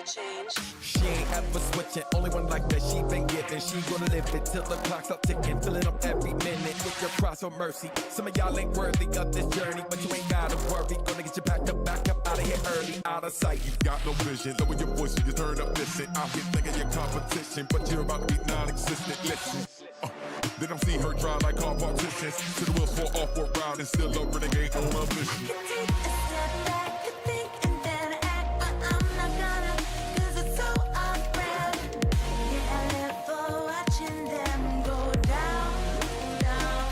change. She ain't ever switching, only one like that she been giving. She gonna live it till the clock stop ticking, filling up every minute with your cross for mercy. Some of y'all ain't worthy of this journey, but you ain't gotta worry. Gonna get you back up out of here early, out of sight. You got no vision, lower your voice, you just turn up missing. Out here thinking your competition, but you're about to be non-existent. Listen, they don't see her try like all politicians. To the wheels fall off or ride and still a renegade on a mission. Take a step back, you think and then act, but I'm not gonna, 'cause it's so off-brand. Yeah, I live for watching them go down, down.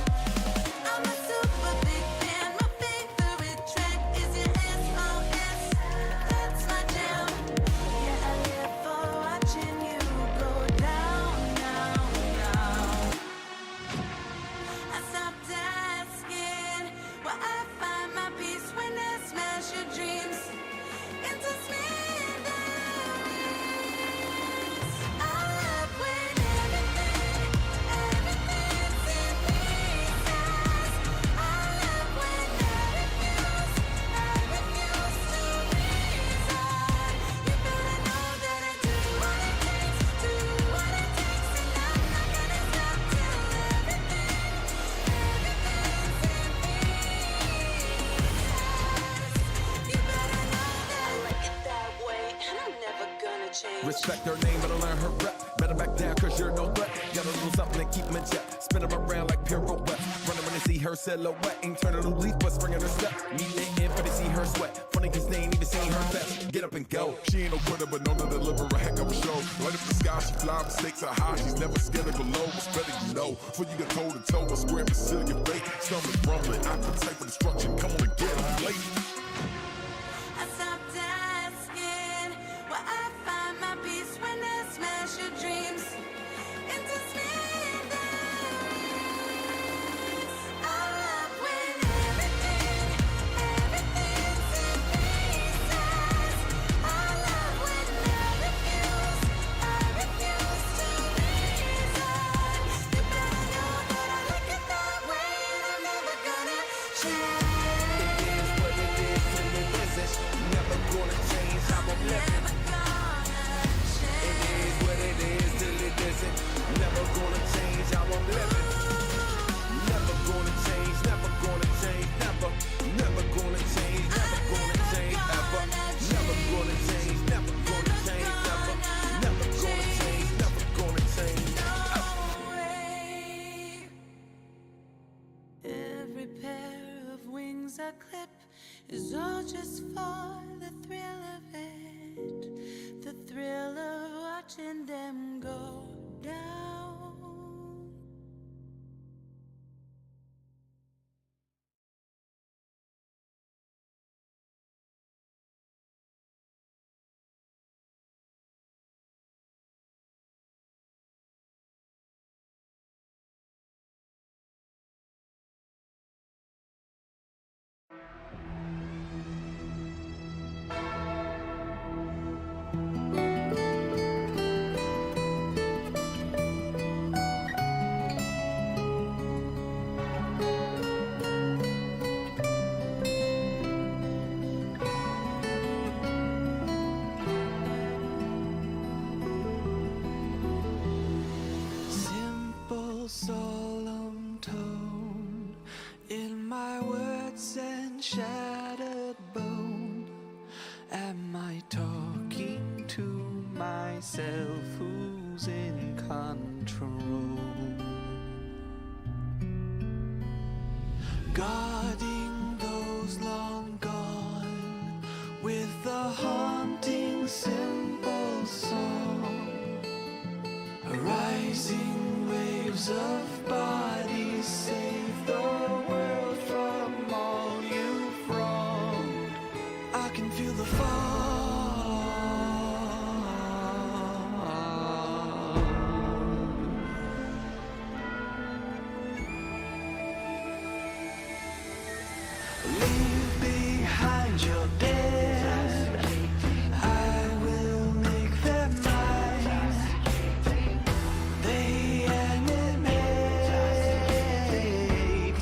I'm a super big fan, my favorite track is your SOS, that's my jam. Yeah, I live for watching you go down, down, down. I stopped asking where I find my peace when I smash your dreams into smithereens. I love when everything's in pieces. I love when I refuse to reason. You better know that I do what it takes, and I'm not gonna stop till everything's in pieces. You better know that I like it that way, and I'm never gonna change. Respect her name, better learn her rep. Better back down, 'cause you're no threat. Got a little something to keep in check. Spin her around like pirouettes. Running when they see her silhouette. Ain't turn a new leaf, but spring in her step. Meet the end, but they see her sweat. Funny 'cause they ain't even seen her best. Get up and go. She ain't no quitter, but known to deliver a heck of a show. Right up the sky, she fly, mistakes are high. She's never scared to go low. What's better, you know. For you to toe to toe, a square Brazilian fake. Stomach rumbling, I can type of destruction. Come on and get them late. I stopped asking where I find my peace when I smash your dreams into smithereens. I love when everything's in pieces. I love when I refuse to reason. You better know that I like it that way, and I'm never gonna change. It is what it is till it isn't. Never gonna change how I'm living. Never gonna change. It is what it is till it isn't. Never gonna change how I'm living. Never gonna change, never gonna change, never. Never gonna change, never gonna change, ever. Never gonna change, never gonna change, never. Never gonna change, never gonna change, ever. Away. Every pair of wings I clip is all just for the thrill of it, the thrill of watching them go down. Simple, solemn tone in my words and shattered bone. Am I talking to myself? Who's in control? Guarding those long gone with a haunting simple song. Rising waves of bodies save the world from all you've wronged. I can feel the fall. Leave behind your dead. I will make them mine. They animate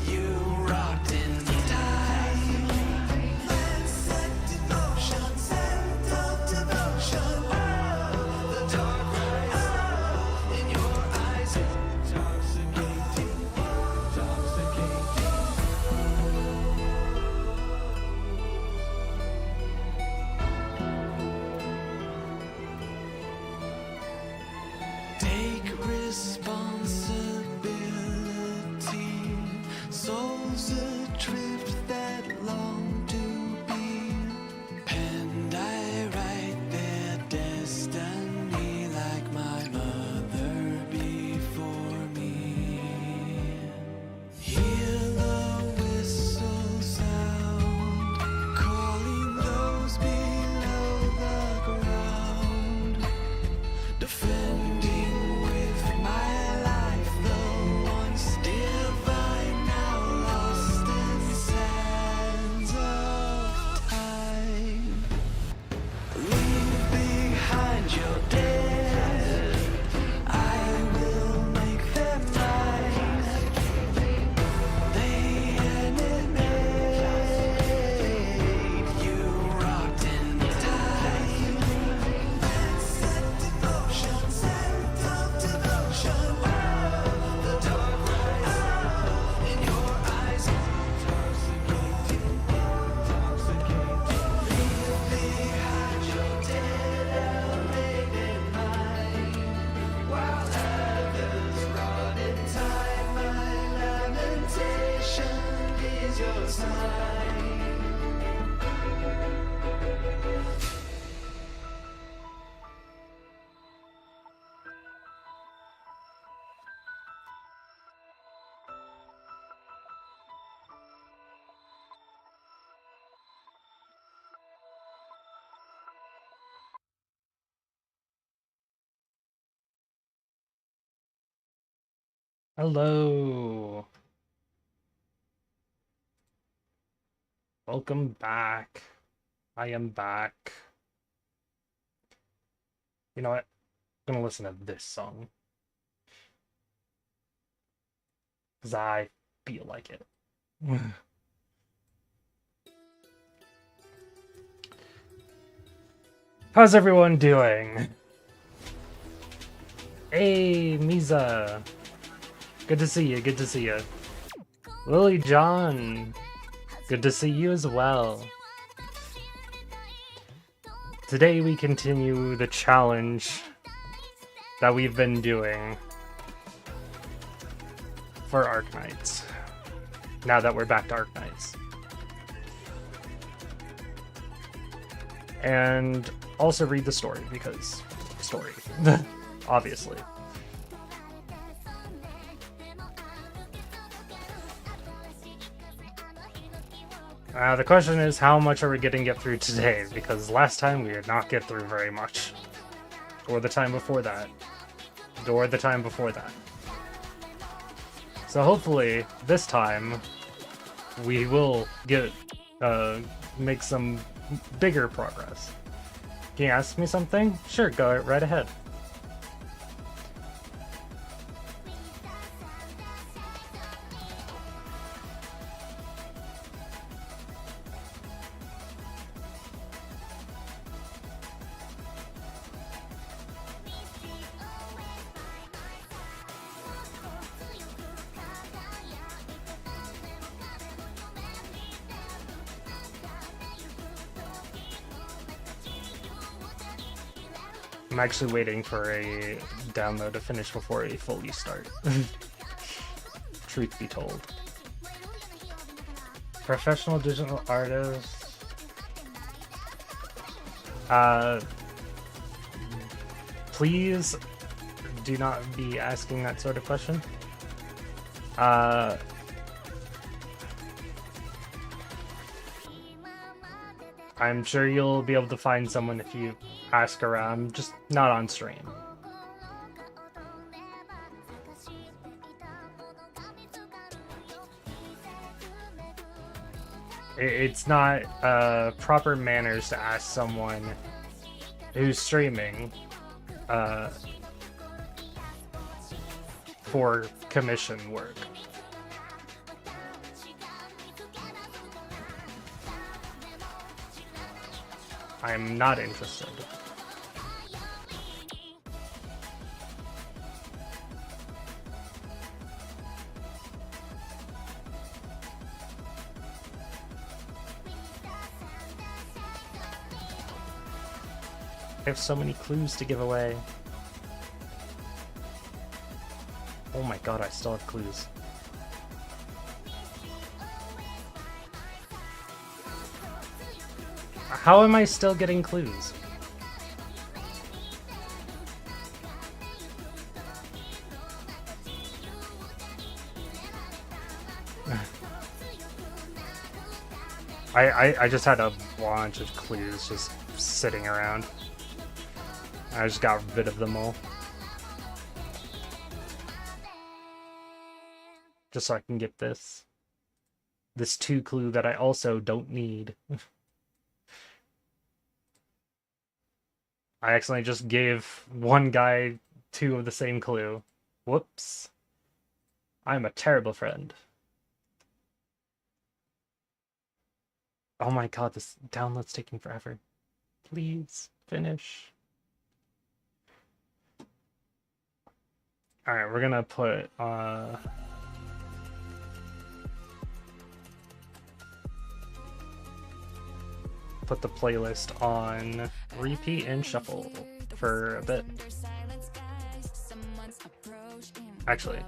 you rot in time. Let's set devotion, set of devotion. adrift that long to be. Penned I write their destiny like my mother before me. Hear the whistle sound, calling those below the ground. Defending with my life the once divine, now lost in sands of time. Leave behind your dead, I will make them mine. They animate you, rocked in time. Set devotion, scent of devotion. The dark rise in your eyes, intoxicating, intoxicating. Leave behind your dead, elevated mind, while others rot in time. My lamentation is your sign. Hello. Welcome back. I am back. You know what? I'm gonna listen to this song. Because I feel like it. How's everyone doing? Hey, Misa. Good to see you, good to see you. Lily John. Good to see you as well. Today we continue the challenge that we've been doing for Arknights. Now that we're back to Arknights. And also read the story, because story. Obviously. The question is, how much are we going to get through today? Because last time we did not get through very much. Or the time before that. Or the time before that. So hopefully, this time, we will get, make some bigger progress. Can you ask me something? Sure, go right ahead. I'm actually waiting for a download to finish before I fully start. Truth be told. Professional digital artist. Please do not be asking that sort of question. I'm sure you'll be able to find someone if you ask around, just not on stream. It's not proper manners to ask someone who's streaming for commission work. I'm not interested. I have so many clues to give away. Oh my god, I still have clues. How am I still getting clues? I just had a bunch of clues just sitting around. I just got rid of them all. Just so I can get this. This 2 clue that I also don't need. I accidentally just gave one guy 2 of the same clue. Whoops. I'm a terrible friend. Oh my god, this download's taking forever. Please, finish. Alright, we're gonna put, put the playlist on repeat and shuffle for a bit. Actually.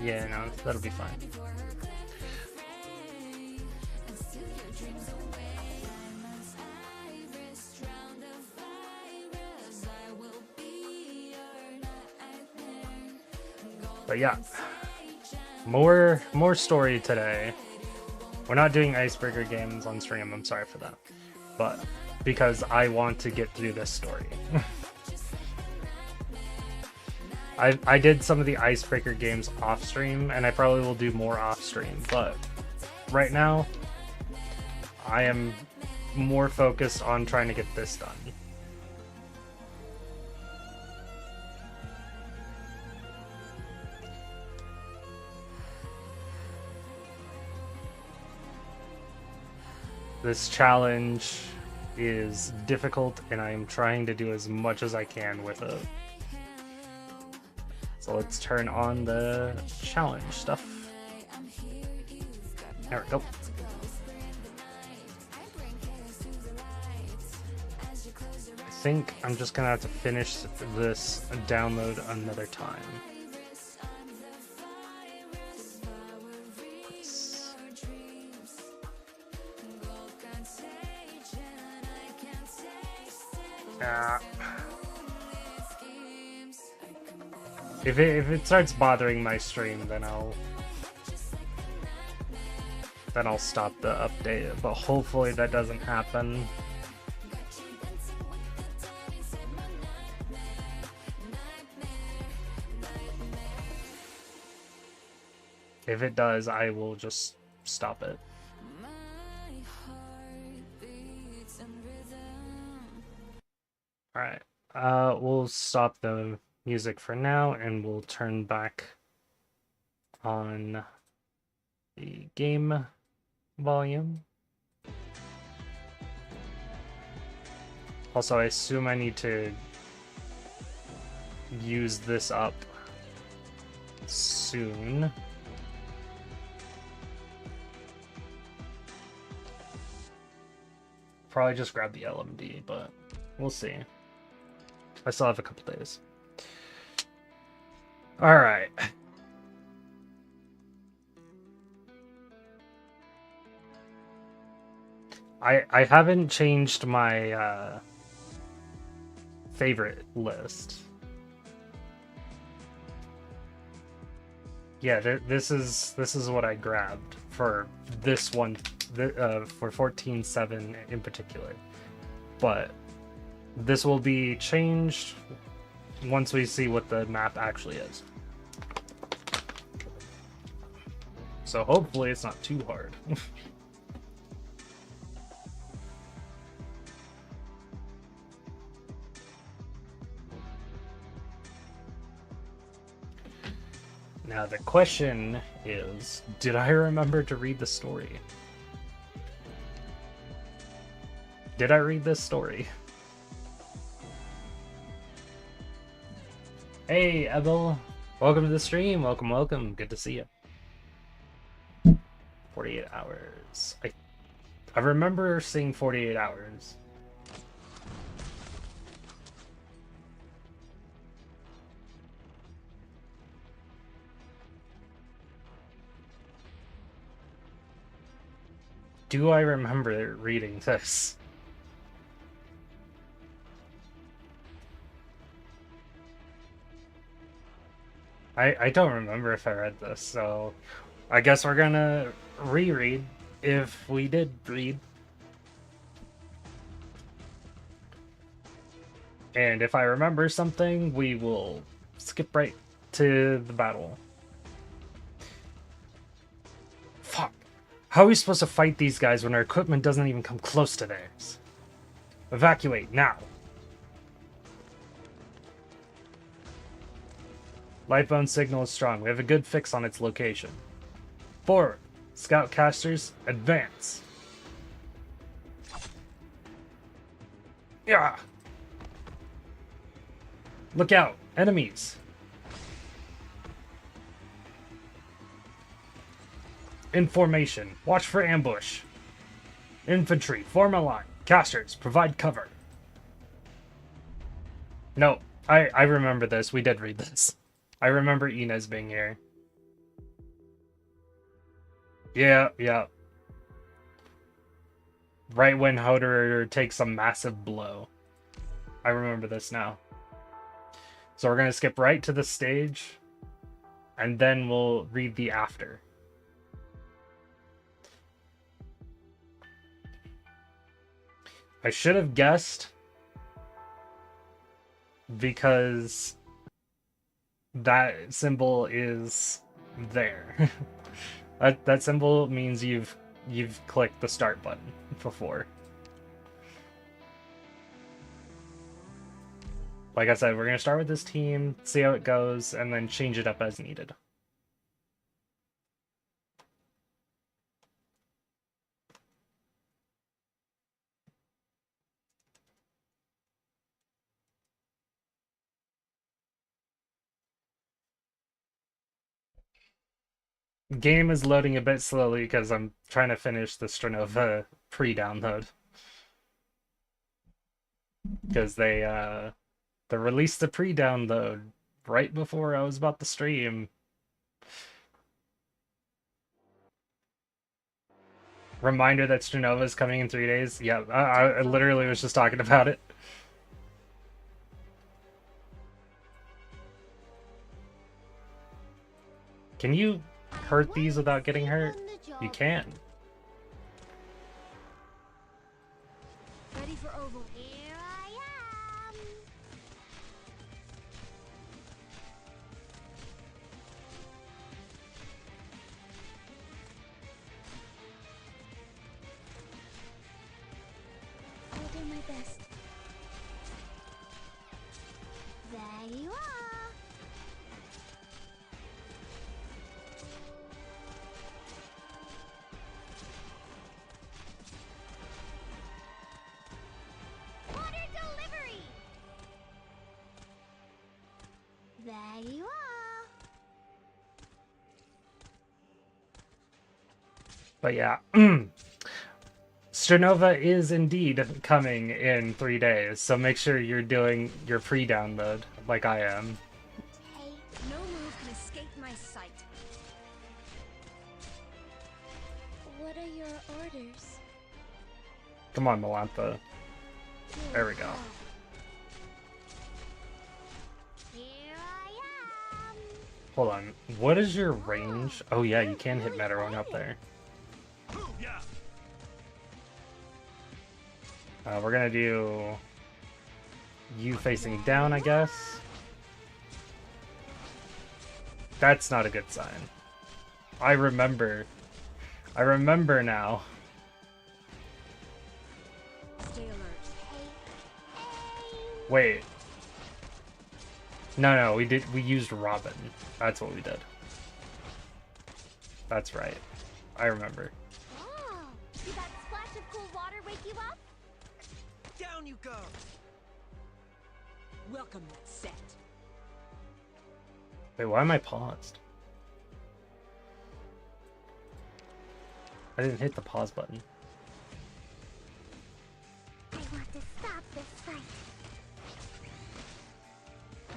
Yeah, no, that'll be fine. But yeah, more story today. We're not doing icebreaker games on stream, I'm sorry for that. But because I want to get through this story. I did some of the icebreaker games off stream, and I probably will do more off stream, but right now I am more focused on trying to get this done. This challenge is difficult, and I am trying to do as much as I can with it. So let's turn on the challenge stuff. There we go. I think I'm just gonna have to finish this download another time. If it starts bothering my stream, then I'll stop the update. But hopefully that doesn't happen. If it does, I will just stop it. Alright, we'll stop the music for now, and we'll turn back on the game volume. Also, I assume I need to use this up soon. Probably just grab the LMD, but we'll see. I still have a couple days. Alright. I haven't changed my favorite list. Yeah, this is what I grabbed for this one, for 14.7 in particular. But this will be changed once we see what the map actually is. So hopefully it's not too hard. Now the question is, did I remember to read the story? Did I read this story? Hey, Ebel. Welcome to the stream. Welcome, welcome. Good to see you. 48 hours. I remember seeing 48 hours. do I remember reading this? I don't remember if I read this, so I guess we're gonna reread if we did read. And if I remember something, we will skip right to the battle. Fuck. How are we supposed to fight these guys when our equipment doesn't even come close to theirs? Evacuate, now. Lifebone signal is strong. We have a good fix on its location. Forward. Scout casters, advance. Yeah. Look out, enemies. In formation, watch for ambush. Infantry, form a line. Casters, provide cover. No, I remember this. We did read this. I remember Inez being here. Yeah. Right when Hoder takes a massive blow. I remember this now. So we're going to skip right to the stage, and then we'll read the after. I should have guessed, because that symbol is there. that symbol means you've clicked the start button before. Like I said, we're going to start with this team, see how it goes, and then change it up as needed. Game is loading a bit slowly because I'm trying to finish the Stranova pre-download. Because they released the pre-download right before I was about to stream. Reminder that Stranova is coming in 3 days. Yeah, I literally was just talking about it. Can you hurt these without getting hurt? You can. Ready for over. Here I am. I'll do my best. There you are. Order delivery. There you are. But yeah. Stranova is indeed coming in 3 days, so make sure you're doing your pre-download like I am. Hey, no move can escape my sight. What are your orders? Come on, Melantha. There we go. Here I am. Hold on. What is your range? Oh yeah, you can hit Metarong up there. We're gonna do you facing down, I guess. That's not a good sign. I remember now. Stay alert. Wait. No, we used Robin. That's what we did. That's right. I remember. Oh, did that splash of cool water wake you up? Down you go! Welcome that set. Wait, why am I paused? I didn't hit the pause button. I want to stop this fight.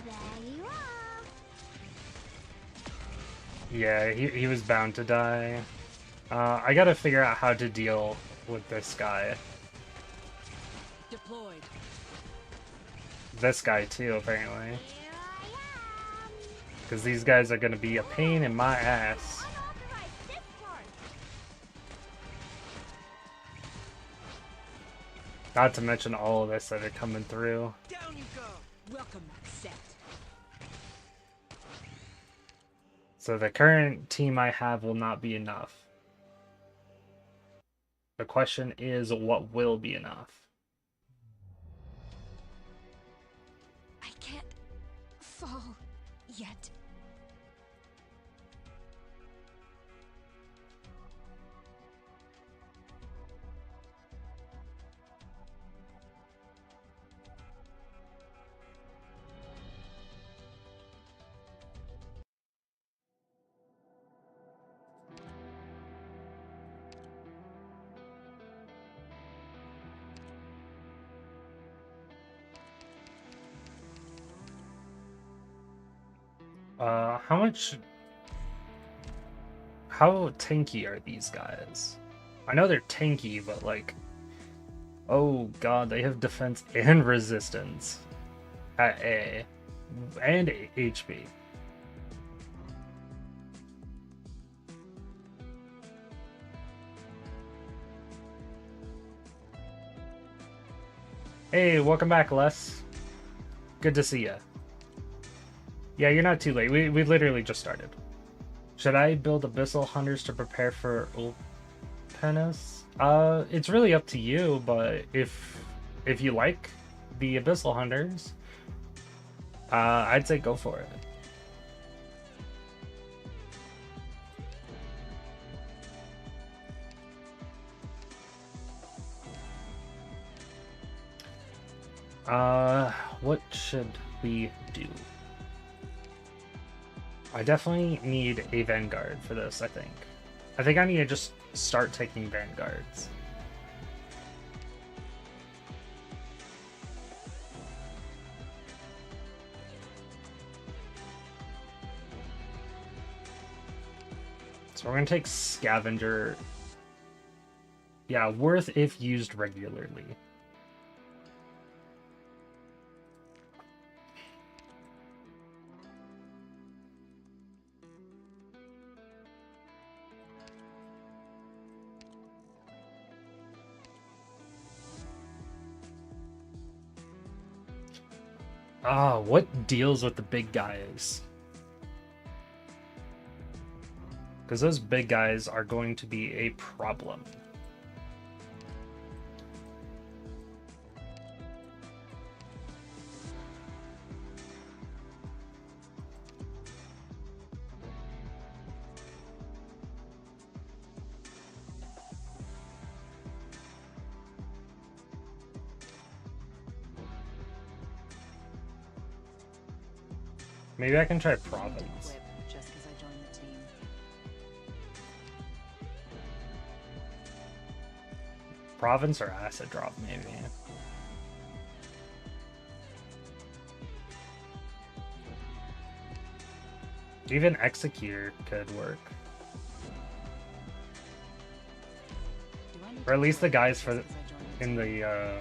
There you are. Yeah, he was bound to die. I gotta figure out how to deal with this guy. Deployed. This guy too, apparently. Because these guys are going to be a pain in my ass. Not to mention all of this that are coming through. Down you go. Welcome, set. So the current team I have will not be enough. The question is, what will be enough? I can't fall yet. How tanky are these guys? I know they're tanky, but like, oh god, they have defense and resistance at A and HP. Hey, welcome back, Les. Good to see ya. Yeah, you're not too late. We literally just started. Should I build Abyssal Hunters to prepare for Ulpenis? It's really up to you, but if you like the Abyssal Hunters, I'd say go for it. What should we do? I definitely need a Vanguard for this, I think. I think I need to just start taking Vanguards. So we're gonna take Scavenger. Yeah, worth if used regularly. What deals with the big guys? Because those big guys are going to be a problem. Maybe I can try Province. Just because I joined the team. Province or Acid Drop, maybe. Even Executor could work. Or at least the guys for in the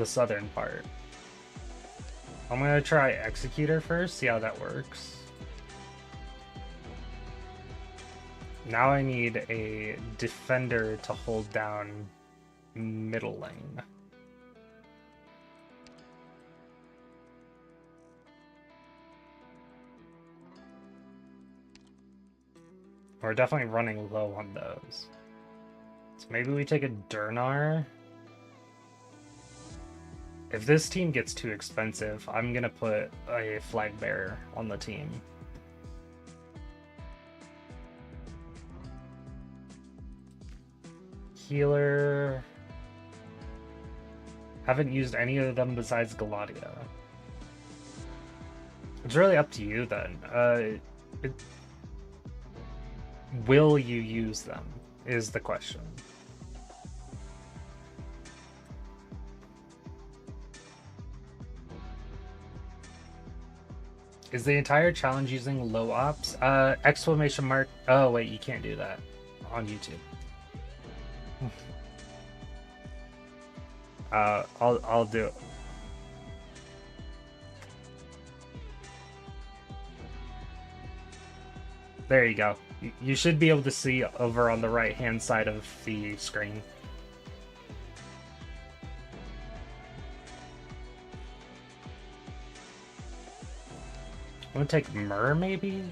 southern part. I'm gonna try Executor first, see how that works. Now I need a defender to hold down middle lane. We're definitely running low on those. So maybe we take a Durnar. If this team gets too expensive, I'm gonna put a Flag Bearer on the team. Healer. Haven't used any of them besides Galadia. It's really up to you then. Will you use them is the question. Is the entire challenge using low ops? Exclamation mark. Oh wait, you can't do that on YouTube. I'll do it. There you go. You should be able to see over on the right hand side of the screen. I'm gonna take Myrrh, maybe?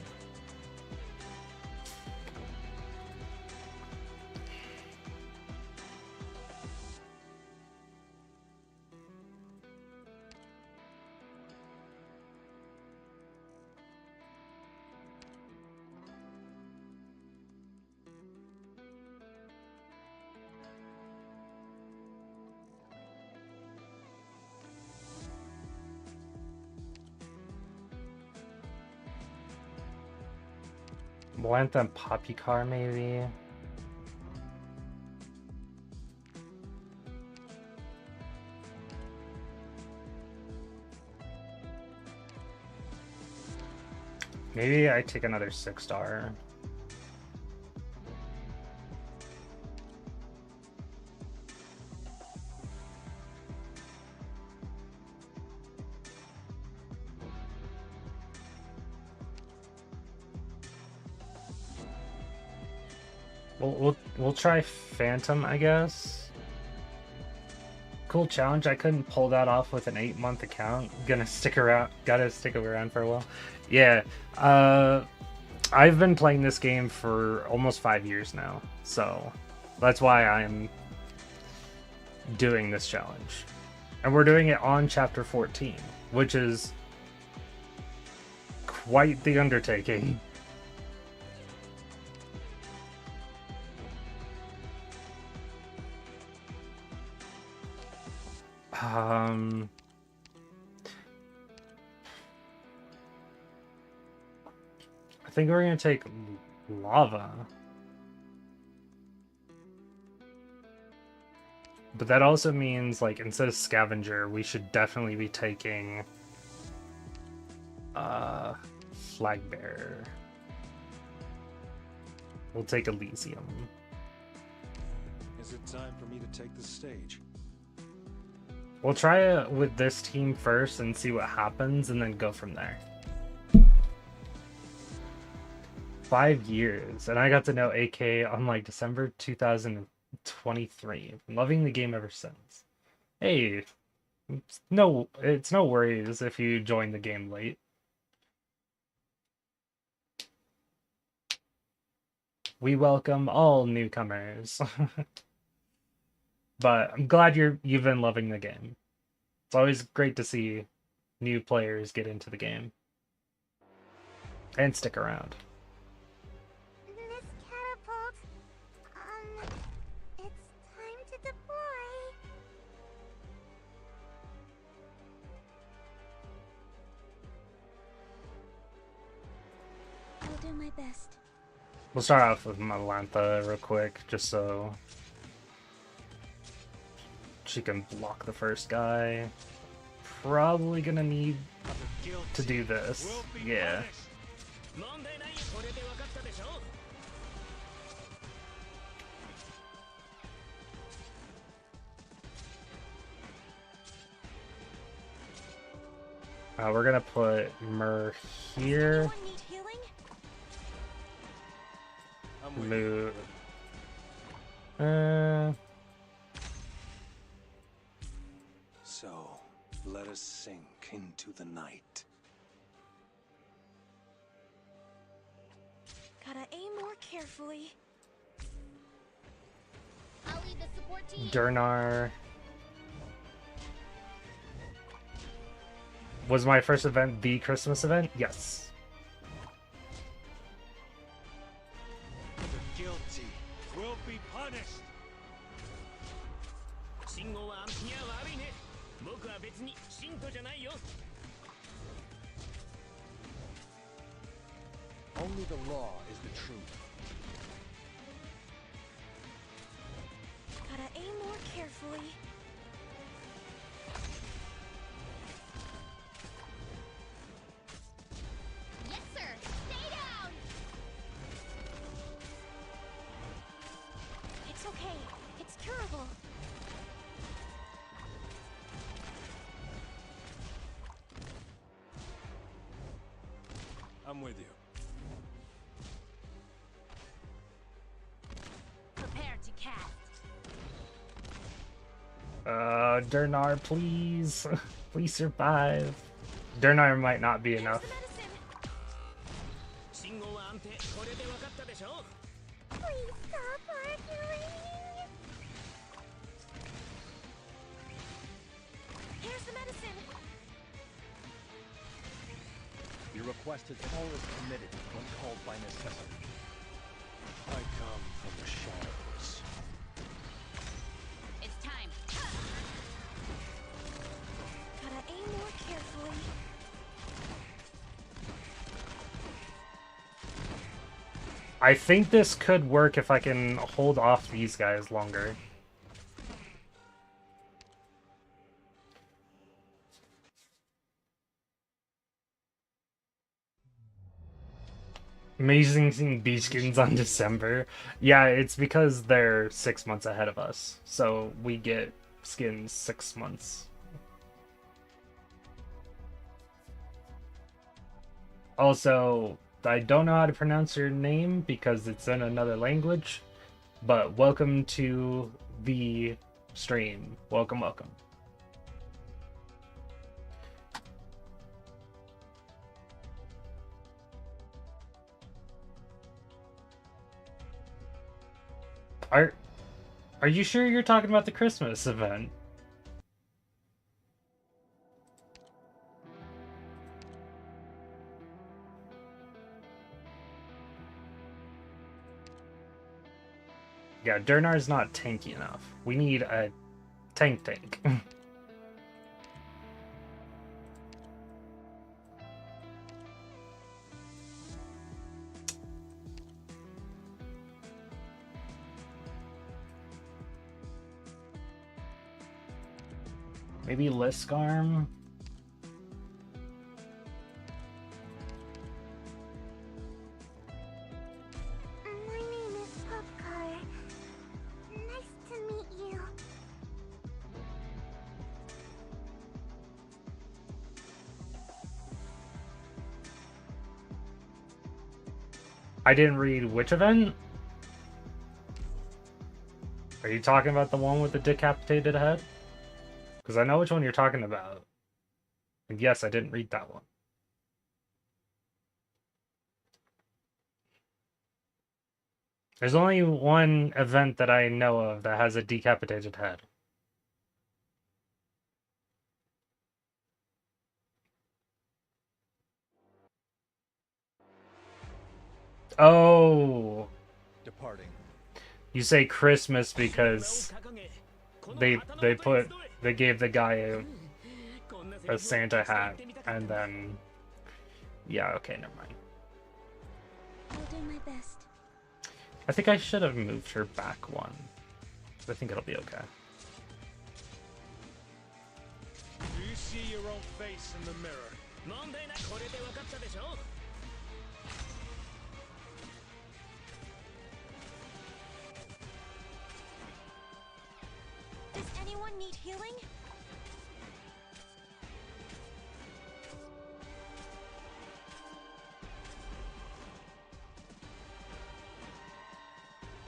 Blantha and Poppycar, maybe? Maybe I take another 6-star. We'll try Phantom, I guess. Cool challenge. I couldn't pull that off with an 8-month account. Gotta stick around for a while. Yeah. I've been playing this game for almost 5 years now, so that's why I'm doing this challenge. And we're doing it on chapter 14, which is quite the undertaking. I think we're gonna take Lava. But that also means, like, instead of Scavenger, we should definitely be taking Flag Bearer. We'll take Elysium. Is it time for me to take the stage? We'll try it with this team first and see what happens, and then go from there. 5 years, and I got to know AK on like December 2023. I'm loving the game ever since. Hey, it's no worries if you join the game late. We welcome all newcomers. But I'm glad you've been loving the game. It's always great to see new players get into the game and stick around. Miss Catapult, it's time to deploy. I'll do my best. We'll start off with Malantha real quick, just so she can block the first guy. Probably gonna need to do this. Yeah. We're gonna put Myrrh here. Anyone need healing? Move. So, let us sink into the night. Gotta aim more carefully. I'll lead the support team. Durnar. Was my first event the Christmas event? Yes. The guilty will be punished. Only the law is the truth. Gotta aim more carefully. Yes, sir. Stay down. It's okay. It's I'm with you. Prepare to cast. Dernar, please. Please survive. Dernar might not be enough. Please stop arguing. Here's the medicine. Your request is always committed when called by necessity. I come from the shadows. It's time. Gotta aim more carefully. I think this could work if I can hold off these guys longer. Amazing seeing beach skins on December. Yeah, it's because they're 6 months ahead of us. So we get skins 6 months. Also, I don't know how to pronounce your name because it's in another language, but welcome to the stream. Welcome, welcome. Are you sure you're talking about the Christmas event? Yeah, Dernar's not tanky enough. We need a tank. Maybe Liskarm? My name is Popcar. Nice to meet you. I didn't read which event? Are you talking about the one with the decapitated head? Because I know which one you're talking about. And yes, I didn't read that one. There's only one event that I know of that has a decapitated head. Oh, Departing. you say Christmas because they gave the guy a Santa hat, and then yeah, okay, never mind. I'll do my best. I think I should have moved her back one. I think it'll be okay. Do you see your own face in the mirror? Does anyone need healing?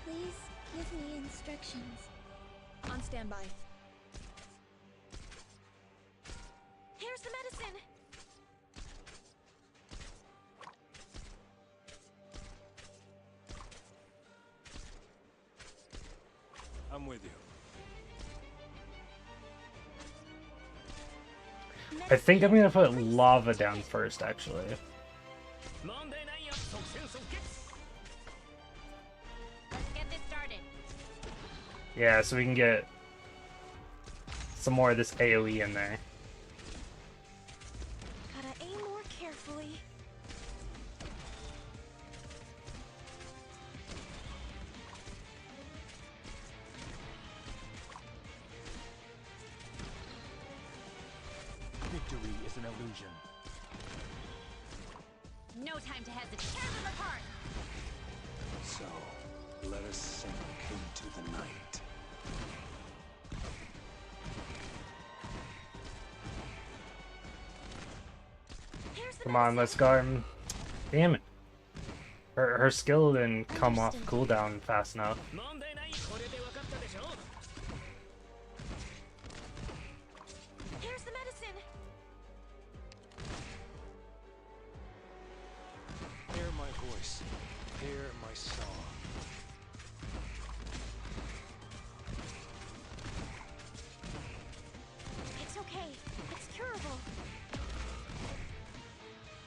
Please give me instructions. On standby. Here's the medicine. I'm with you. I think I'm gonna put lava down first, actually. Let's get this started. Yeah, so we can get some more of this AoE in there. Gotta aim more carefully. Victory is an illusion. No time to hesitate. Tear them apart. So, let us sink into the night. Here's the Come on, let's go. Damn it. Her skill didn't come off cooldown fast enough. 問題ない。これで分かったでしょ。 Here's the medicine. Hear my voice. Hear my song. It's okay. It's curable.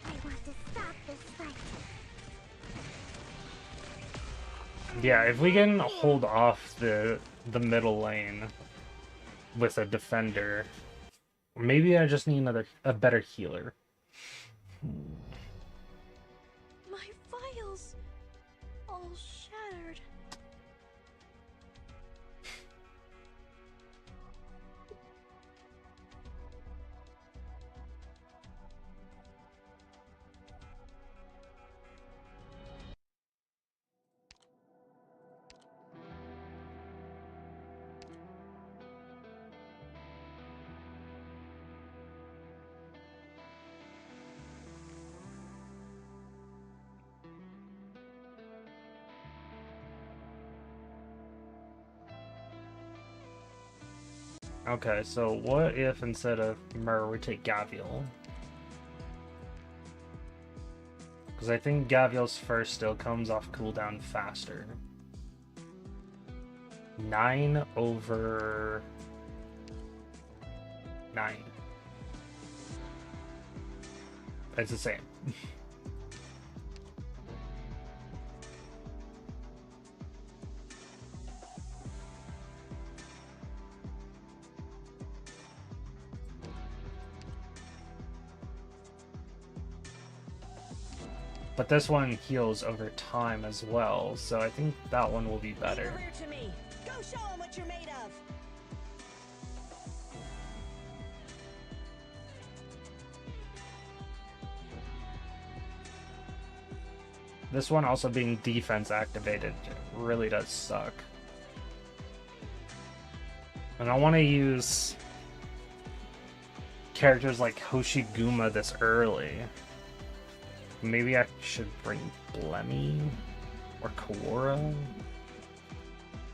I want to stop this fight. Yeah, if we can hold off the middle lane with a defender, maybe I just need a better healer. My files all shattered. Okay, so what if instead of Myrrh we take Gavial? Because I think Gavial's first still comes off cooldown faster. 9 over 9. It's the same. But this one heals over time as well, so I think that one will be better. Rear to me. Go show 'em what you're made of. This one also being defense activated really does suck. And I want to use characters like Hoshiguma this early. Maybe I should bring Blemmy or Kaora.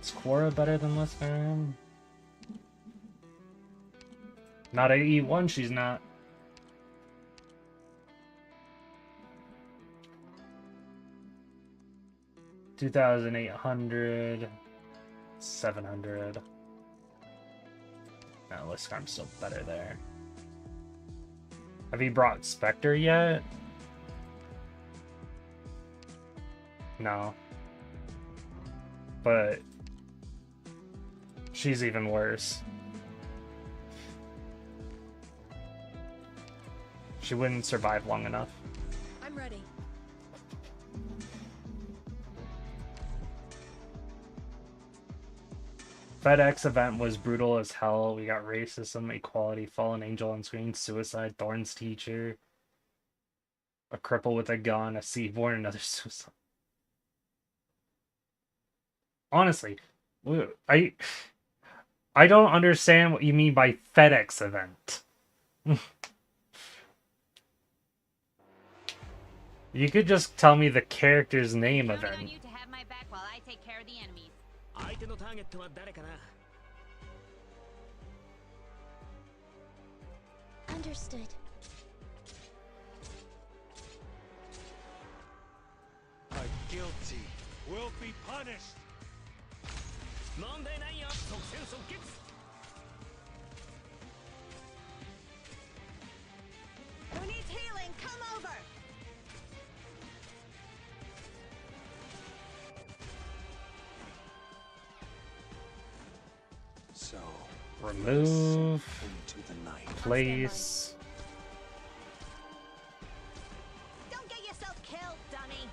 Is Kaora better than Liscarum? Not at E1, she's not. $2,800, $700. No, Liscarum's still better there. Have you brought Spectre yet? No. But she's even worse. She wouldn't survive long enough. I'm ready. FedEx event was brutal as hell. We got racism, equality, fallen angel on screen, suicide, Thorn's teacher, a cripple with a gun, a seaborn, another suicide. Honestly, I don't understand what you mean by FedEx event. You could just tell me the character's name Counting on event. you to have my back while I take care of the enemies. 相手のターゲットは誰かな。 Understood. The guilty will be punished. 問題ないよ。即戦即決。 Who needs healing? Come over. So, Remove, into the night. place. Don't get yourself killed, dummy.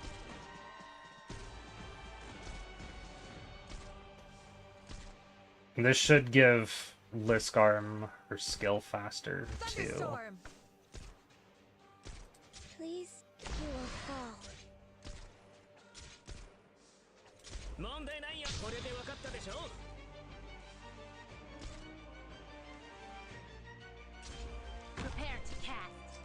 This should give Liscarm her skill faster too. Thunderstorm. Please, you will fall. 問題ないよ。これで分かったでしょ。 Prepare to cast.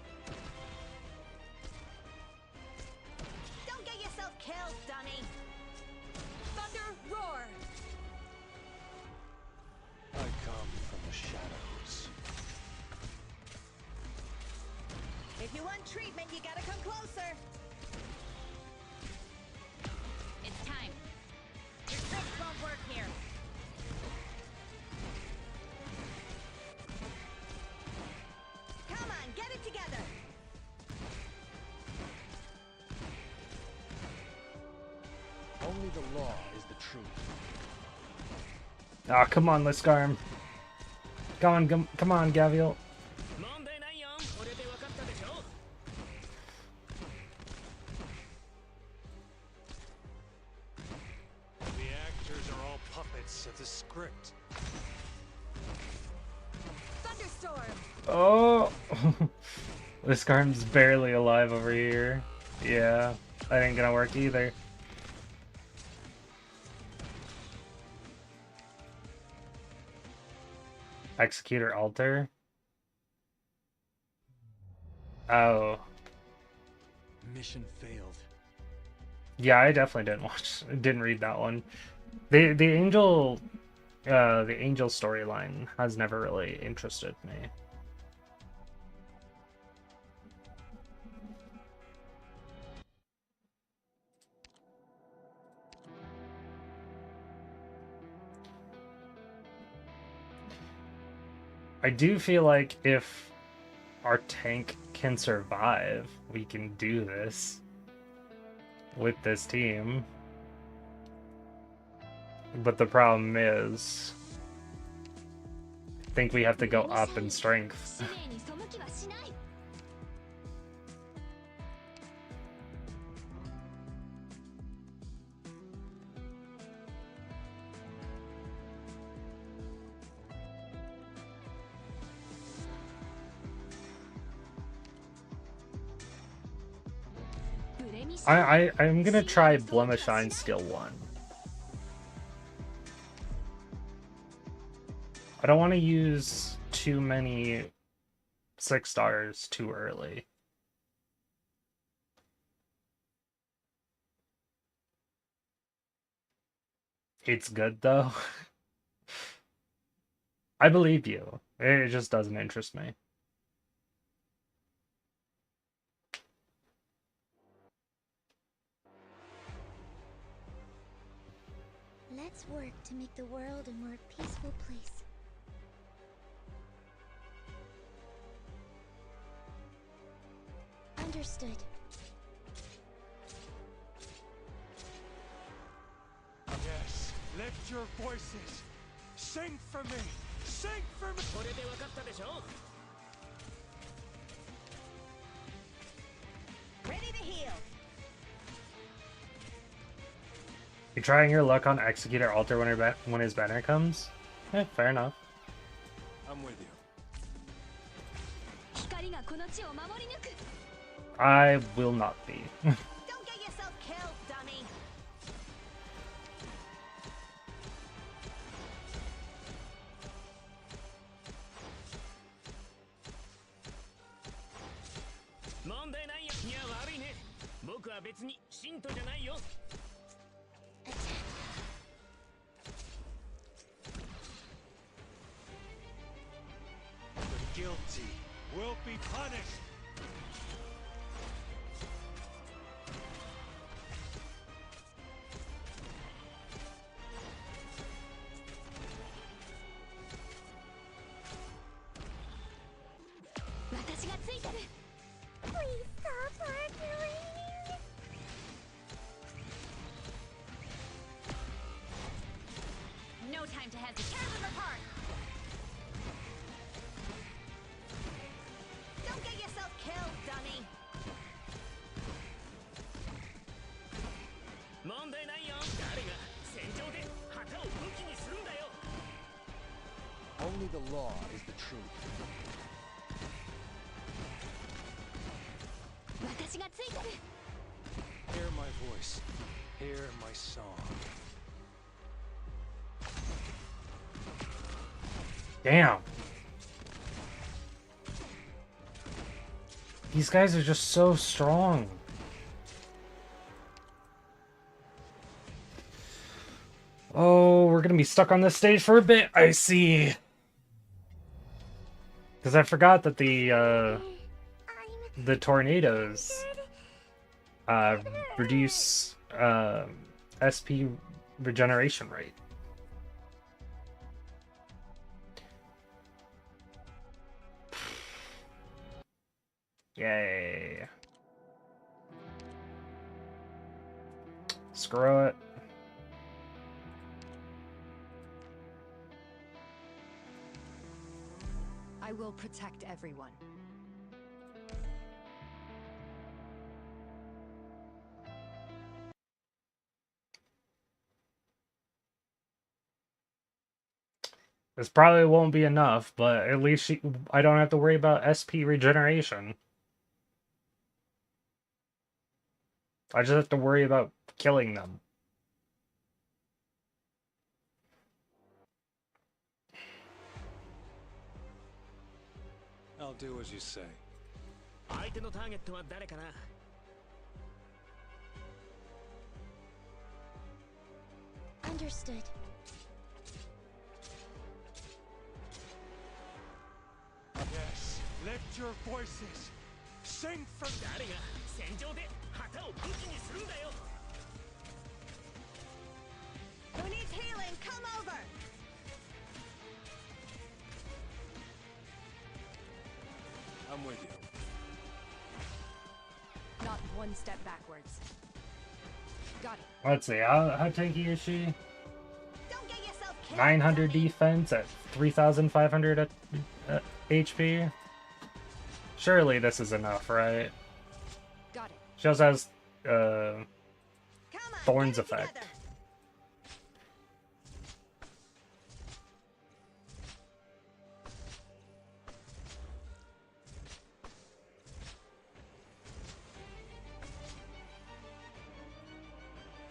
Only the law is the truth. Ah, come on, Liscarm. Come on, Gaviel. 問題ないよこれで分かったでしょ The actors are all puppets of the script. Thunderstorm. Oh, Liscarm's barely alive over here. Yeah, that ain't gonna work either. Executor altar. Oh. Mission failed. Yeah, I definitely didn't read that one. The angel storyline has never really interested me. I do feel like if our tank can survive, we can do this with this team. But the problem is, I think we have to go up in strength. 使命に背きはしない I'm gonna try Blemishine skill 1. I don't want to use too many 6 stars too early. It's good though. I believe you. It just doesn't interest me. Let's work to make the world a more peaceful place. Understood. Yes, lift your voices. Sing for me. Sing for me. これで分かったでしょ Ready to heal. You trying your luck on Executor Altar when his banner comes? Eh, fair enough. I'm with you. 光がこの地を守り抜く I will not be. Don't get yourself killed, dummy. The guilty will be punished. Please stop arguing. No time to hesitate. Tear them apart. Don't get yourself killed, dummy. 問題ないよ誰が戦場で旗を武器にするんだよ Only the law is the truth. 私がついてる Hear my voice. Hear my song. Damn. These guys are just so strong. Oh, we're gonna be stuck on this stage for a bit, I see. Because I forgot that the tornadoes reduce SP regeneration rate. Yay. Screw it. I will protect everyone. This probably won't be enough, but at least I don't have to worry about SP regeneration. I just have to worry about killing them. I'll do as you say. 相手のターゲットは誰かな Understood. Yes, let your voices sing from 誰が戦場で旗を武器にするんだよ Who needs healing? Come over! I'm with you. Not one step backwards. Got it. Let's see, how tanky is she? Don't get yourself killed. 900 dummy. defense at 3,500 HP? Surely this is enough, right? Got it. She also has Come on, Thorn's get it effect. together.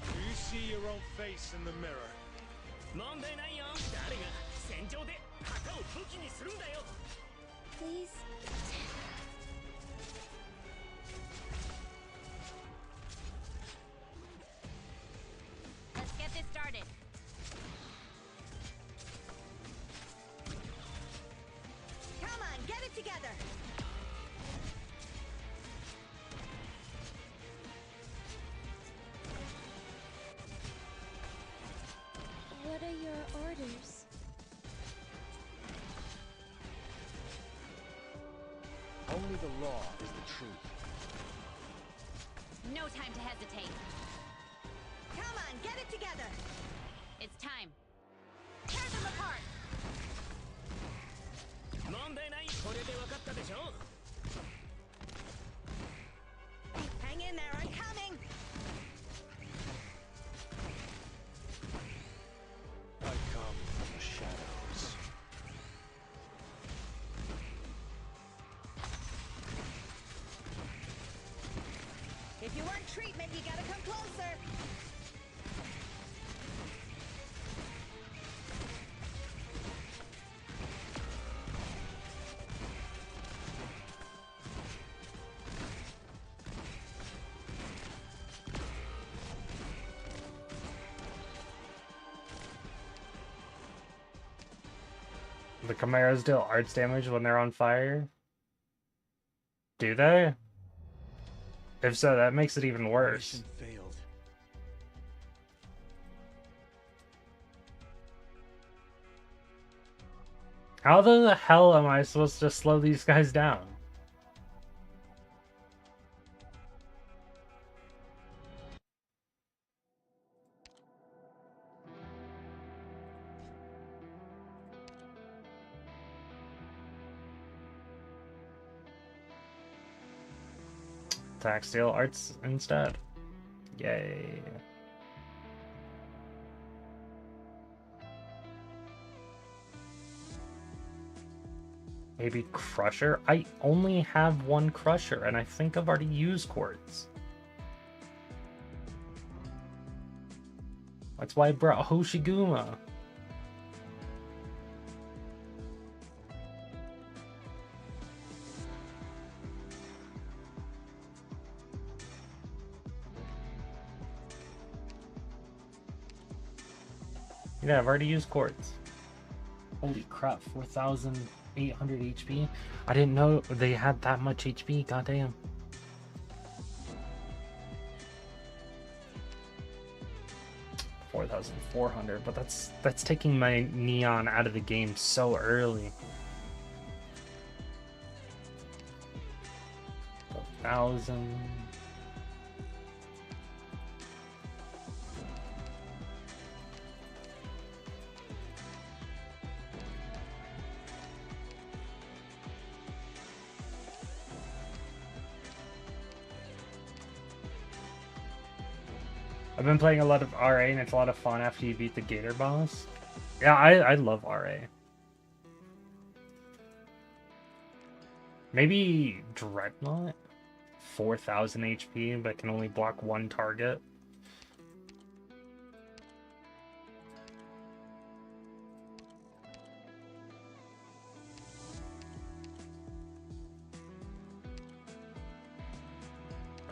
Do you see your own face in the mirror? 問題ないよ誰が戦場で旗を武器にするんだよ Please. Let's get this started. Come on, get it together. What are your orders? Only the law is the truth. No time to hesitate. Come on, get it together. It's time. Tear them apart. 問題ないこれで分かったでしょ Hang in there, I'm coming. I come from the shadows. If you want treatment, you gotta come closer. The Chimeras deal arts damage when they're on fire? Do they? If so, that makes it even worse. Mission failed. How the hell am I supposed to slow these guys down? Attack steal arts instead. Yay. Maybe Crusher? I only have one Crusher, and I think I've already used Quartz. That's why I brought Hoshiguma. Yeah, I've already used Quartz. Holy crap, 4,800 HP? I didn't know they had that much HP, goddamn. $4,400, but that's taking my Neon out of the game so early. 1,000. I've been playing a lot of RA, and it's a lot of fun after you beat the Gator boss. Yeah, I love RA. Maybe Dreadnought? 4,000 HP, but can only block one target.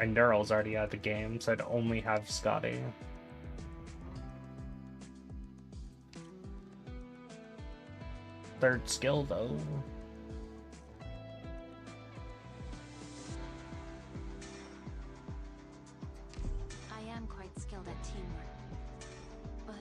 And Neural's already out of the game, so I'd only have Scotty. Third skill, though. I am quite skilled at teamwork, but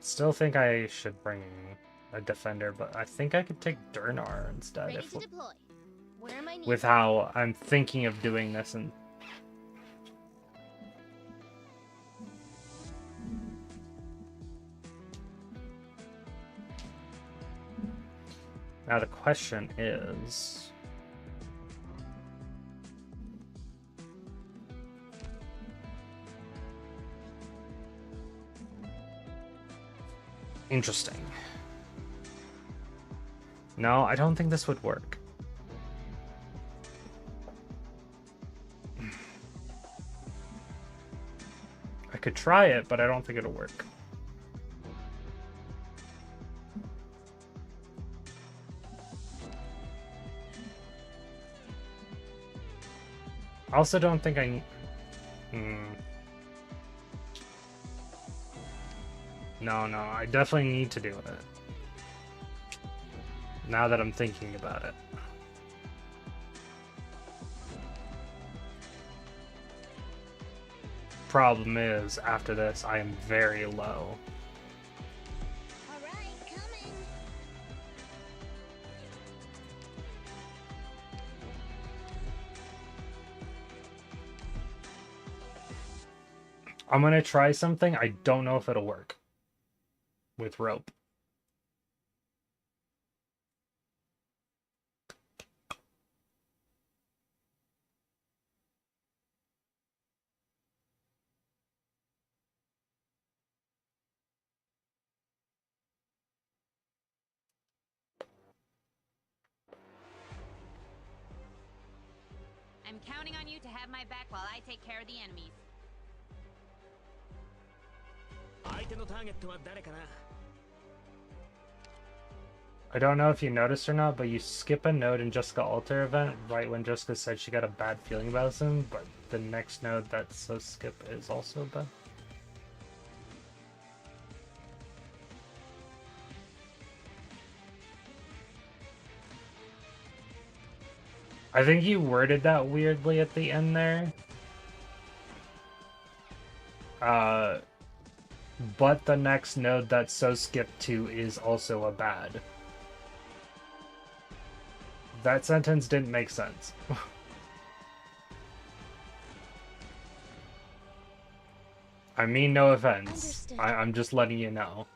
Still think I should bring a defender, but I think I could take Durnar instead ready if, to deploy. Where am I needed? with how I'm thinking of doing this. And now the question is, interesting. No, I don't think this would work. I could try it, but I don't think it'll work. I also don't think I... No, I definitely need to do it. Now that I'm thinking about it. Problem is, after this, I am very low. Alright, coming. I'm gonna try something. I don't know if it'll work. With rope. I'm counting on you to have my back while I take care of the enemies. 相手のターゲットは誰かな I don't know if you noticed or not, but you skip a node in Jessica Alter event right when Jessica said she got a bad feeling about him, but the next node that's so skip is also bad. I think you worded that weirdly at the end there. But the next node that's so skipped to is also a bad. That sentence didn't make sense. I mean no offense. I'm just letting you know.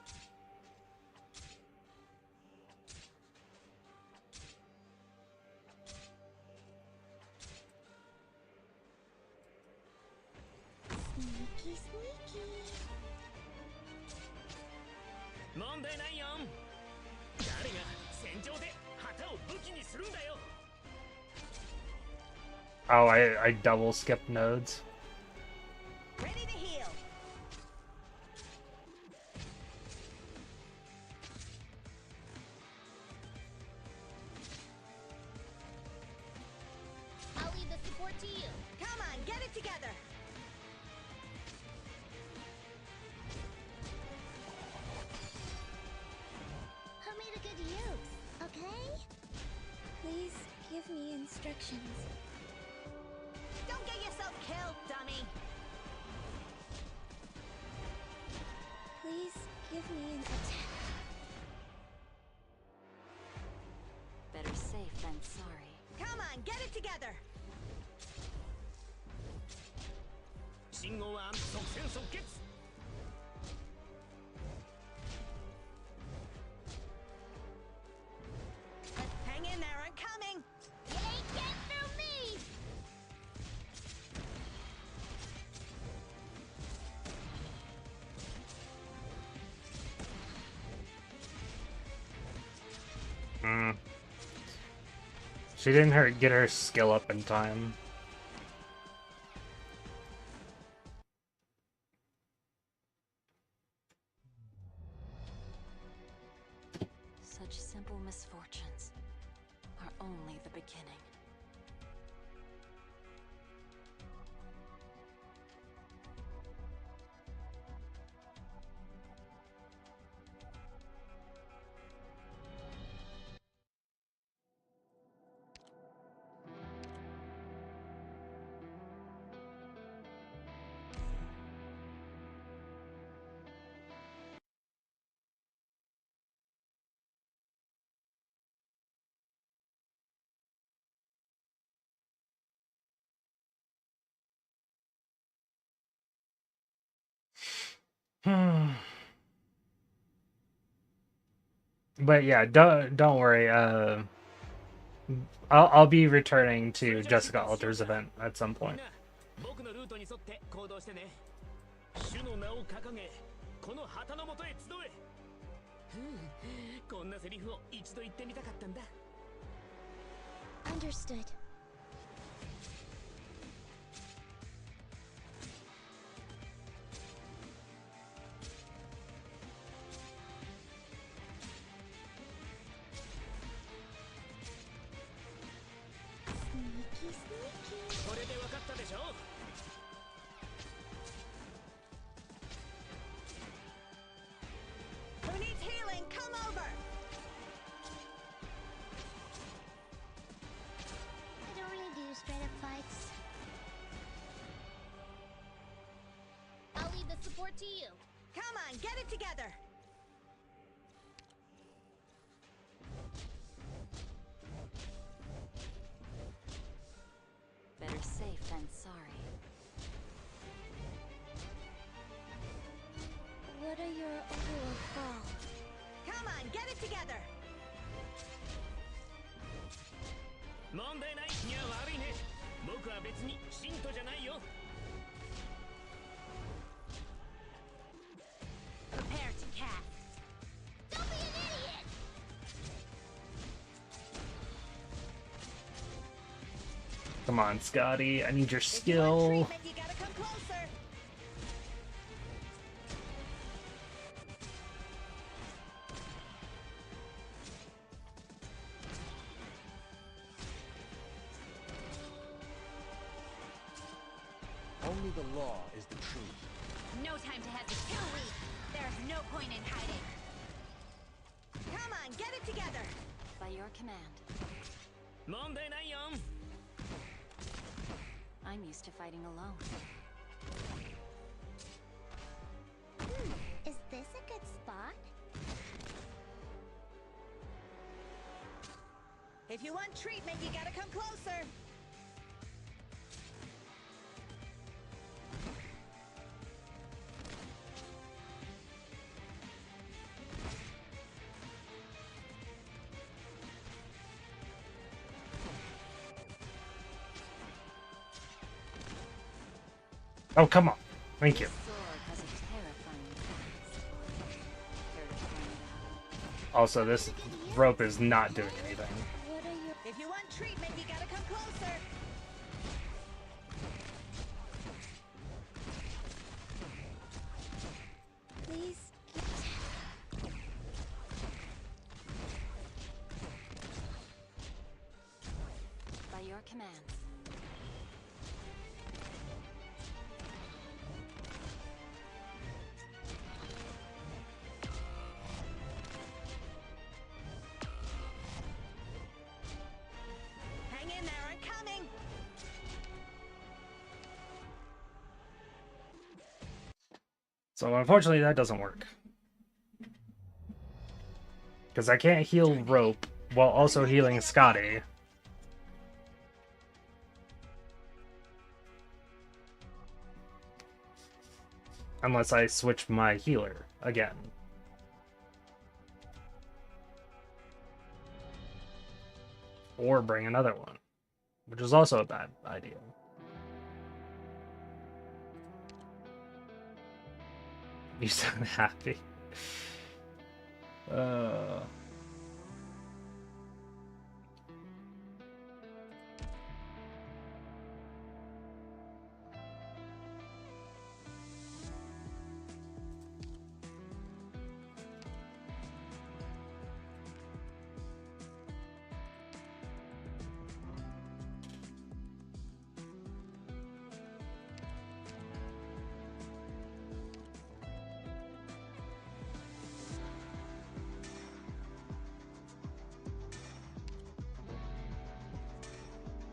Sneaky, sneaky. 問題ないよ誰が戦場で旗を武器にするんだよ Oh, I double skipped nodes. Ready to heal. to you. Come on, get it together. Who made a good use, okay? Please give me instructions. Don't get yourself killed, dummy. Please give me an attack. Better safe than sorry. Come on, get it together. 信号は即戦即決 Hang in there, I'm coming. You ain't getting through me. She didn't get her skill up in time. Such simple misfortunes are only the beginning. But yeah, don't worry. I'll be returning to Jessica Alter's event at some point. 僕のルートに沿って行動してね主の名を掲げこの旗の元へ集えこんなセリフを一度言ってみたかったんだ Understood. Sneaky, sneaky. これで分かったでしょ Who needs healing? Come over. I don't really do straight up fights. I'll leave the support to you. Come on, get it together. Better safe than sorry. What are your overall goals? Come on, get it together. 問題ないいや悪いね僕は別に信徒じゃないよ Prepare to cast. Don't be an idiot! Come on, Scotty. I need your If you want skill. treatment, you gotta come closer. Only the law is the truth. No time to hesitate. Too weak. There's no point in hiding. Come on, get it together. By your command. 問題ないよ I'm used to fighting alone. Is this a good spot? If you want treatment, you gotta come closer. Oh, come on. Thank you. Sword has a terrifying past. Care to find out? Also, this rope is not doing anything. What are your... If you want treatment, you gotta come closer. Please. By your command. So unfortunately that doesn't work. Because I can't heal Rope while also healing Scotty. Unless I switch my healer again. Or bring another one, which is also a bad idea. You sound happy.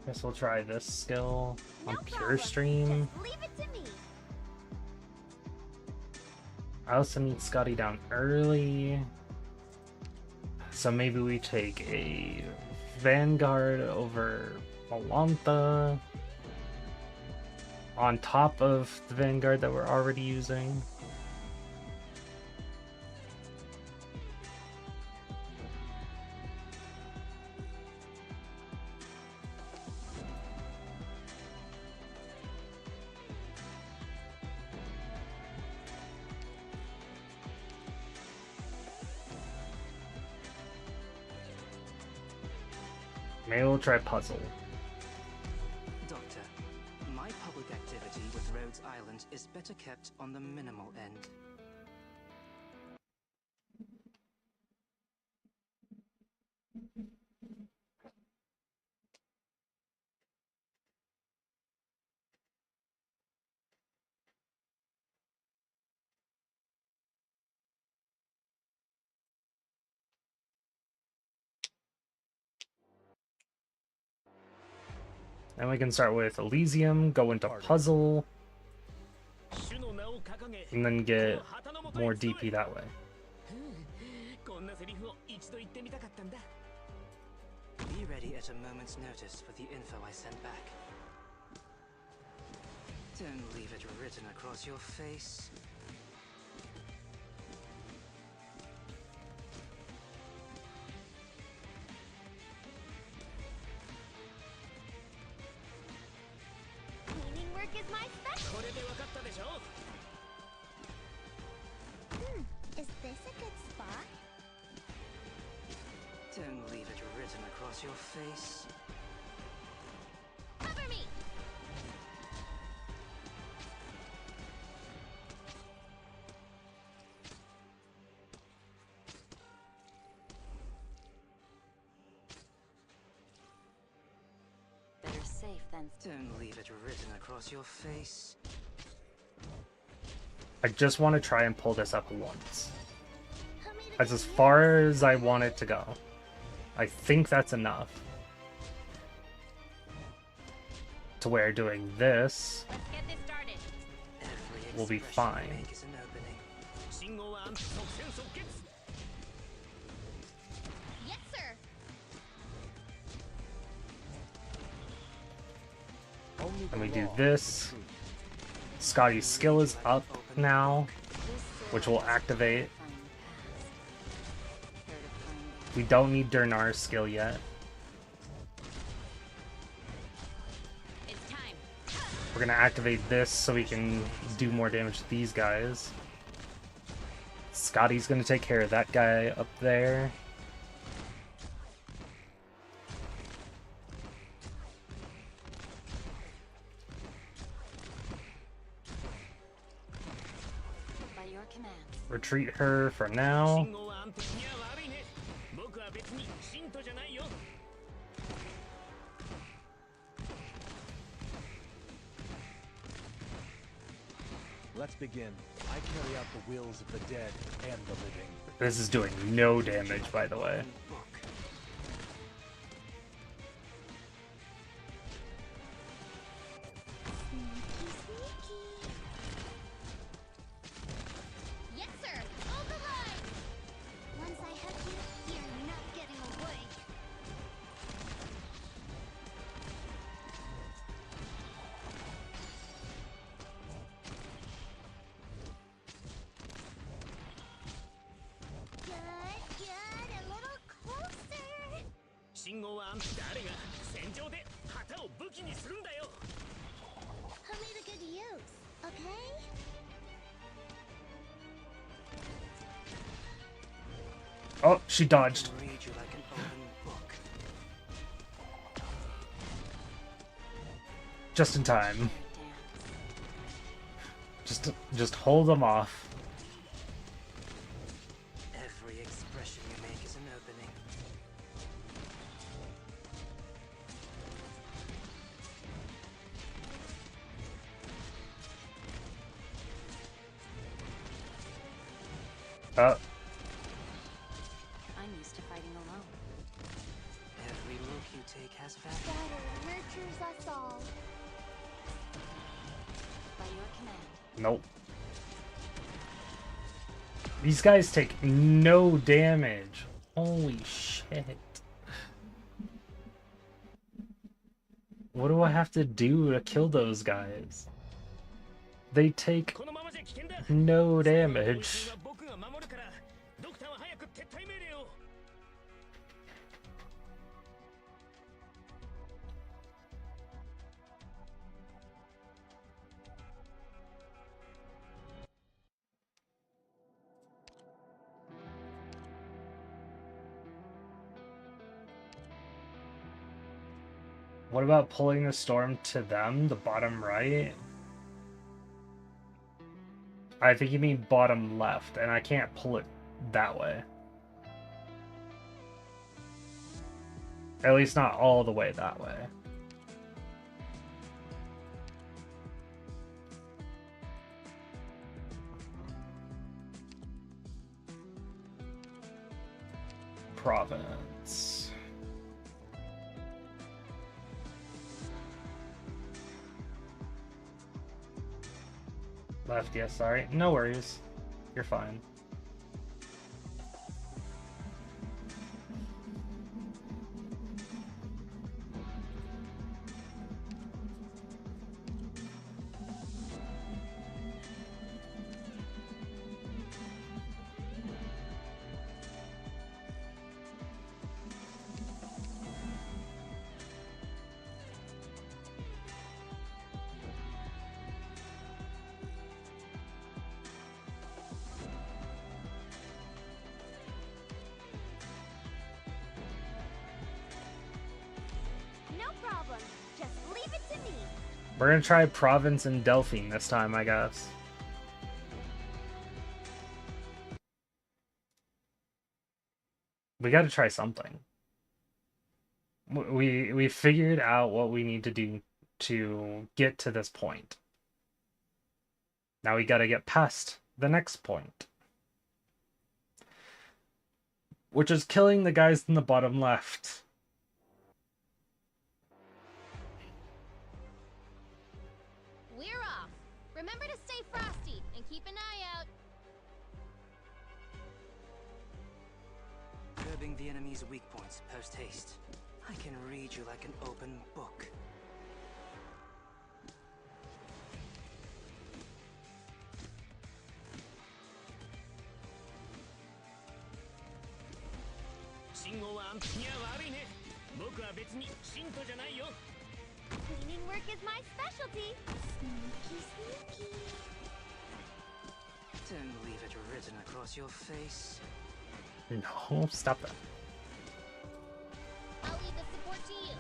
Guess we'll try this skill on Pure Stream. Leave it to me. I also need Scotty down early. So maybe we take a Vanguard over Malantha on top of the Vanguard that we're already using. Maybe we'll try Puzzle. Doctor, my public activity with Rhodes Island is better kept on the minimal end. Then we can start with Elysium, go into Puzzle, and then get more DP that way. Be ready at a moment's notice for the info I sent back. Don't leave it written across your face. Cleaning work is my specialty. Is this a good spot? Don't leave it written across your face. Cover me. Better safe than Don't leave it written across your face. I just want to try and pull this up once. That's as far as I want it to go. I think that's enough. To where doing this Let's get this started. Every will be expression fine. you make is an opening. Yes, sir. Only the And we do law this. is the truth. Scotty's skill is up now, which will activate. We don't need Durnar's skill yet. It's time. We're gonna activate this so we can do more damage to these guys. Scotty's gonna take care of that guy up there. By your command. Retreat her for now. Let's begin. I carry out the wills of the dead and the living. This is doing no damage, by the way. Book. Sneaky, sneaky. Oh, she dodged. I can read you like an open book. Just in time. Just hold them off. Every expression you make is an opening. I'm used to fighting alone. Every look you take has value. Shadow nurtures us all. By your command. Nope. These guys take no damage. Holy shit. What do I have to do to kill those guys? They take このままじゃ危険だ no damage. は僕が守るからドクターは早く撤退命令を What about pulling the storm to them, the bottom right? I think you mean bottom left, and I can't pull it that way. At least not all the way that way. Province. Left, yes, sorry. No worries. You're fine. No problem. Just leave it to me. We're gonna try Province and Delphine this time, I guess. We gotta try something. We figured out what we need to do to get to this point. Now we gotta get past the next point. Which is killing the guys in the bottom left. We're off. Remember to stay frosty and keep an eye out. Curbing the enemy's weak points post haste. I can read you like an open book. Cleaning work is my specialty. Sneaky, sneaky. Don't leave it written across your face. No, stop that. I'll leave the support to you.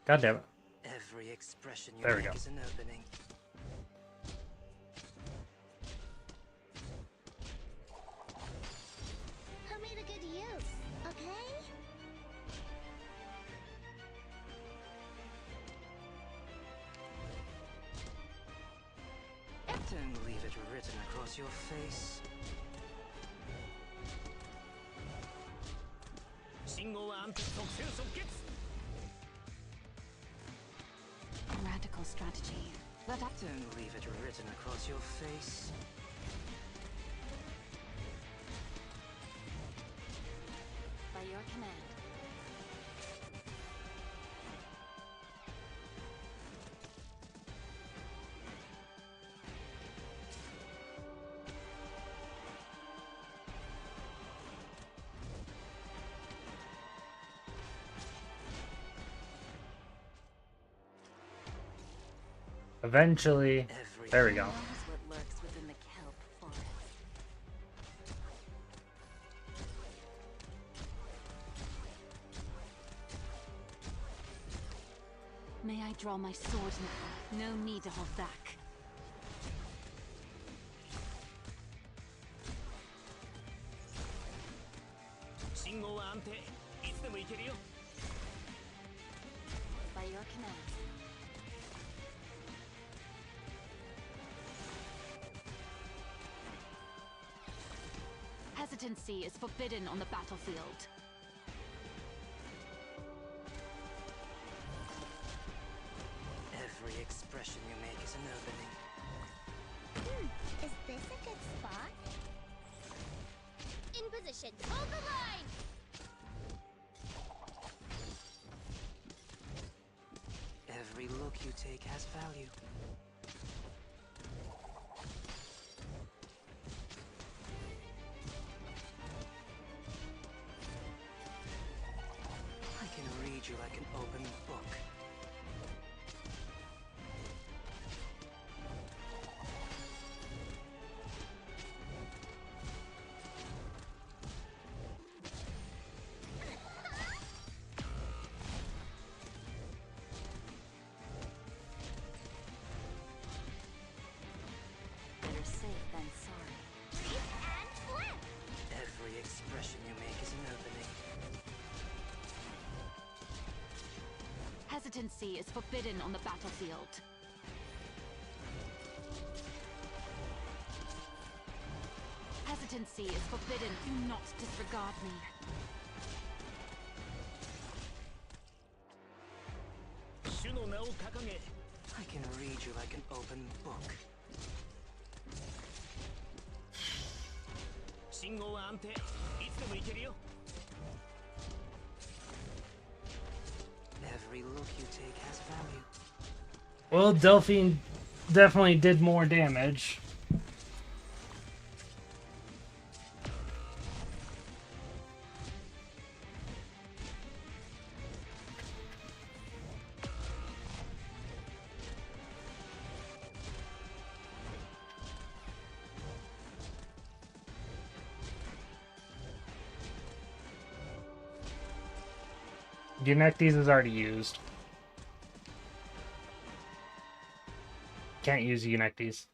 God damn it. Every expression you There we make go. is an opening. Who made a good use, okay? Don't leave it written across your face. Radical strategy. Don't leave it written across your face. By your command. Eventually, there we go. Knows what lurks within the kelp forest. May I draw my sword now? No need to hold back. By your command. Hesitancy is forbidden on the battlefield. Every expression you make is an opening. Is this a good spot? In position. Hold the line! Every look you take has value. I can read you like an open book. Better safe than sorry. Freeze and flip! Every expression you make is an opening. Hesitancy is forbidden on the battlefield. Hesitancy is forbidden. Do not disregard me. I can read you like an open book. Every look you take has value. Well, Delphine definitely did more damage. Unectes is already used. Can't use Unectes.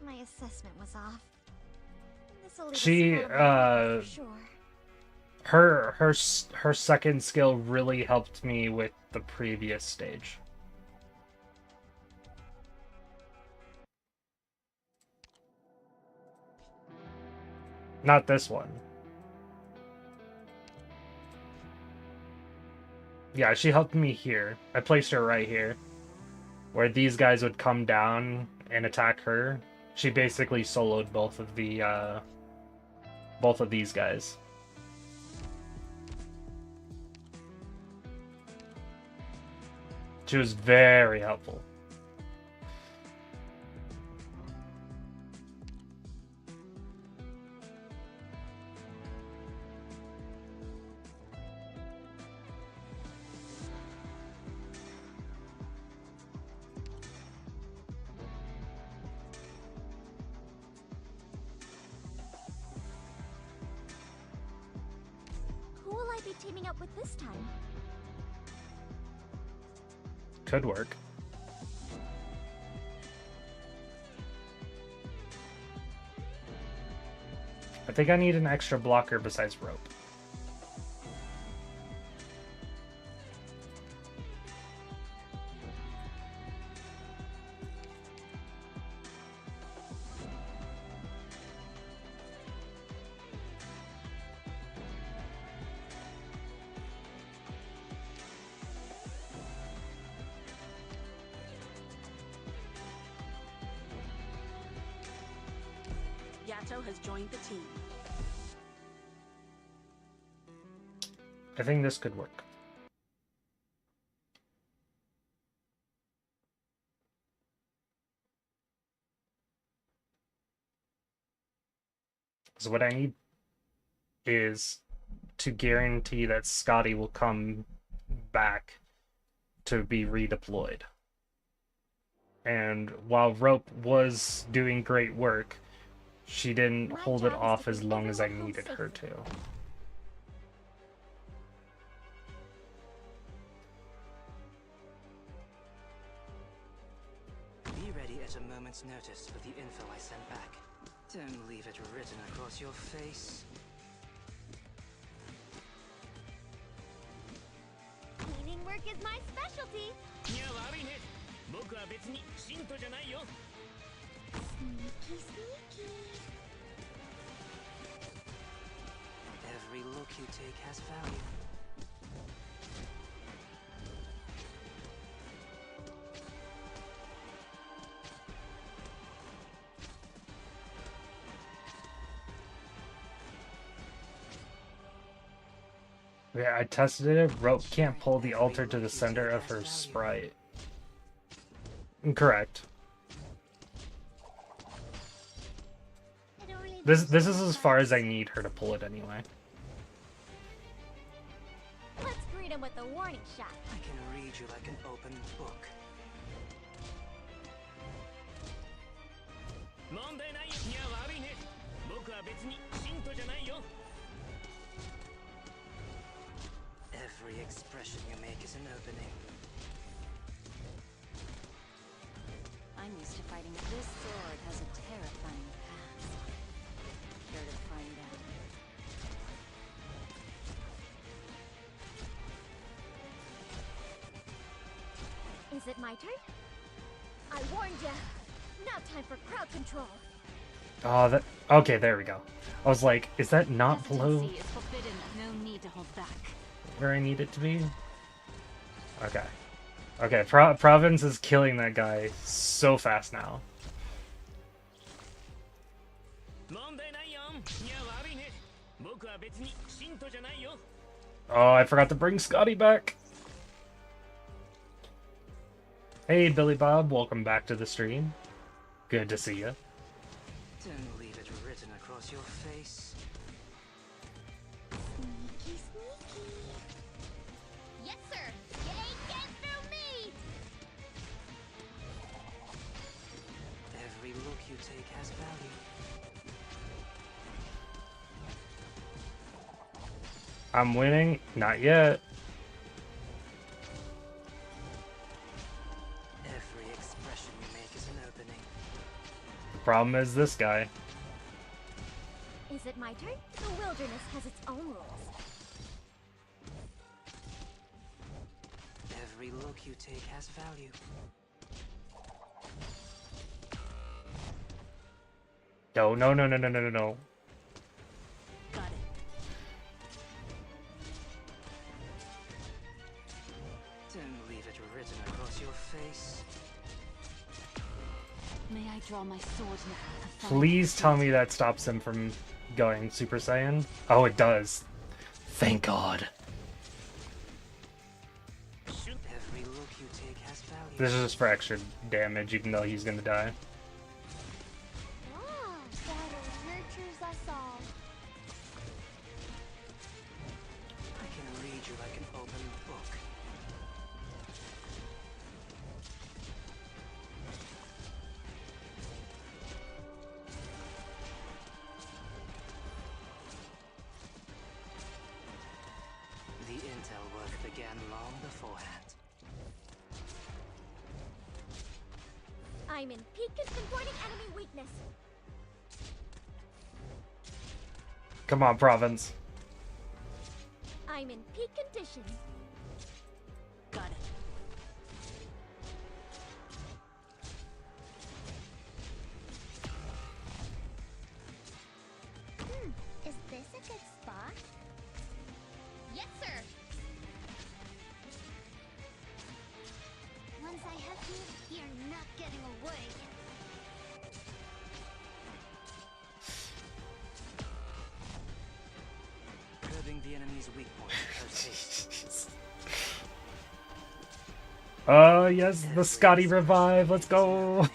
My assessment was off. This'll leave a She, spot on my record for sure. her second skill really helped me with the previous stage. Not this one. Yeah, she helped me here. I placed her right here. Where these guys would come down and attack her. She basically soloed both of these guys. She was very helpful. Who will I be teaming up with this time? Could work. I think I need an extra blocker besides rope. Yato has joined the team. I think this could work. So what I need is to guarantee that Scotty will come back to be redeployed. And while Rope was doing great work, she didn't hold it off as long as I needed her to. Be ready at a moment's notice for the info I send back. Don't leave it written across your face. Cleaning work is my specialty. いや悪いね。僕は別に信徒じゃないよ。 Sneaky, sneaky. Every look you take has value. Yeah, I tested it. Rope can't pull the altar to the center of her sprite. Incorrect. This is as far as I need her to pull it anyway. Let's greet him with a warning shot. I can read you like an open book. 問題ないよ。いや悪いね。僕は別に信徒じゃないよ。 Every expression you make is an opening. I'm used to fighting. This sword has a terrifying past. Care to find out? Is it my turn? I warned ya. Now time for crowd control. Oh, that okay. There we go. I was like, is that not below Hesitancy is forbidden. No need to hold back. where I need it to be? Okay. Okay, Province is killing that guy so fast now. 問題ないよ。いや悪いね。僕は別に信徒じゃないよ。 Oh, I forgot to bring Scotty back. Hey, Billy Bob, welcome back to the stream. Good to see you. Don't leave it written across your face. Sneaky, sneaky. Yes, sir. You ain't getting through me. Every look you take has value. I'm winning? Not yet. Every expression you make is an opening. The problem is this guy. Is it my turn? The wilderness has its own rules. Every look you take has value. No, no, no, no, no, no, no, no. Got it. Don't leave it written across your face. May I draw my sword now? Please tell me that stops him from going Super Saiyan. Oh, it does. Thank God. Every look you take has value. This is just for extra damage, even though he's gonna die. Ah, battle nurtures us all. I can read you like an open book. The intel work began long beforehand. I'm in peak at pinpointing enemy weakness. Come on, Province. I'm in peak condition. Got it. Is this a good spot? Yes, sir. Once I have you, you're not getting away. Curbing the enemy's weak point post haste. Oh, yes, the Scotty revive. Let's go.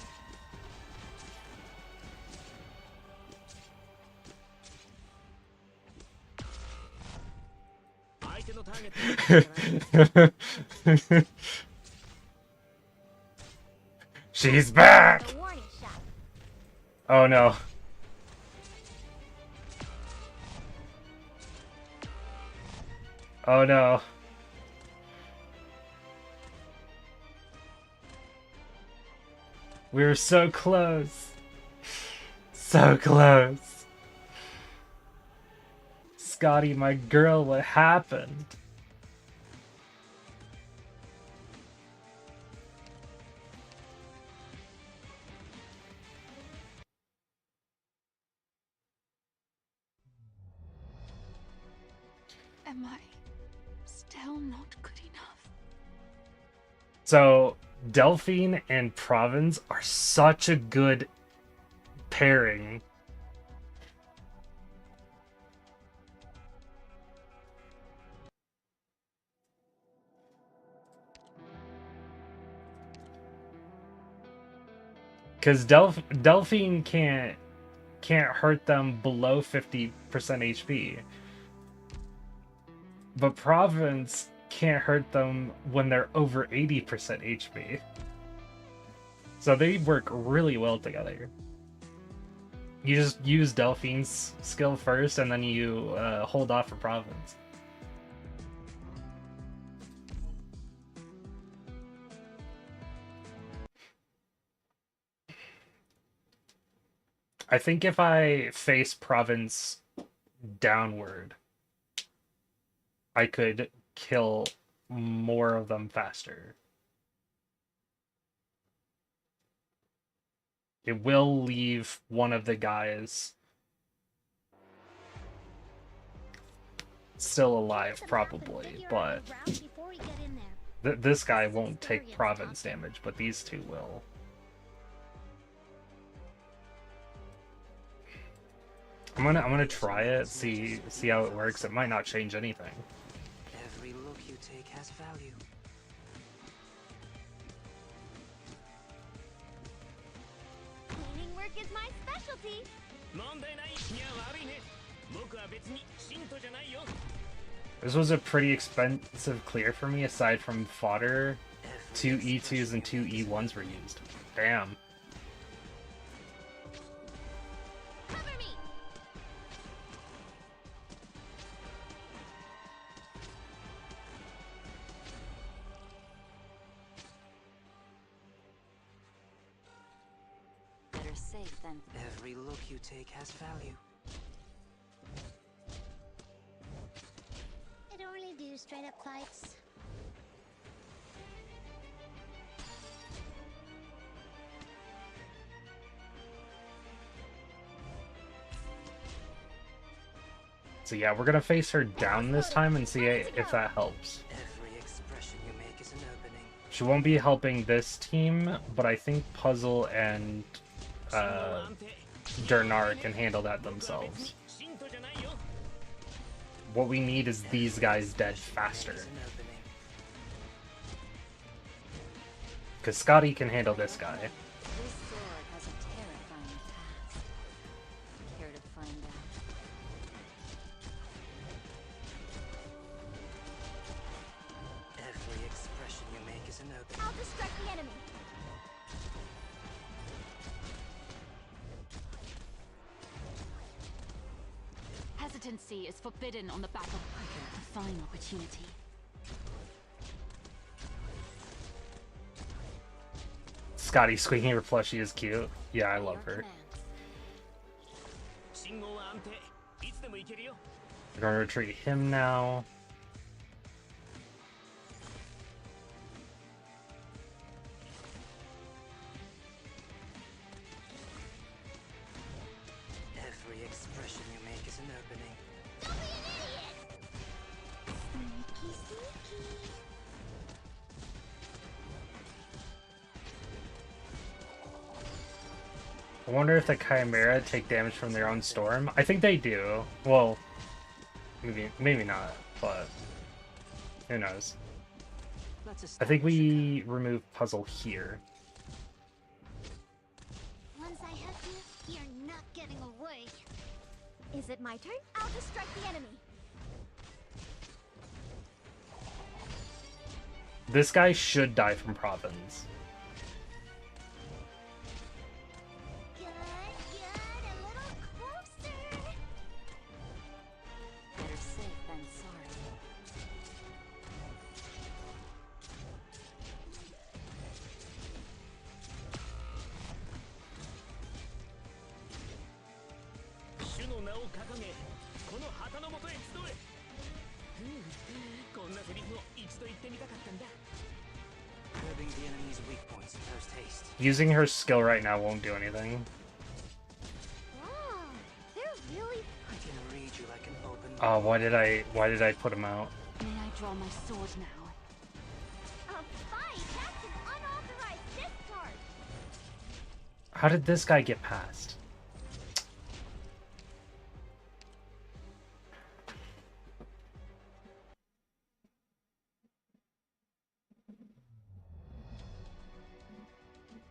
She's back! The warning shot. Oh no. Oh no. We were so close. So close. Scotty, my girl, what happened? Am I still not good enough? So, Delphine and Province are such a good pairing. Because Delphine can't hurt them below 50% HP. But Province can't hurt them when they're over 80% HP. So they work really well together. You just use Delphine's skill first, and then you hold off for Province. I think if I face Province downward, I could kill more of them faster. It will leave one of the guys still alive, probably, but this guy won't take Province damage, but these two will. I'm gonna try it, see how it works. It might not change anything. Every look you take has value. Cleaning work is my specialty. This was a pretty expensive clear for me, aside from fodder. 2 E2s and 2 E1s were used. Damn. Cover me. Better safe than... Every look you take has value. I don't really do straight up fights. So yeah, we're gonna face her down this time and see if that helps. Every expression you make is an opening. She won't be helping this team, but I think Puzzle and Dernar can handle that themselves. What we need is these guys dead faster. Because Scotty can handle this guy. This sword has a terrifying past. Care to find out? Every expression you make is an opening. I'll distract the enemy. Hesitancy is forbidden on the battle. I get a fine opportunity. Scotty squeaking her plushie is cute. Yeah, I love her. We're gonna retreat him now. Every expression you make is an opening. Don't be an idiot. Sneaky, sneaky. I wonder if the Chimera take damage from their own storm. I think they do. Well, maybe not, but who knows. I think we remove Puzzle here. Once I have you, you're not getting away. Is it my turn? I'll distract the enemy. This guy should die from province. Good, a little closer. Better safe than sorry. Curbing the enemy's weak points post haste. Using her skill right now won't do anything. Wow, they're really. I can read you like an open Oh, why did I put him out? May I draw my sword now? A fight? That's an unauthorized discharge. How did this guy get past?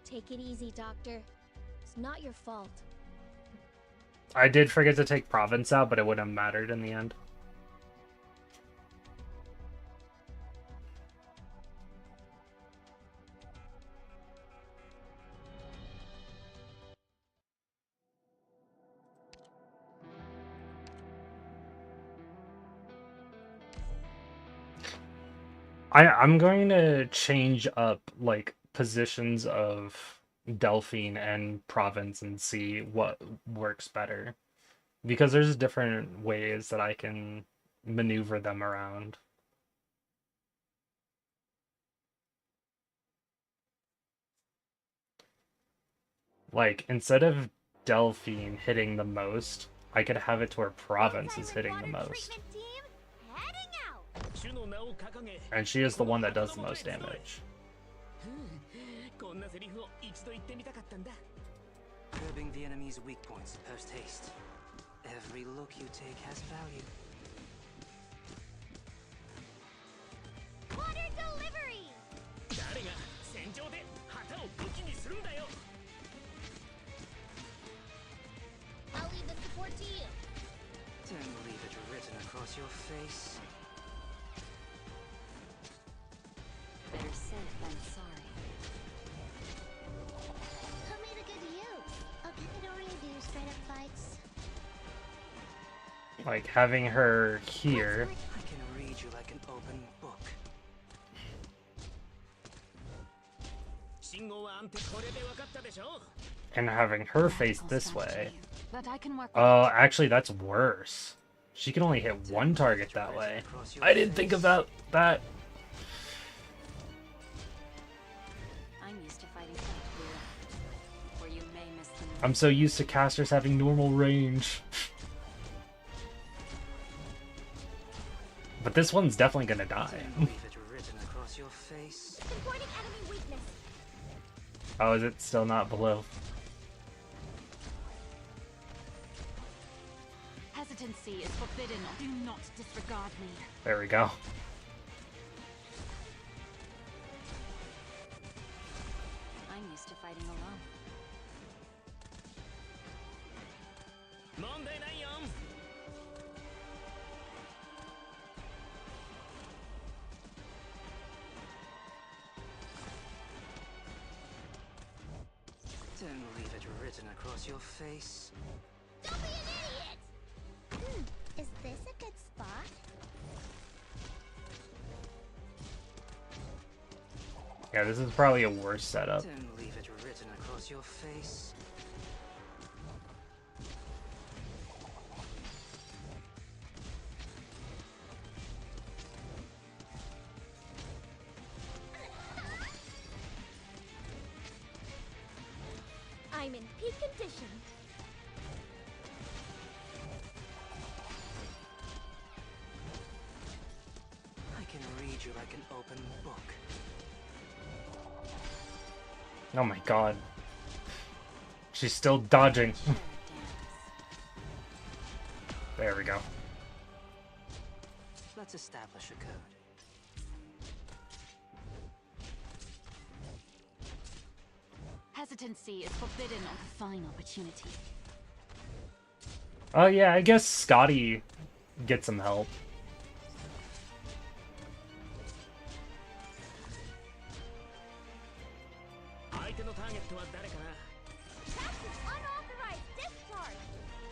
Take it easy, Doctor. It's not your fault. I did forget to take province out, but it wouldn't have mattered in the end. I'm going to change up like positions of Delphine and province and see what works better, because there's different ways that I can maneuver them around. Like, instead of Delphine hitting the most, I could have it to where province is hitting the most. And she is the one that does the most damage. Curbing the enemy's weak points post haste. Every look you take has value. Water delivery! I'll leave the support to you. Don't leave it written across your face. Better safe than sorry. Who made a good use? Okay, I don't really do straight up fights. Like, having her here. I can read you like an open book. And having her face this way. But I can work with Oh, actually, that's worse. She can only hit one target that way. I didn't think about that. I'm used to fighting here, where you may miss them. I'm so used to casters having normal range. But this one's definitely gonna die. Don't leave it written across your face. Supporting enemy weakness. Oh, is it still not below? Hesitancy is forbidden. Do not disregard me. There we go. I'm used to fighting alone. Don't leave it written across your face. Don't be an idiot! Is this a good spot? Yeah, this is probably a worse setup. Don't leave it written across your face. I'm in peak condition. I can read you like an open book. Oh my god. She's still dodging. There we go. Let's establish a code. Hesitancy is forbidden on a fine opportunity. Oh yeah, I guess Scotty gets some help. 手のターゲットは誰かな。 That's an unauthorized discharge!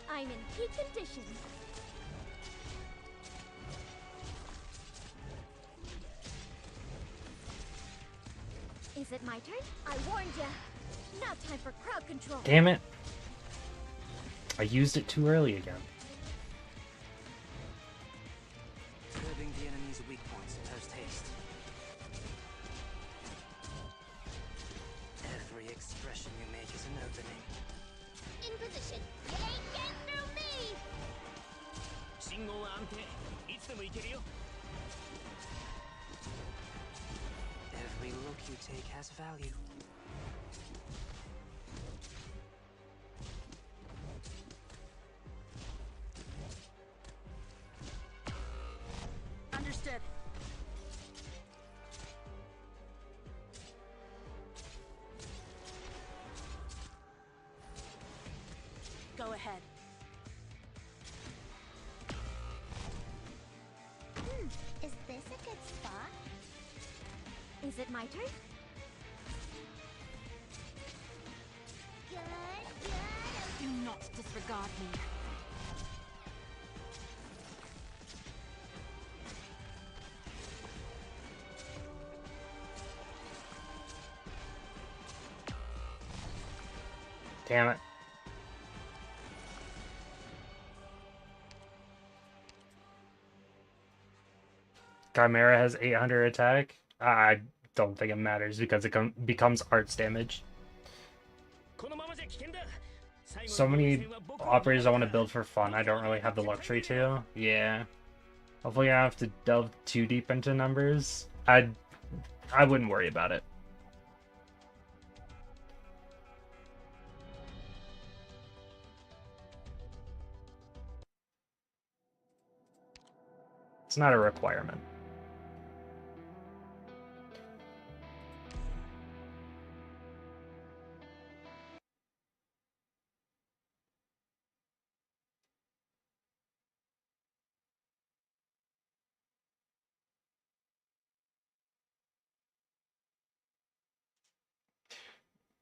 I'm in peak condition. Is it my turn? I warned ya. Now time for crowd control. Damn it. I used it too early again. Curbing the enemy's weak points post haste. Every expression you make is an opening. In position. You ain't getting through me! 信号は安定。いつでも行けるよ。 Every look you take has value. Understood. Go ahead. Is this a good spot? Is it my turn? Good. Do not disregard me. Damn it. Chimera has 800 attack. I don't think it matters because it becomes arts damage. このままじゃ危険だ。 So many operators I want to build for fun. I don't really have the luxury to. Yeah. Hopefully I don't have to delve too deep into numbers. I wouldn't worry about it. It's not a requirement.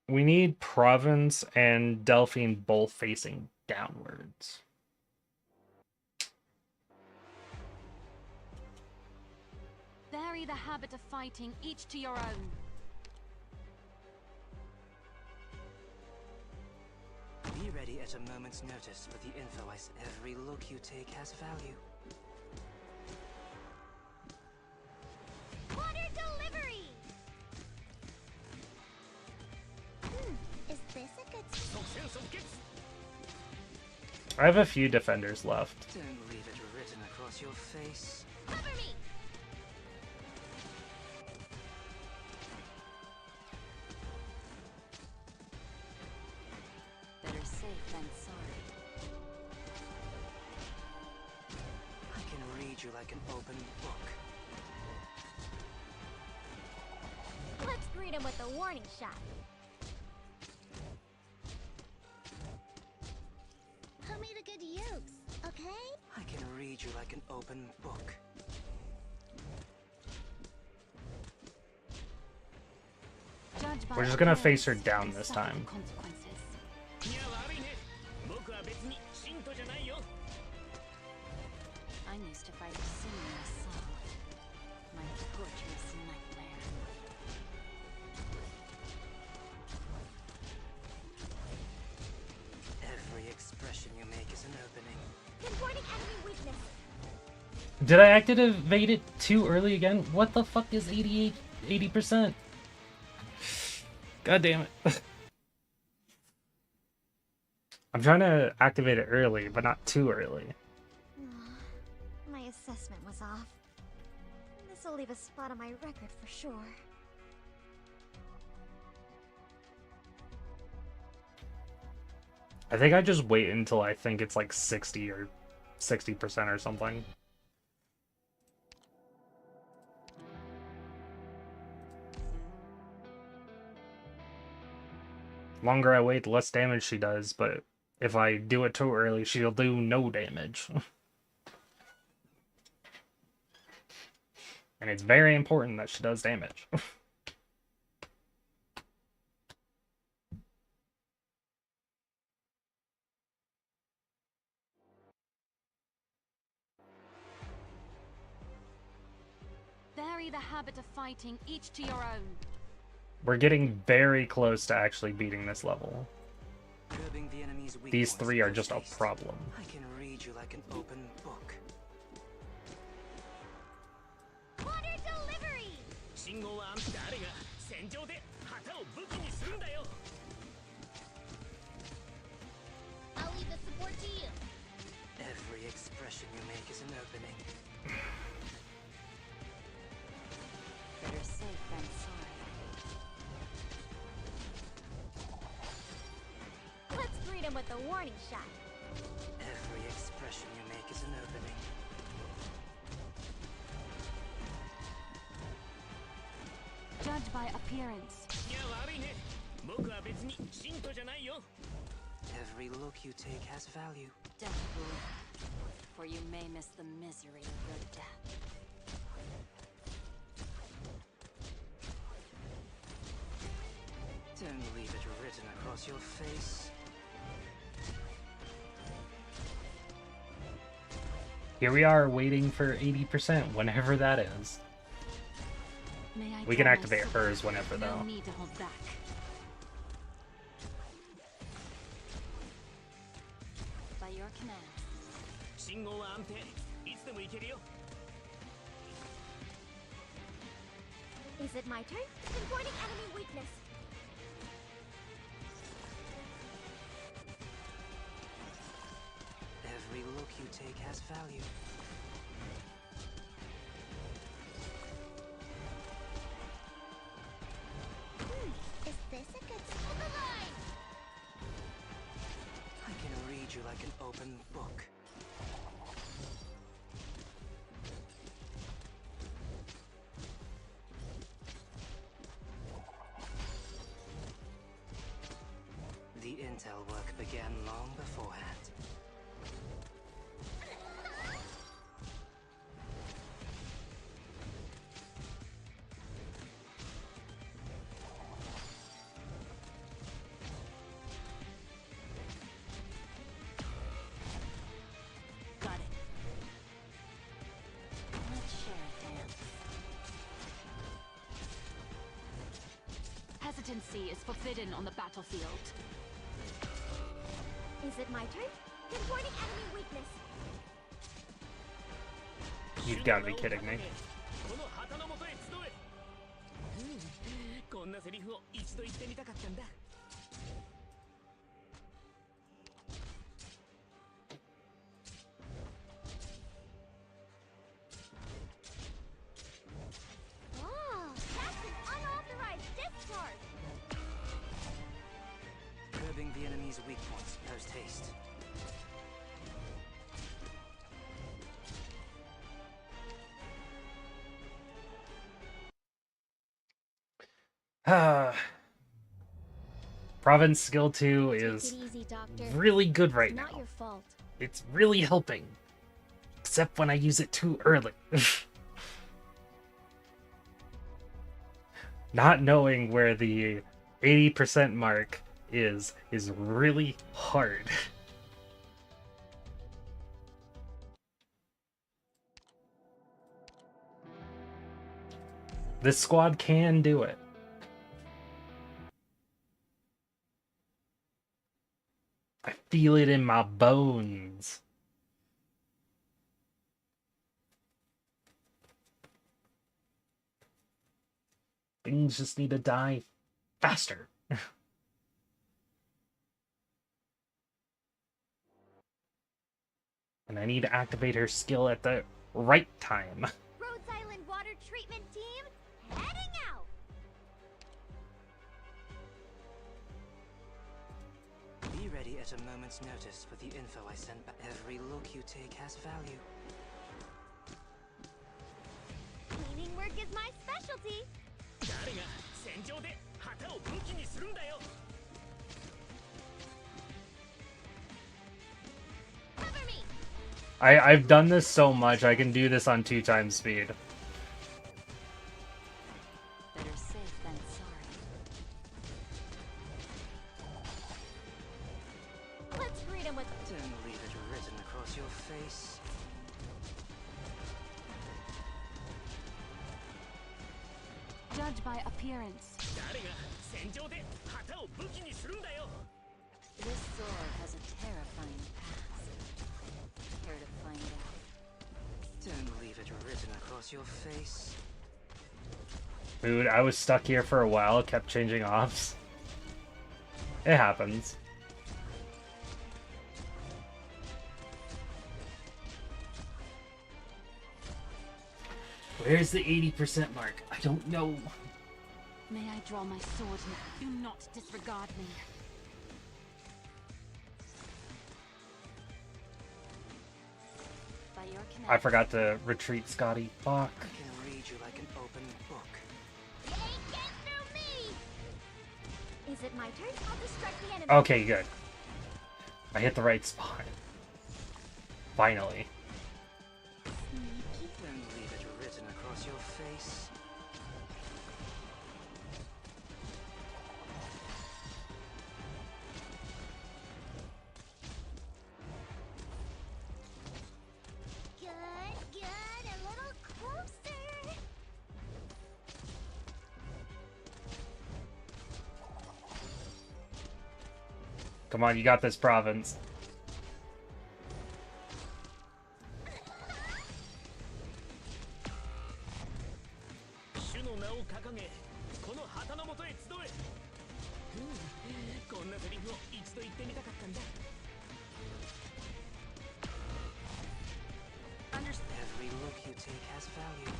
We need Province and Delphine both facing downwards. Vary the habit of fighting, each to your own. Be ready at a moment's notice with the info ice. Every look you take has value. Water delivery! Is this a good spot? 即戦即決。 I have a few defenders left. Don't leave it written across your face. Cover me! Better safe than sorry. I can read you like an open book. Let's greet him with a warning shot. Put me to good use, okay? I can read you like an open book. Judge by We're just gonna appearance, face her down this suffer time. the consequences. いや悪いね。僕は別に信徒じゃないよ。 I'm used to fighting singing a song. My torturous nightmare. Every expression you make is an opening. Pinpointing enemy weakness. Did I activate it too early again? What the fuck is 80%? God damn it. I'm trying to activate it early, but not too early. My assessment was off. This'll leave a spot on my record for sure. I think I just wait until I think it's like 60 or 60% or something. Longer I wait, the less damage she does, but if I do it too early, she'll do no damage. And it's very important that she does damage. bury the habit of fighting, each to your own. We're getting very close to actually beating this level. Curbing the enemy's weak These points three are post just a haste. problem. I can read you like an open book. Water delivery! 信号は誰が戦場で旗を武器にするんだよ。 I'll leave the support to you. Every expression you make is an opening. Better safe than sorry. Let's greet him with a warning shot. Every expression you make is an opening. Judge by appearance. いや悪いね。僕は別に信徒じゃないよ。 Every look you take has value. Death fool. For you may miss the misery of your death. Don't leave it written across your face. Here we are waiting for 80%, whenever that is. May I We can draw my activate sword? hers whenever, No though. need to hold back. By your command. 信号は安定。いつでも行けるよ。 Is it my turn? Pinpointing enemy weakness. Every look you take has value. Is this a good hold the line? I can read you like an open book. The intel work began long beforehand. Got it. Let's share a dance. Hesitancy is forbidden on the battlefield. Is it my turn? Pinpointing enemy weakness. You've got to be kidding me. この旗の元へ集え。こんなセリフを一度言ってみたかったんだ。 Oh, that's an unauthorized discard. Curbing the enemy's weak points post haste. Province Skill 2 Take is it easy, Doctor. really good right It's now. not your fault. It's really helping. Except when I use it too early. Not knowing where the 80% mark is really hard. This squad can do it. I feel it in my bones. Things just need to die faster. And I need to activate her skill at the right time. Rhodes Island Water Treatment Team, heading out. Be ready at a moment's notice for the info I send back. Every look you take has value. Cleaning work is my specialty. 誰が戦場で旗を武器にするんだよ。 Cover me. I've done this so much, I can do this on 2 times speed. Better safe than sorry. Let's greet him with Don't leave it written across your face. Judge by appearance. 誰が戦場で旗を武器にするんだよ。 This sword has a terrifying past. Care to find out? Don't leave it written across your face. Dude, I was stuck here for a while, kept changing offs. It happens. Where's the 80% mark? I don't know. May I draw my sword now? Do not disregard me. By your command. I forgot to retreat, Scotty. Fuck. I can read you like an open book. You ain't getting through me! Is it my turn? I'll distract the enemy. Okay, good. I hit the right spot. Finally. Don't leave it written across your face. Good, good, a little closer. Come on, you got this province. 主の名を掲げ、この旗の下へ集え。こんなセリフを一度言ってみたかったんだ。 Every look you take has value.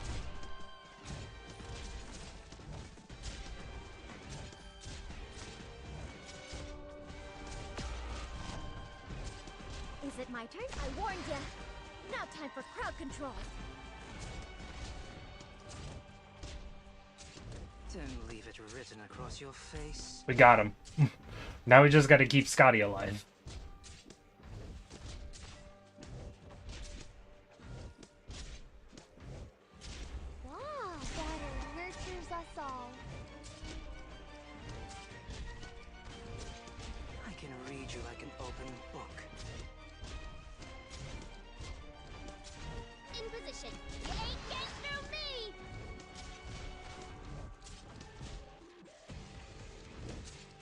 Is it my turn? I warned ya. Now time for crowd control. Don't leave it written across your face. We got him. Now we just gotta keep Scotty alive. Wow, battle nurtures us all. I can read you like an open book. In position. You ain't getting through me!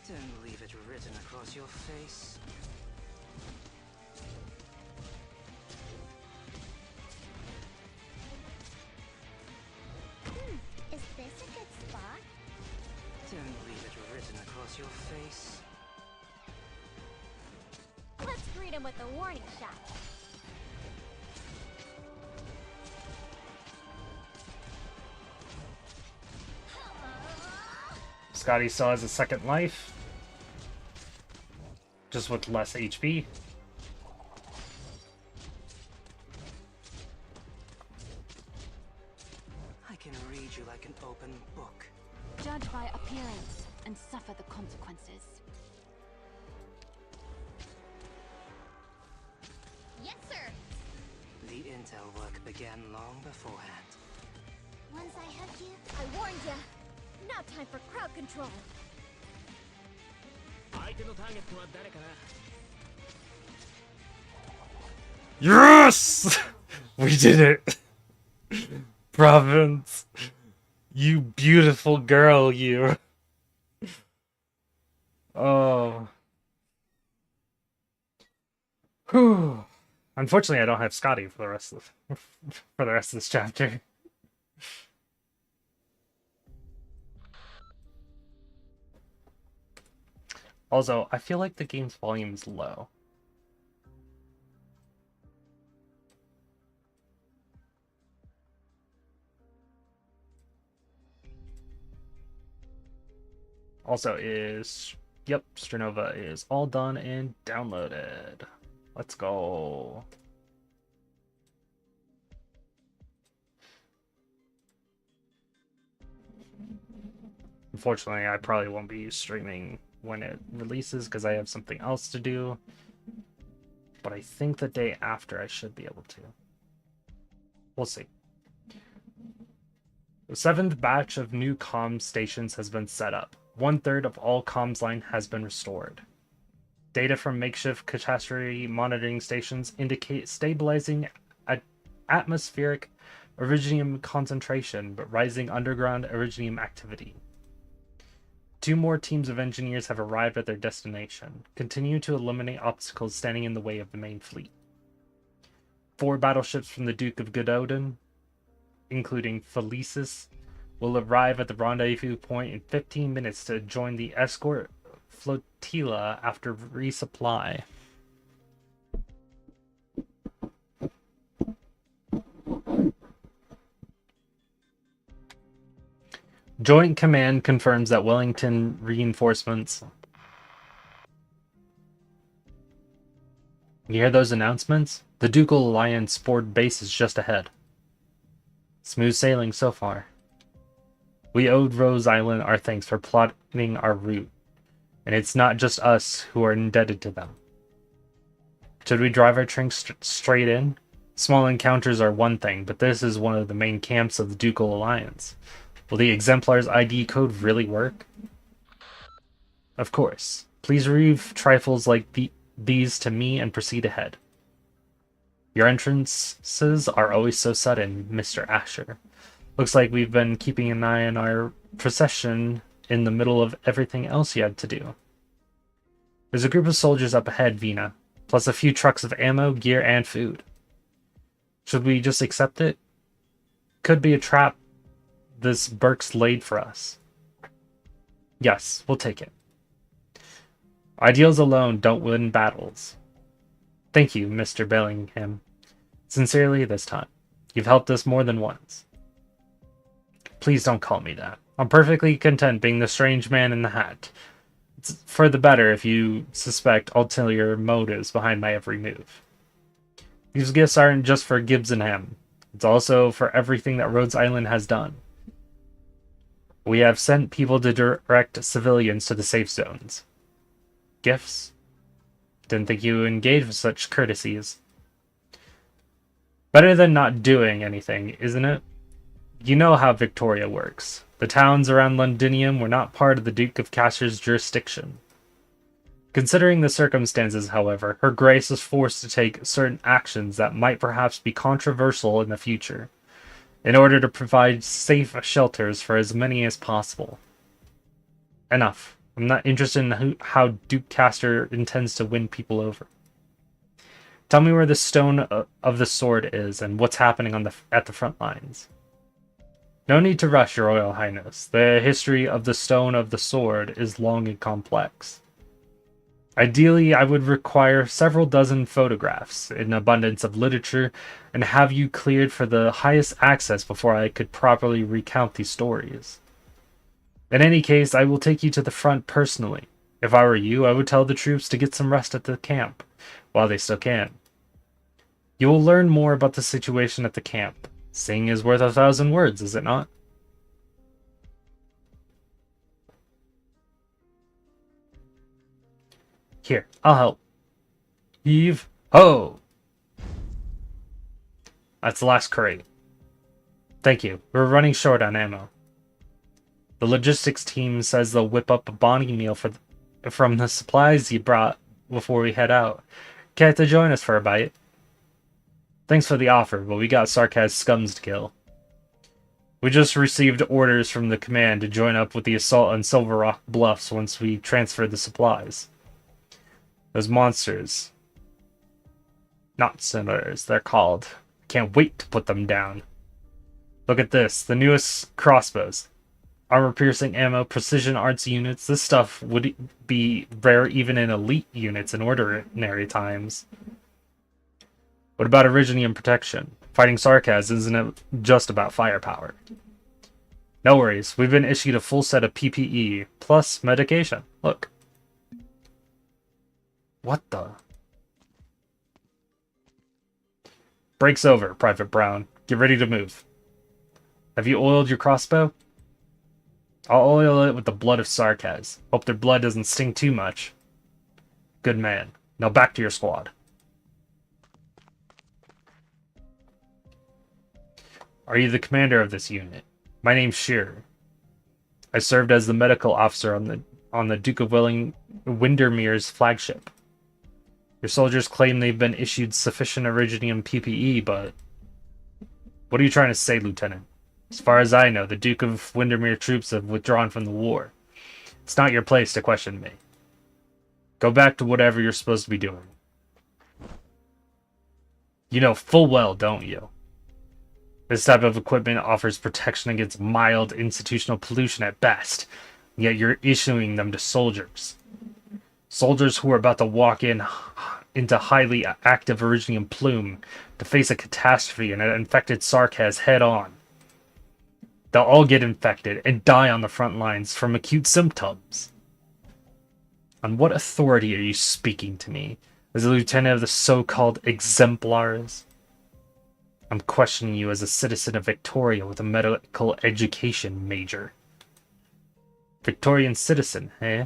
Don't leave it written across your face. Is this a good spot? Don't leave it written across your face. Let's greet him with a warning shot. Scotty still has a second life. Just with less HP. I can read you like an open book. Judge by appearance and suffer the consequences. Yes, sir. The intel work began long beforehand. Once I hugged you, I warned ya. Now time for crowd control. 相手のターゲットは誰かな。 Yes! We did it! Province! You beautiful girl, you! Oh. Whew. Unfortunately, I don't have Scotty for the rest of this chapter. Also, I feel like the game's volume is low. Also yep, Sternova is all done and downloaded. Let's go. Unfortunately, I probably won't be streaming when it releases because I have something else to do. But I think the day after I should be able to. We'll see. The 7th batch of new comms stations has been set up. 1/3 of all comms line has been restored. Data from makeshift catastrophe monitoring stations indicate stabilizing atmospheric Originium concentration, but rising underground Originium activity. 2 more teams of engineers have arrived at their destination. Continue to eliminate obstacles standing in the way of the main fleet. 4 battleships from the Duke of Gododin, including Felicis, will arrive at the rendezvous point in 15 minutes to join the escort flotilla after resupply. Joint Command confirms that Wellington reinforcements. You hear those announcements? The Ducal Alliance forward base is just ahead. Smooth sailing so far. We owed Rose Island our thanks for plotting our route, and it's not just us who are indebted to them. Should we drive our train straight in? Small encounters are one thing, but this is one of the main camps of the Ducal Alliance. Will the Exemplar's ID code really work? Of course. Please leave trifles like these to me and proceed ahead. Your entrances are always so sudden, Mr. Asher. Looks like we've been keeping an eye on our procession in the middle of everything else you had to do. There's a group of soldiers up ahead, Vina, plus a few trucks of ammo, gear, and food. Should we just accept it? Could be a trap this Burke's laid for us. Yes, we'll take it. Ideals alone don't win battles. Thank you, Mr. Bellingham. Sincerely this time. You've helped us more than once. Please don't call me that. I'm perfectly content being the strange man in the hat. It's for the better if you suspect ulterior motives behind my every move. These gifts aren't just for Gibbs and Ham. It's also for everything that Rhodes Island has done. We have sent people to direct civilians to the safe zones. Gifts? Didn't think you engaged with such courtesies. Better than not doing anything, isn't it? You know how Victoria works. The towns around Londinium were not part of the Duke of Castor's jurisdiction. Considering the circumstances, however, Her Grace is forced to take certain actions that might perhaps be controversial in the future, in order to provide safe shelters for as many as possible. Enough. I'm not interested in how Duke Castor intends to win people over. Tell me where the Stone of the Sword is and what's happening at the front lines. No need to rush, Your Royal Highness. The history of the Stone of the Sword is long and complex. Ideally, I would require several dozen photographs, an abundance of literature, and have you cleared for the highest access before I could properly recount these stories. In any case, I will take you to the front personally. If I were you, I would tell the troops to get some rest at the camp, while they still can. You will learn more about the situation at the camp. Seeing is worth 1,000 words, is it not? Here, I'll help. Heave ho! That's the last crate. Thank you. We're running short on ammo. The logistics team says they'll whip up a bonding meal from the supplies you brought before we head out. Care to join us for a bite? Thanks for the offer, but we got Sarkaz scums to kill. We just received orders from the command to join up with the assault on Silver Rock Bluffs once we transfer the supplies. Those monsters. Not sinners, they're called. Can't wait to put them down. Look at this, the newest crossbows. Armor-piercing ammo, precision arts units. This stuff would be rare even in elite units in ordinary times. What about Originium protection? Fighting Sarkaz isn't just about firepower. No worries, we've been issued a full set of PPE, plus medication. Look. What the? Break's over, Private Brown. Get ready to move. Have you oiled your crossbow? I'll oil it with the blood of Sarkaz. Hope their blood doesn't sting too much. Good man. Now back to your squad. Are you the commander of this unit? My name's Shearer. I served as the medical officer on the Duke of Windermere's flagship. Your soldiers claim they've been issued sufficient Originium PPE, but What are you trying to say, Lieutenant? As far as I know, the Duke of Windermere troops have withdrawn from the war. It's not your place to question me. Go back to whatever you're supposed to be doing. You know full well, don't you? This type of equipment offers protection against mild institutional pollution at best, yet you're issuing them to soldiers. Soldiers who are about to walk into highly active Originium plume to face a catastrophe and an infected Sarkaz head on. They'll all get infected and die on the front lines from acute symptoms. On what authority are you speaking to me? As a lieutenant of the so-called exemplars? I'm questioning you as a citizen of Victoria with a medical education major. Victorian citizen, eh?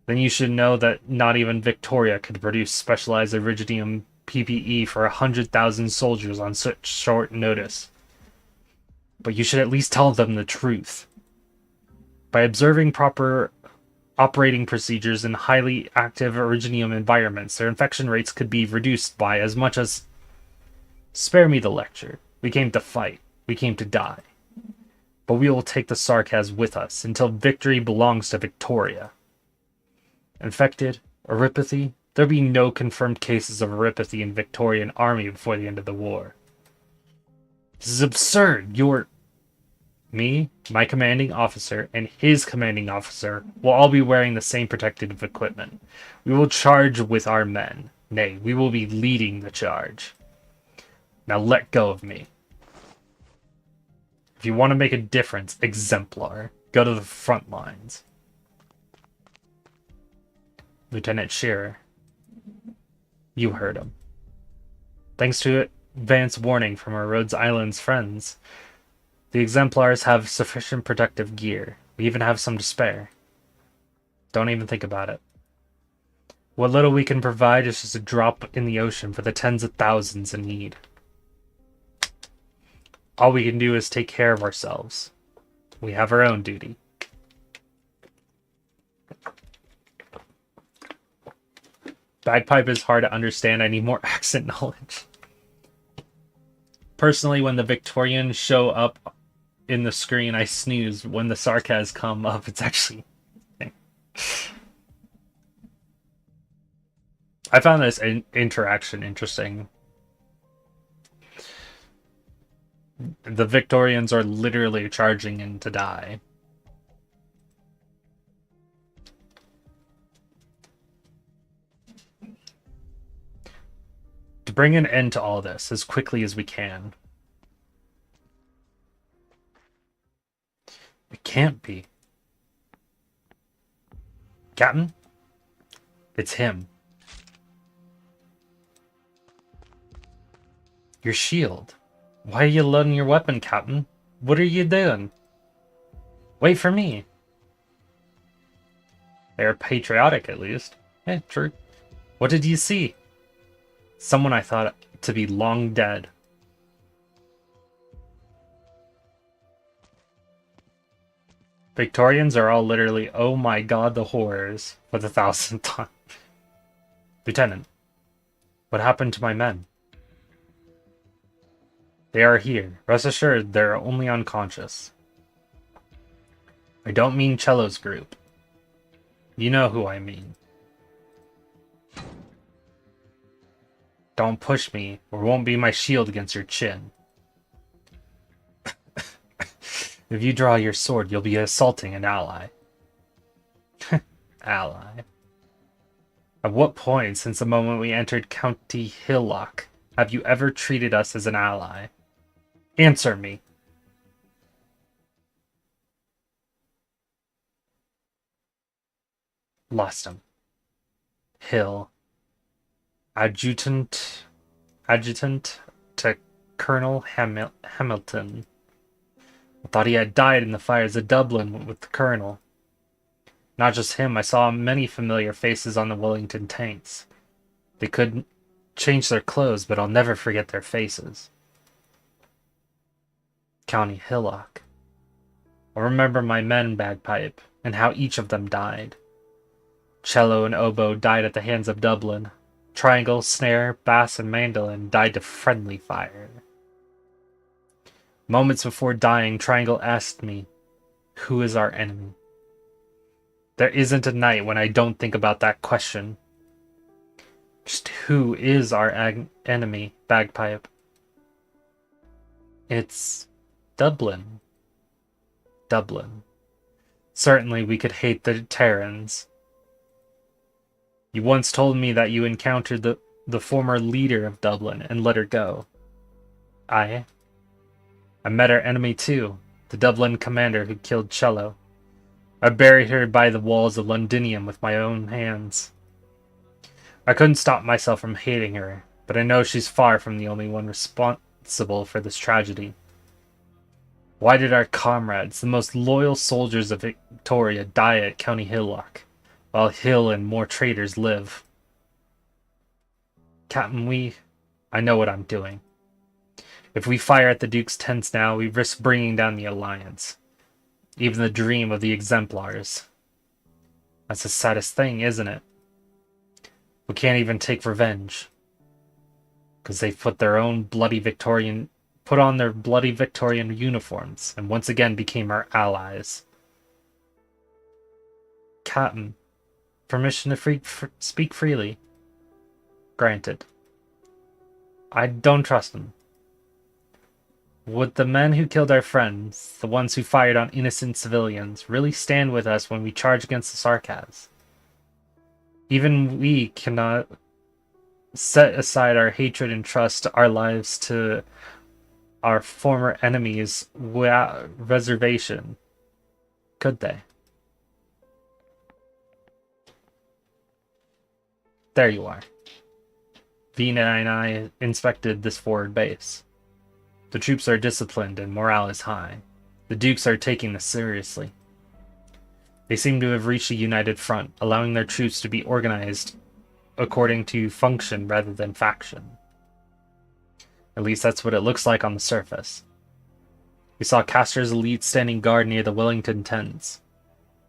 Then you should know that not even Victoria could produce specialized Iridium PPE for 100,000 soldiers on such short notice. But you should at least tell them the truth. By observing proper operating procedures in highly active Originium environments, their infection rates could be reduced by as much as... Spare me the lecture. We came to fight. We came to die. But we will take the Sarkaz with us until victory belongs to Victoria. Infected? Oripathy? There'll be no confirmed cases of oripathy in Victorian army before the end of the war. This is absurd. Me, my commanding officer, and his commanding officer will all be wearing the same protective equipment. We will charge with our men. Nay, we will be leading the charge. Now let go of me. If you want to make a difference, exemplar, go to the front lines. Lieutenant Shearer. You heard him. Thanks to advance warning from our Rhodes Island's friends, the exemplars have sufficient protective gear. We even have some to spare. Don't even think about it. What little we can provide is just a drop in the ocean for the tens of thousands in need. All we can do is take care of ourselves. We have our own duty. Bagpipe is hard to understand. I need more accent knowledge. Personally, when the Victorians show up in the screen, I snooze. When the Sarkaz come up, it's actually... I found this interaction interesting. The Victorians are literally charging in to die. To bring an end to all this as quickly as we can. It can't be. Captain? It's him. Your shield. Why are you loading your weapon, Captain? What are you doing? Wait for me. They're patriotic, at least. Yeah, true. What did you see? Someone I thought to be long dead. Victorians are all literally, oh my god, the horrors, for the 1,000th time. Lieutenant, what happened to my men? They are here. Rest assured, they're only unconscious. I don't mean Cello's group. You know who I mean. Don't push me, or it won't be my shield against your chin. If you draw your sword, you'll be assaulting an ally. Ally. At what point, since the moment we entered County Hillock, have you ever treated us as an ally? Answer me. Lost him. Hill. Adjutant to Colonel Hamilton. I thought he had died in the fires of Dublin with the Colonel. Not just him, I saw many familiar faces on the Wellington tanks. They couldn't change their clothes, but I'll never forget their faces. County Hillock. I remember my men, Bagpipe, and how each of them died. Cello and oboe died at the hands of Dublin. Triangle, snare, bass, and mandolin died to friendly fire. Moments before dying, Triangle asked me, who is our enemy? There isn't a night when I don't think about that question. Just who is our enemy, Bagpipe? It's Dublin. Dublin. Certainly we could hate the Terrans. You once told me that you encountered the former leader of Dublin and let her go. I met our enemy too, the Dublin commander who killed Cello. I buried her by the walls of Londinium with my own hands. I couldn't stop myself from hating her, but I know she's far from the only one responsible for this tragedy. Why did our comrades, the most loyal soldiers of Victoria, die at County Hillock, while Hill and more traitors live? Captain, I know what I'm doing. If we fire at the Duke's tents now, we risk bringing down the Alliance. Even the dream of the Exemplars. That's the saddest thing, isn't it? We can't even take revenge. Because they put on their bloody Victorian uniforms, and once again became our allies. Captain, permission to speak freely. Granted. I don't trust them. Would the men who killed our friends, the ones who fired on innocent civilians, really stand with us when we charge against the Sarkaz? Even we cannot set aside our hatred and trust our lives to our former enemies without reservation, could they? There you are. Vina and I inspected this forward base. The troops are disciplined and morale is high. The Dukes are taking this seriously. They seem to have reached a united front, allowing their troops to be organized according to function rather than faction. At least that's what it looks like on the surface. We saw Castor's elite standing guard near the Wellington tents,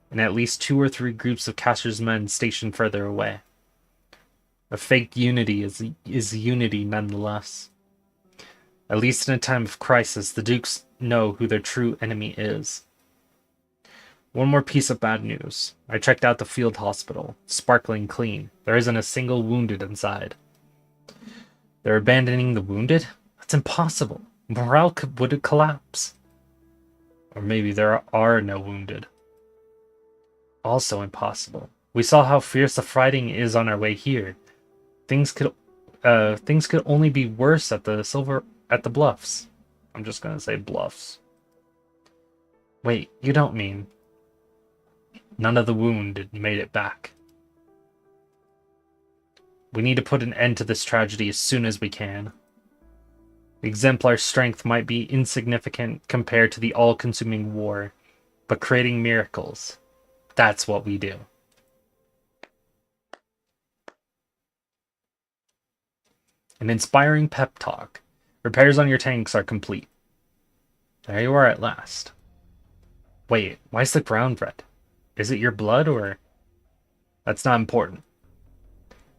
and at least 2 or 3 groups of Castor's men stationed further away. A fake unity is unity nonetheless. At least in a time of crisis, the Dukes know who their true enemy is. One more piece of bad news. I checked out the field hospital. Sparkling clean. There isn't a single wounded inside. They're abandoning the wounded? That's impossible. Morale would collapse. Or maybe there are no wounded. Also impossible. We saw how fierce the fighting is on our way here. Things could only be worse at the bluffs. I'm just gonna say bluffs. Wait, you don't mean none of the wounded made it back? We need to put an end to this tragedy as soon as we can. The Exemplar strength might be insignificant compared to the all-consuming war, but creating miracles, that's what we do. An inspiring pep talk. Repairs on your tanks are complete. There you are at last. Wait, why is the ground red? Is it your blood or... That's not important.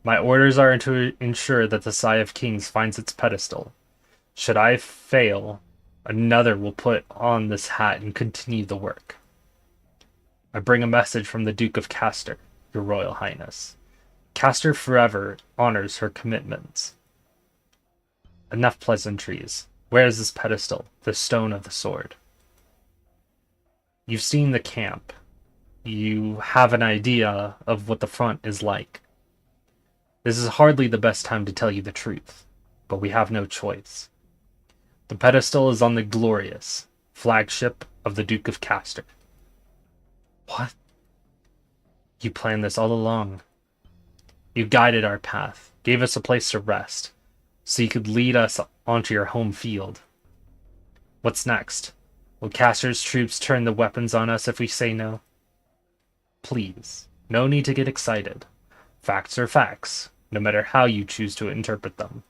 My orders are to ensure that the Sigh of Kings finds its pedestal. Should I fail, another will put on this hat and continue the work. I bring a message from the Duke of Castor, Your Royal Highness. Castor forever honors her commitments. Enough pleasantries. Where is this pedestal, the stone of the sword? You've seen the camp. You have an idea of what the front is like. This is hardly the best time to tell you the truth, but we have no choice. The pedestal is on the glorious flagship of the Duke of Castor. What? You planned this all along. You guided our path, gave us a place to rest, so you could lead us onto your home field. What's next? Will Castor's troops turn the weapons on us if we say no? Please, no need to get excited. Facts are facts, no matter how you choose to interpret them.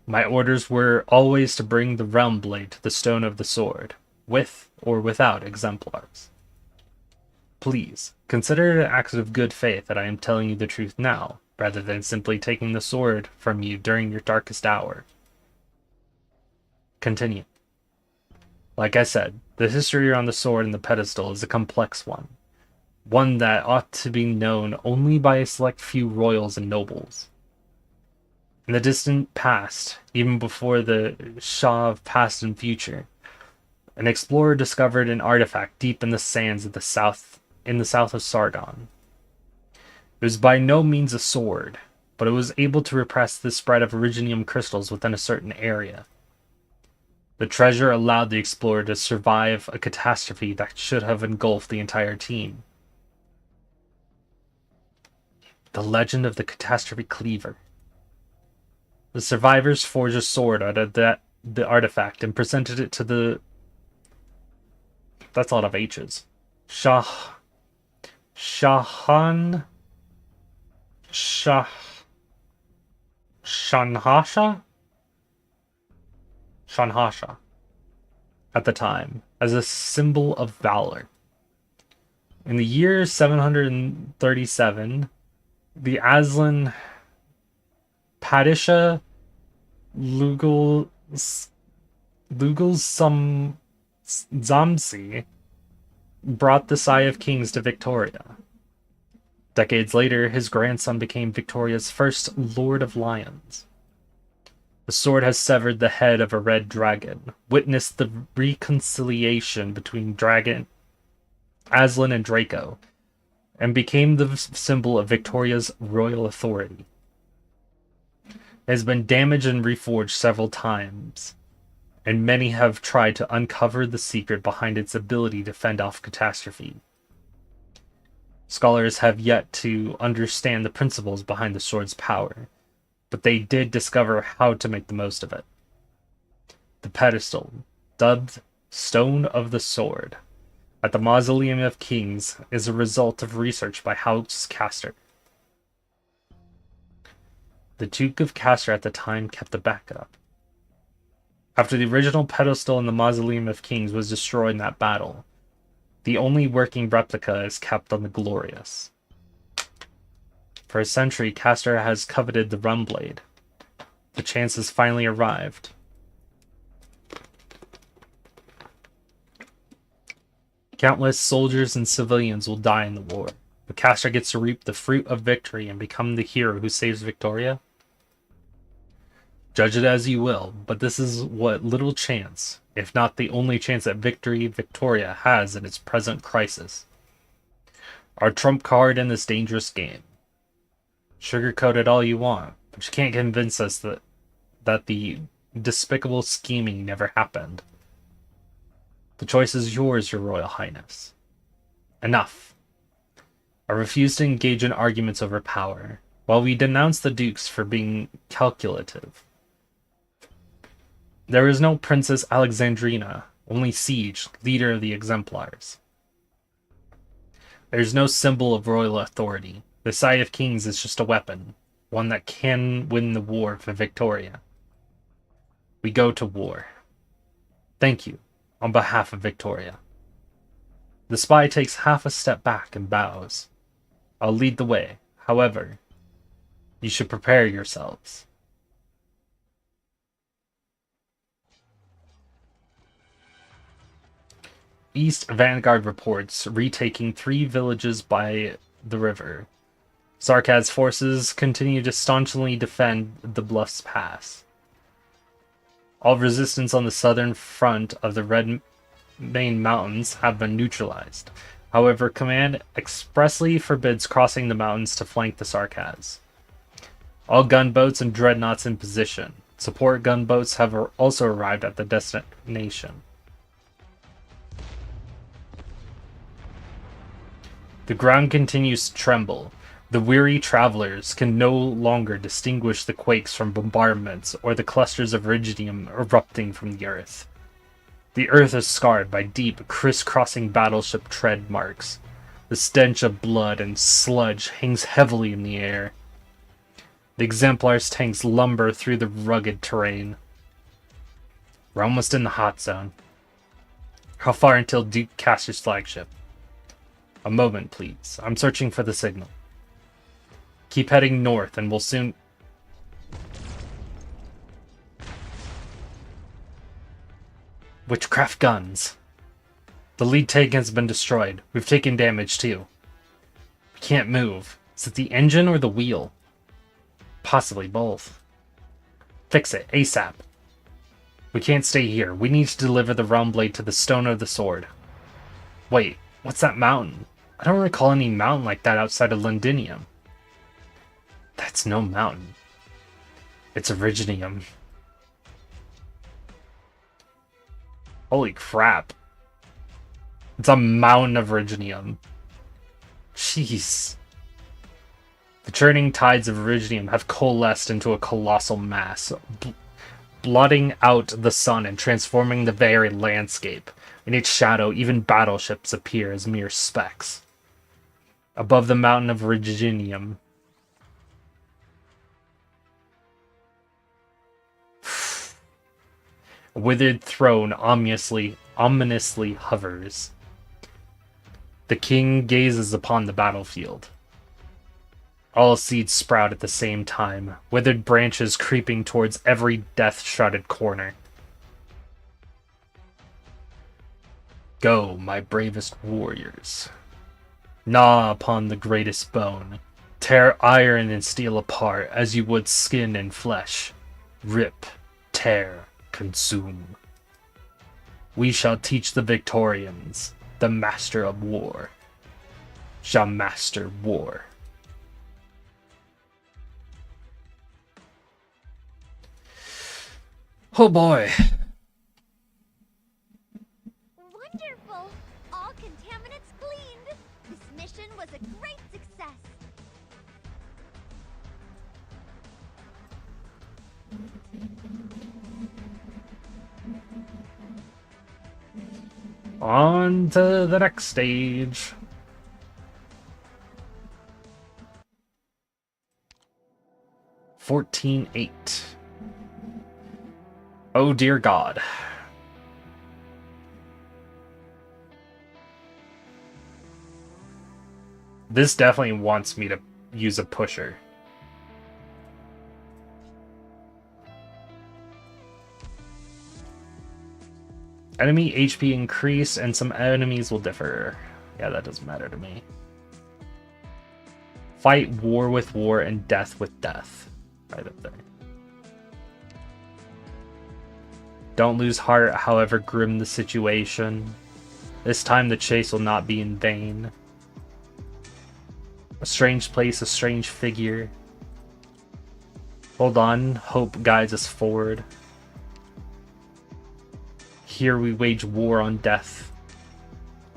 My orders were always to bring the Realm Blade to the Stone of the Sword, with or without exemplars. Please, consider it an act of good faith that I am telling you the truth now, rather than simply taking the sword from you during your darkest hour. Continue. Like I said, the history around the sword and the pedestal is a complex one that ought to be known only by a select few royals and nobles. In the distant past, even before the Shah of past and future, an explorer discovered an artifact deep in the sands of the south of Sargon. It was by no means a sword, but it was able to repress the spread of originium crystals within a certain area. The treasure allowed the explorer to survive a catastrophe that should have engulfed the entire team. The legend of the catastrophe cleaver. The survivors forged a sword out of the artifact and presented it to the... That's a lot of H's. Shanhasha at the time as a symbol of valor. In the year 737, the Aslan Padishah Zamsi brought the Sai of Kings to Victoria. Decades later, his grandson became Victoria's first Lord of Lions. The sword has severed the head of a red dragon, witnessed the reconciliation between Aslan and Draco, and became the symbol of Victoria's royal authority. It has been damaged and reforged several times, and many have tried to uncover the secret behind its ability to fend off catastrophe. Scholars have yet to understand the principles behind the sword's power, but they did discover how to make the most of it. The pedestal, dubbed Stone of the Sword, at the Mausoleum of Kings, is a result of research by House Castor. The Duke of Castor at the time kept the backup. After the original pedestal in the Mausoleum of Kings was destroyed in that battle, the only working replica is kept on the Glorious. For a century, Castor has coveted the Rumblade. The chance has finally arrived. Countless soldiers and civilians will die in the war, but Castor gets to reap the fruit of victory and become the hero who saves Victoria. Judge it as you will, but this is what little chance, if not the only chance at victory, Victoria has in its present crisis. Our trump card in this dangerous game. Sugarcoat it all you want, but you can't convince us that the despicable scheming never happened. The choice is yours, Your Royal Highness. Enough. I refuse to engage in arguments over power, while we denounce the dukes for being calculative. There is no Princess Alexandrina, only Siege, leader of the Exemplars. There is no symbol of royal authority. The Sai of Kings is just a weapon, one that can win the war for Victoria. We go to war. Thank you, on behalf of Victoria. The spy takes half a step back and bows. I'll lead the way. However, you should prepare yourselves. East Vanguard reports retaking 3 villages by the river. Sarkaz's forces continue to staunchly defend the Bluffs Pass. All resistance on the southern front of the Red Main Mountains have been neutralized. However, command expressly forbids crossing the mountains to flank the Sarkaz. All gunboats and dreadnoughts in position. Support gunboats have also arrived at the destination. The ground continues to tremble. The weary travelers can no longer distinguish the quakes from bombardments or the clusters of iridium erupting from the earth. The earth is scarred by deep, crisscrossing battleship tread marks. The stench of blood and sludge hangs heavily in the air. The Exemplar's tanks lumber through the rugged terrain. We're almost in the hot zone. How far until Duke Castor's flagship? A moment, please. I'm searching for the signal. Keep heading north and we'll soon... Witchcraft guns. The lead tank has been destroyed. We've taken damage too. We can't move. Is it the engine or the wheel? Possibly both. Fix it, ASAP. We can't stay here. We need to deliver the realm blade to the stone of the sword. Wait, what's that mountain? I don't recall any mountain like that outside of Londinium. That's no mountain. It's Originium. Holy crap. It's a mountain of Originium. Jeez. The churning tides of Originium have coalesced into a colossal mass, blotting out the sun and transforming the very landscape. In its shadow, even battleships appear as mere specks. Above the mountain of Originium, a withered throne ominously hovers. The king gazes upon the battlefield. All seeds sprout at the same time, withered branches creeping towards every death-shrouded corner. Go, my bravest warriors. Gnaw upon the greatest bone. Tear iron and steel apart as you would skin and flesh. Rip, tear, consume. We shall teach the Victorians, the master of war, shall master war. Oh boy. Wonderful! All contaminants cleaned! This mission was a great success! On to the next stage. $14.8. Oh dear God. This definitely wants me to use a pusher. Enemy HP increase and some enemies will differ. Yeah, that doesn't matter to me. Fight war with war and death with death. Right up there. Don't lose heart, however grim the situation. This time the chase will not be in vain. A strange place, a strange figure. Hold on, hope guides us forward. Here we wage war on death.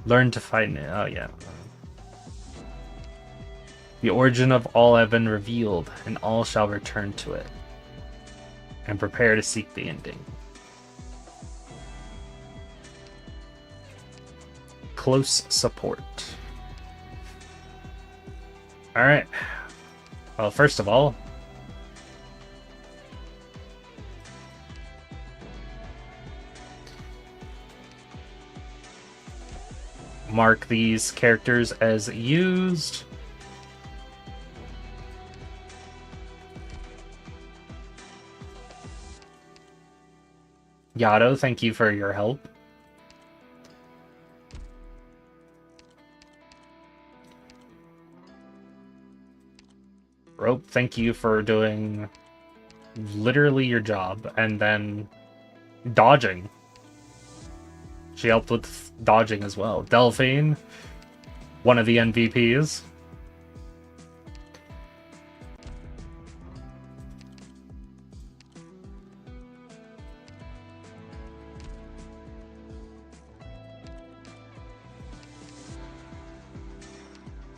Learn to fight. Oh yeah. The origin of all have been revealed, and all shall return to it. And prepare to seek the ending. Close support. Alright. Well, first of all, mark these characters as used. Yato, thank you for your help. Rope, thank you for doing literally your job, and then dodging. She helped with dodging as well. Delphine, one of the MVPs.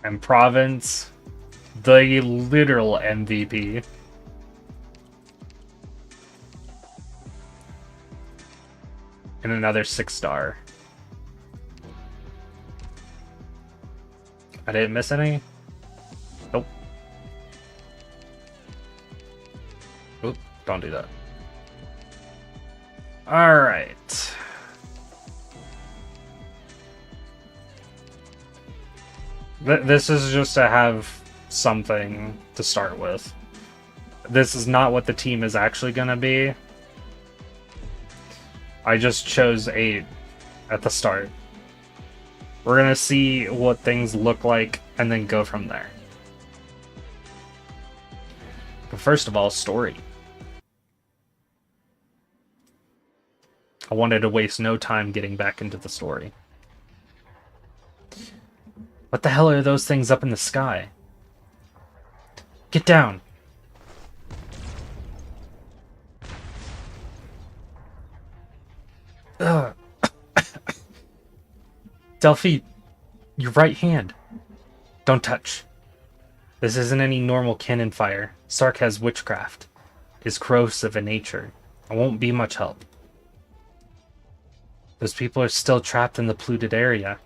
And Province, the literal MVP. And another 6-star. I didn't miss any? Nope. Oop, don't do that. Alright. This is just to have something to start with. This is not what the team is actually gonna be. I just chose 8 at the start. We're gonna see what things look like and then go from there. But first of all, story. I wanted to waste no time getting back into the story. What the hell are those things up in the sky? Get down! Ugh. Delphi, your right hand. Don't touch. This isn't any normal cannon fire. Sark has witchcraft. Is corrosive in nature. I won't be much help. Those people are still trapped in the polluted area.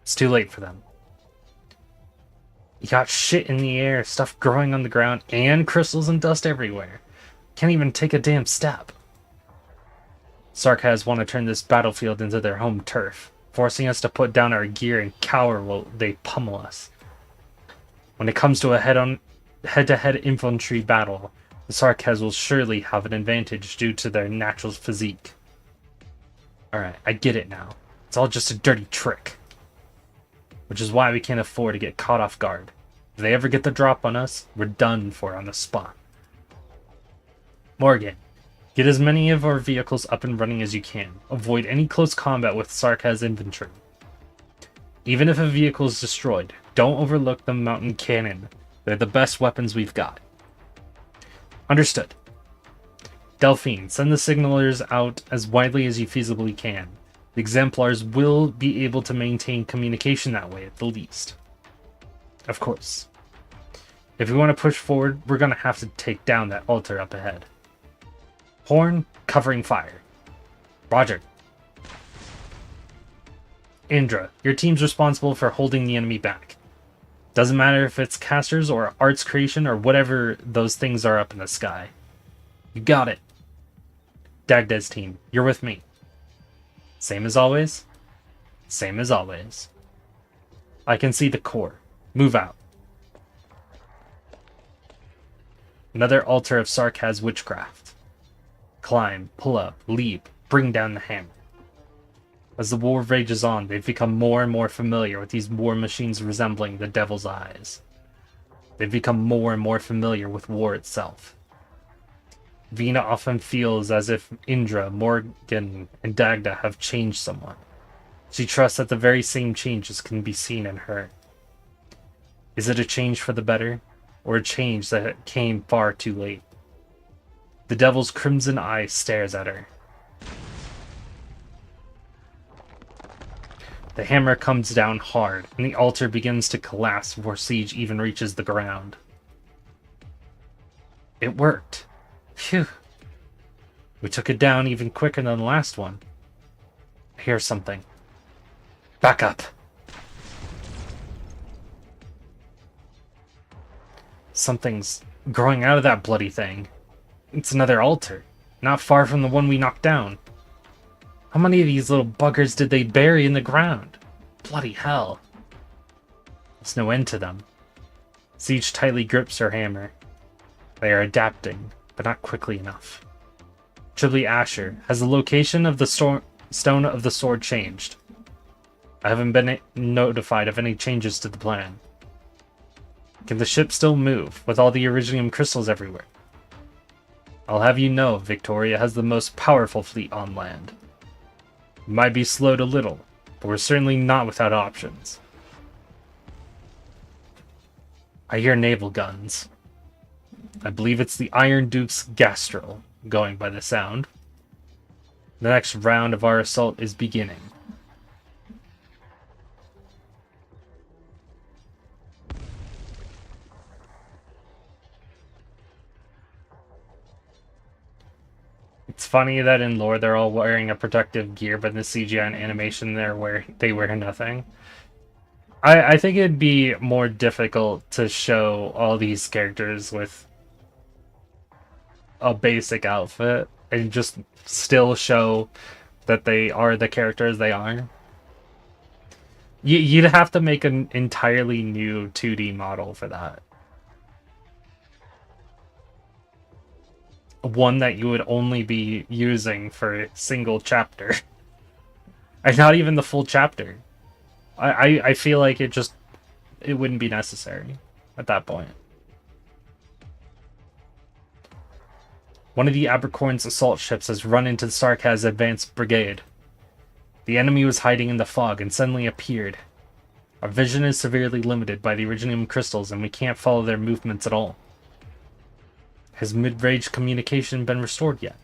It's too late for them. You got shit in the air, stuff growing on the ground, and crystals and dust everywhere. Can't even take a damn step. Sarkaz want to turn this battlefield into their home turf, forcing us to put down our gear and cower while they pummel us. When it comes to a head-to-head infantry battle, the Sarkaz will surely have an advantage due to their natural physique. Alright, I get it now. It's all just a dirty trick. Which is why we can't afford to get caught off guard. If they ever get the drop on us, we're done for on the spot. Morgan, get as many of our vehicles up and running as you can. Avoid any close combat with Sarkaz infantry. Even if a vehicle is destroyed, don't overlook the mountain cannon. They're the best weapons we've got. Understood. Delphine, send the signalers out as widely as you feasibly can. The exemplars will be able to maintain communication that way at the least. Of course. If we want to push forward, we're going to have to take down that altar up ahead. Horn, covering fire. Roger. Indra, your team's responsible for holding the enemy back. Doesn't matter if it's casters or arts creation or whatever those things are up in the sky. You got it. Dagda's team, you're with me. Same as always? Same as always. I can see the core. Move out. Another altar of Sark has witchcraft. Climb, pull up, leap, bring down the hammer. As the war rages on, they've become more and more familiar with these war machines resembling the devil's eyes. They've become more and more familiar with war itself. Vina often feels as if Indra, Morgan, and Dagda have changed somewhat. She trusts that the very same changes can be seen in her. Is it a change for the better, or a change that came far too late? The devil's crimson eye stares at her. The hammer comes down hard, and the altar begins to collapse before Siege even reaches the ground. It worked. Phew. We took it down even quicker than the last one. I hear something. Back up. Something's growing out of that bloody thing. It's another altar, not far from the one we knocked down. How many of these little buggers did they bury in the ground? Bloody hell. There's no end to them. Siege tightly grips her hammer. They are adapting, but not quickly enough. Tribly Asher, has the location of the stone of the sword changed? I haven't been notified of any changes to the plan. Can the ship still move, with all the Iridium crystals everywhere? I'll have you know, Victoria has the most powerful fleet on land. It might be slowed a little, but we're certainly not without options. I hear naval guns. I believe it's the Iron Duke's Gastrel, going by the sound. The next round of our assault is beginning. It's funny that in lore they're all wearing a protective gear, but in the CGI and animation they wear nothing. I think it'd be more difficult to show all these characters with a basic outfit and just still show that they are the characters they are. You'd have to make an entirely new 2D model for that. one that you would only be using for a single chapter. And not even the full chapter. I feel like it wouldn't be necessary at that point. One of the Abercorn's assault ships has run into the Sarkaz advanced brigade. The enemy was hiding in the fog and suddenly appeared. Our vision is severely limited by the Originium crystals and we can't follow their movements at all. Has mid-range communication been restored yet?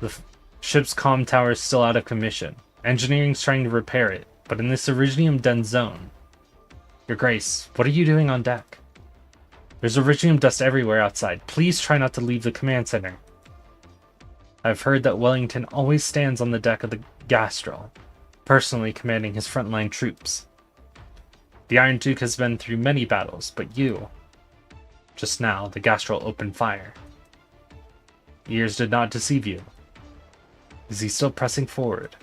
The ship's comm tower is still out of commission. Engineering's trying to repair it, but in this Originium dense zone... Your Grace, what are you doing on deck? There's Originium dust everywhere outside. Please try not to leave the command center. I've heard that Wellington always stands on the deck of the Gastral, personally commanding his frontline troops. The Iron Duke has been through many battles, but you... Just now, the Gastral opened fire. Ears did not deceive you. Is he still pressing forward?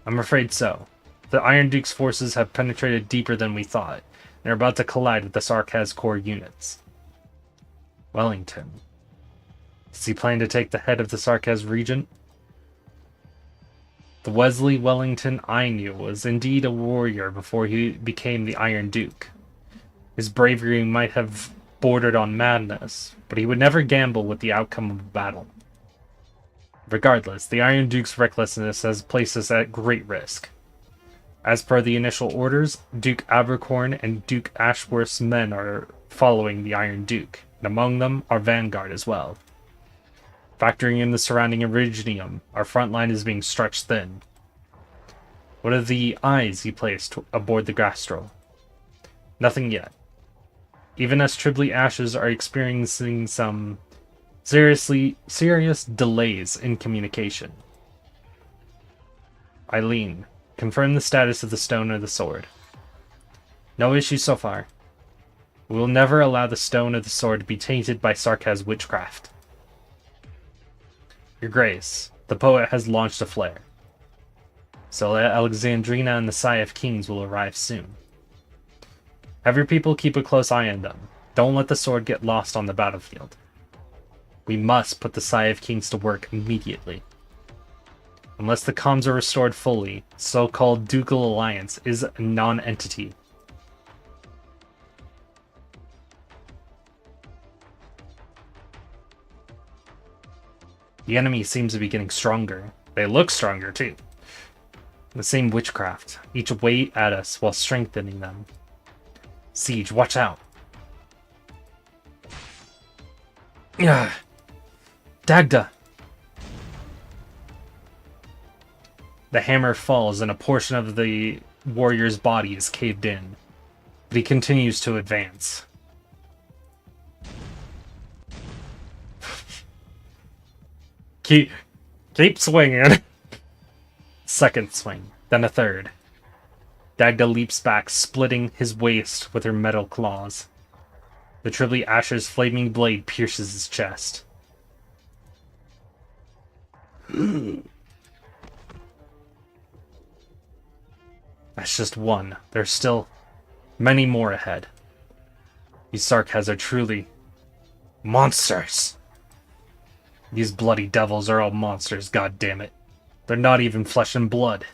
I'm afraid so. The Iron Duke's forces have penetrated deeper than we thought, and are about to collide with the Sarkaz core units. Wellington. Does he plan to take the head of the Sarkaz Regent? The Wesley Wellington I knew was indeed a warrior before he became the Iron Duke. His bravery might have bordered on madness, but he would never gamble with the outcome of a battle. Regardless, the Iron Duke's recklessness has placed us at great risk. As per the initial orders, Duke Abercorn and Duke Ashworth's men are following the Iron Duke, and among them our vanguard as well. Factoring in the surrounding Originium, our front line is being stretched thin. What are the eyes he placed aboard the Gastral? Nothing yet. Even as Tribley Ashes are experiencing some serious delays in communication. Eileen, confirm the status of the stone or the sword. No issues so far. We will never allow the stone or the sword to be tainted by Sarkaz witchcraft. Your Grace, the poet has launched a flare. So Alexandrina and the Sigh of Kings will arrive soon. Have your people keep a close eye on them. Don't let the sword get lost on the battlefield. We must put the Sigh of Kings to work immediately. Unless the comms are restored fully, so-called Ducal Alliance is a non-entity. The enemy seems to be getting stronger. They look stronger, too. The same witchcraft, each weight at us while strengthening them. Siege, watch out! Yeah. Dagda! The hammer falls and a portion of the warrior's body is caved in, but he continues to advance. Keep swinging. Second swing, then a third. Dagda leaps back, splitting his waist with her metal claws. The Tribley Asher's flaming blade pierces his chest. That's just one. There's still many more ahead. These Sarkaz are truly monsters. These bloody devils are all monsters, goddammit. They're not even flesh and blood.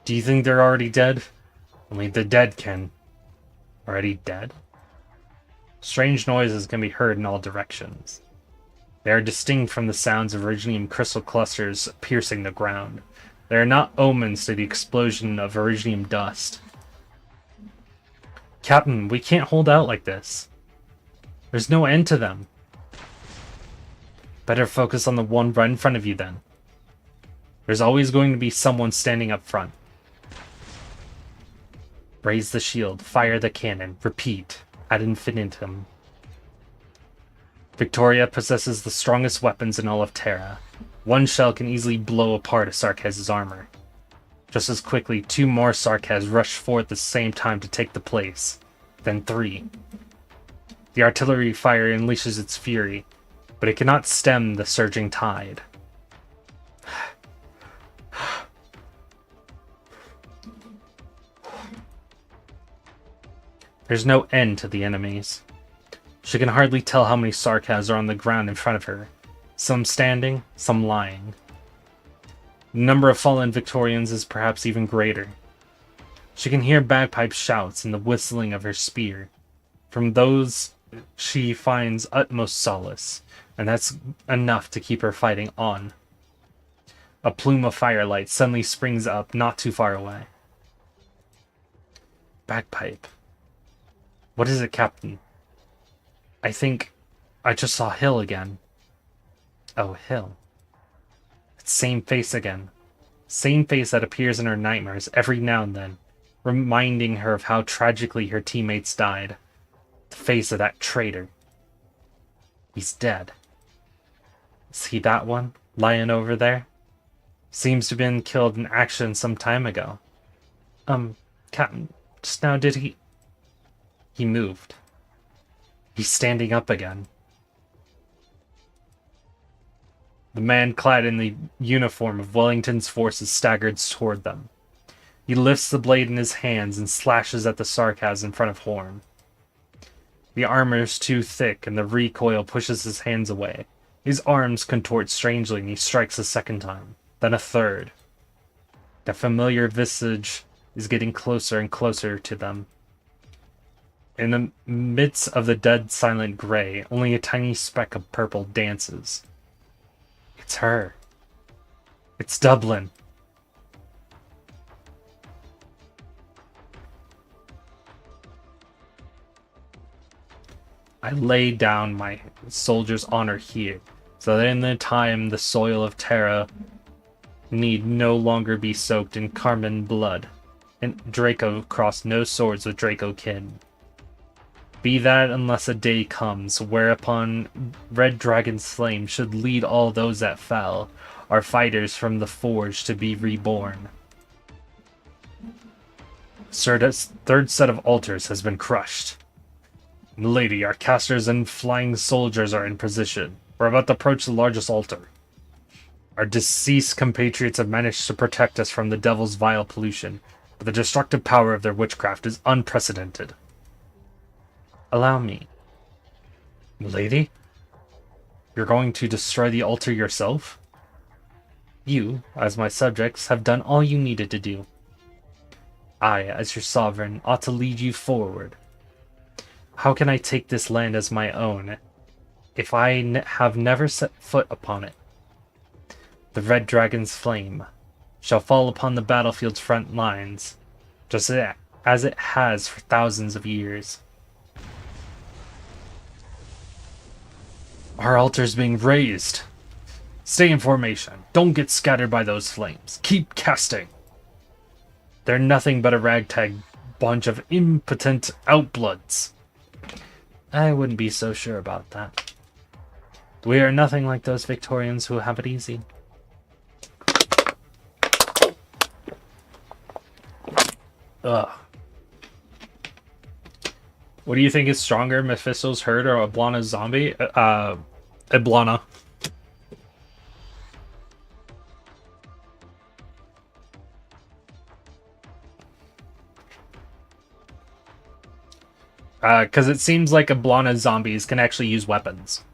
Do you think they're already dead? Only the dead can. Already dead? Strange noises can be heard in all directions. They are distinct from the sounds of Originium crystal clusters piercing the ground. They are not omens to the explosion of Originium dust. Captain, we can't hold out like this. There's no end to them. Better focus on the one right in front of you then. There's always going to be someone standing up front. Raise the shield, fire the cannon, repeat, ad infinitum. Victoria possesses the strongest weapons in all of Terra. One shell can easily blow apart a Sarkaz's armor. Just as quickly, 2 more Sarkaz rush forward at the same time to take the place. Then 3. The artillery fire unleashes its fury, but it cannot stem the surging tide. There's no end to the enemies. She can hardly tell how many Sarkhas are on the ground in front of her, some standing, some lying. The number of fallen Victorians is perhaps even greater. She can hear bagpipe shouts and the whistling of her spear. From those she finds utmost solace, and that's enough to keep her fighting on. A plume of firelight suddenly springs up not too far away. Bagpipe. What is it, Captain? I think I just saw Hill again. Oh, Hill. It's same face again. Same face that appears in her nightmares every now and then, reminding her of how tragically her teammates died. The face of that traitor. He's dead. Is he that one, lying over there? Seems to have been killed in action some time ago. Captain, just now did he... He moved. He's standing up again. The man clad in the uniform of Wellington's forces staggers toward them. He lifts the blade in his hands and slashes at the Sarkhas in front of Horn. The armor's too thick and the recoil pushes his hands away. His arms contort strangely and he strikes a second time, then a third. The familiar visage is getting closer and closer to them. In the midst of the dead silent gray, only a tiny speck of purple dances. It's her. It's Dublin. I lay down my soldier's honor here, so that in the time the soil of Terra need no longer be soaked in Carmen blood, and Draco crossed no swords with Draco kin. Be that unless a day comes whereupon Red Dragon's flame should lead all those that fell, our fighters from the forge to be reborn. Serta's third set of altars has been crushed. Milady, our casters and flying soldiers are in position. We're about to approach the largest altar. Our deceased compatriots have managed to protect us from the devil's vile pollution, but the destructive power of their witchcraft is unprecedented. Allow me. Milady? You're going to destroy the altar yourself? You, as my subjects, have done all you needed to do. I, as your sovereign, ought to lead you forward. How can I take this land as my own if I have never set foot upon it? The Red Dragon's flame shall fall upon the battlefield's front lines, just as it has for thousands of years. Our altar's being raised. Stay in formation. Don't get scattered by those flames. Keep casting. They're nothing but a ragtag bunch of impotent outbloods. I wouldn't be so sure about that. We are nothing like those Victorians who have it easy. Ugh. What do you think is stronger, Mephisto's herd or Ablana's zombie? Ablana. Because it seems like Ablana's zombies can actually use weapons.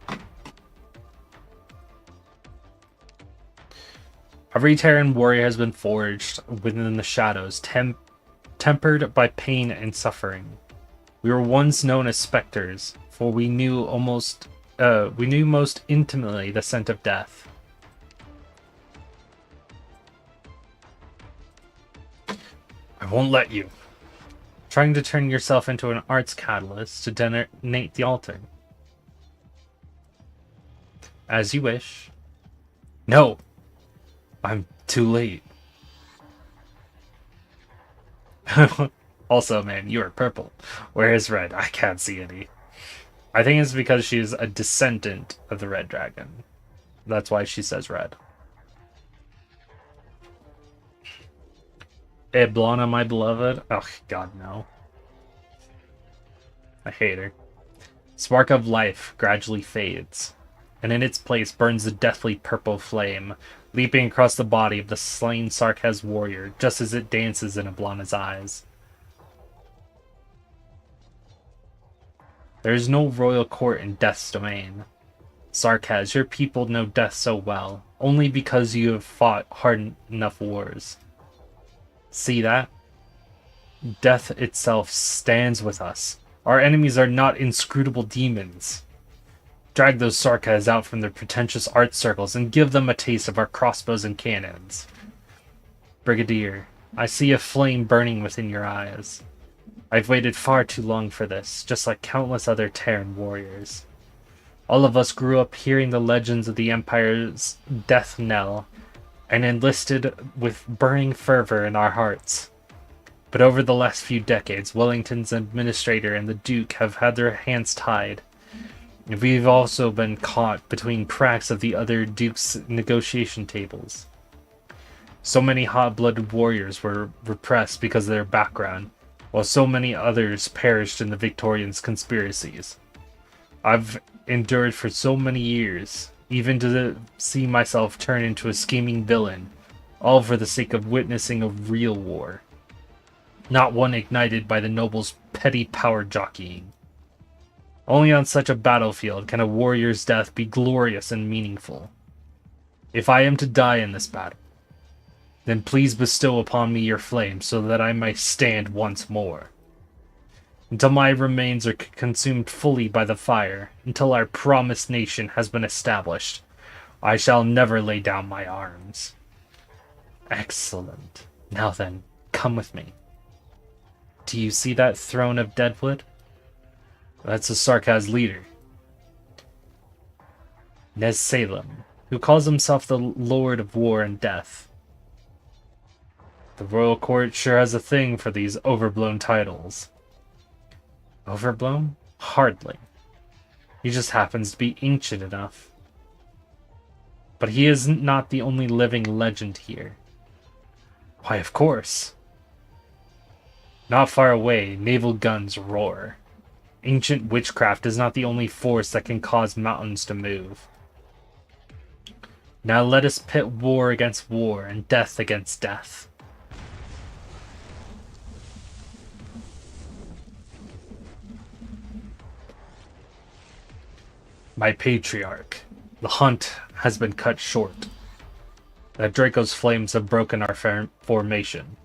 Every Terran warrior has been forged within the shadows, tempered by pain and suffering. We were once known as specters, for we knew most intimately the scent of death. I won't let you. Trying to turn yourself into an arts catalyst to detonate the altar. As you wish. No! I'm too late. Also, man, you are purple. Where is red? I can't see any. I think it's because she's a descendant of the Red Dragon. That's why she says red. Eblana, my beloved? Oh, God, no. I hate her. Spark of life gradually fades, and in its place burns the deathly purple flame, leaping across the body of the slain Sarkaz warrior, just as it dances in Eblana's eyes. There is no royal court in Death's domain. Sarkaz, your people know Death so well, only because you have fought hard enough wars. See that? Death itself stands with us. Our enemies are not inscrutable demons. Drag those Sarkaz out from their pretentious art circles and give them a taste of our crossbows and cannons. Brigadier, I see a flame burning within your eyes. I've waited far too long for this, just like countless other Terran warriors. All of us grew up hearing the legends of the Empire's death knell, and enlisted with burning fervor in our hearts. But over the last few decades, Wellington's administrator and the Duke have had their hands tied. We've also been caught between cracks of the other Duke's negotiation tables. So many hot-blooded warriors were repressed because of their background, while so many others perished in the Victorians' conspiracies. I've endured for so many years, even to see myself turn into a scheming villain, all for the sake of witnessing a real war. Not one ignited by the nobles' petty power jockeying. Only on such a battlefield can a warrior's death be glorious and meaningful. If I am to die in this battle, then please bestow upon me your flame so that I may stand once more. Until my remains are consumed fully by the fire, until our promised nation has been established, I shall never lay down my arms. Excellent. Now then, come with me. Do you see that throne of deadwood? That's the Sarkaz leader, Nez Salem, who calls himself the Lord of War and Death. The royal court sure has a thing for these overblown titles. Overblown? Hardly. He just happens to be ancient enough. But he is not the only living legend here. Why, of course. Not far away, naval guns roar. Ancient witchcraft is not the only force that can cause mountains to move. Now let us pit war against war and death against death. My patriarch, the hunt has been cut short. The Draco's flames have broken our formation.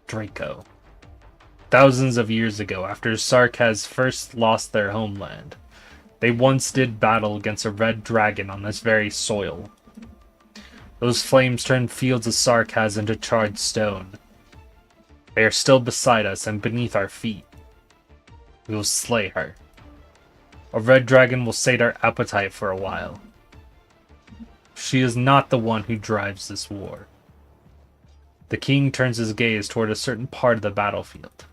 Draco. Thousands of years ago, after Sarkaz first lost their homeland, they once did battle against a red dragon on this very soil. Those flames turned fields of Sarkaz into charred stone. They are still beside us and beneath our feet. We will slay her. A red dragon will sate our appetite for a while. She is not the one who drives this war. The king turns his gaze toward a certain part of the battlefield.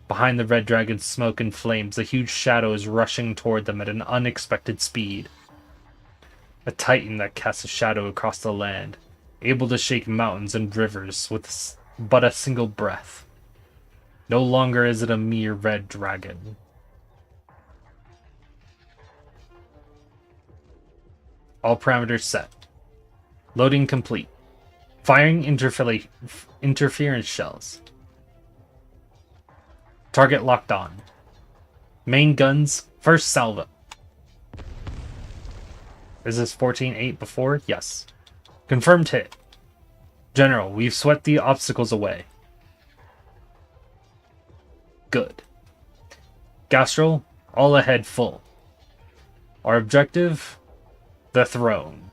Behind the red dragon's smoke and flames, a huge shadow is rushing toward them at an unexpected speed. A titan that casts a shadow across the land, able to shake mountains and rivers with but a single breath. No longer is it a mere red dragon. All parameters set. Loading complete. Firing interference shells. Target locked on. Main guns, first salvo. Is this 14-8 before? Yes. Confirmed hit. General, we've swept the obstacles away. Good. Gastral, all ahead full. Our objective? The throne.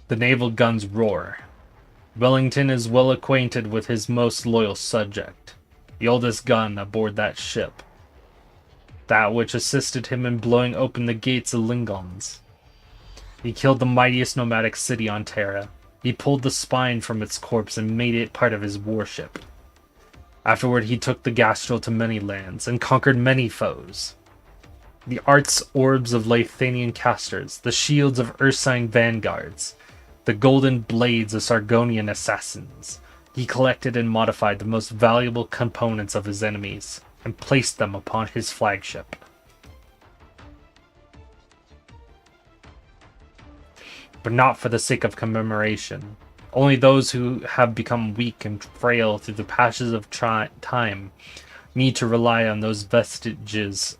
The naval guns roar. Wellington is well acquainted with his most loyal subject, the oldest gun aboard that ship, that which assisted him in blowing open the gates of Lingons. He killed the mightiest nomadic city on Terra. He pulled the spine from its corpse and made it part of his warship. Afterward, he took the Gastral to many lands and conquered many foes. The arts orbs of Lathanian casters, the shields of Ursine vanguards, the golden blades of Sargonian assassins. He collected and modified the most valuable components of his enemies. and placed them upon his flagship. But not for the sake of commemoration. Only those who have become weak and frail through the passes of time need to rely on those vestiges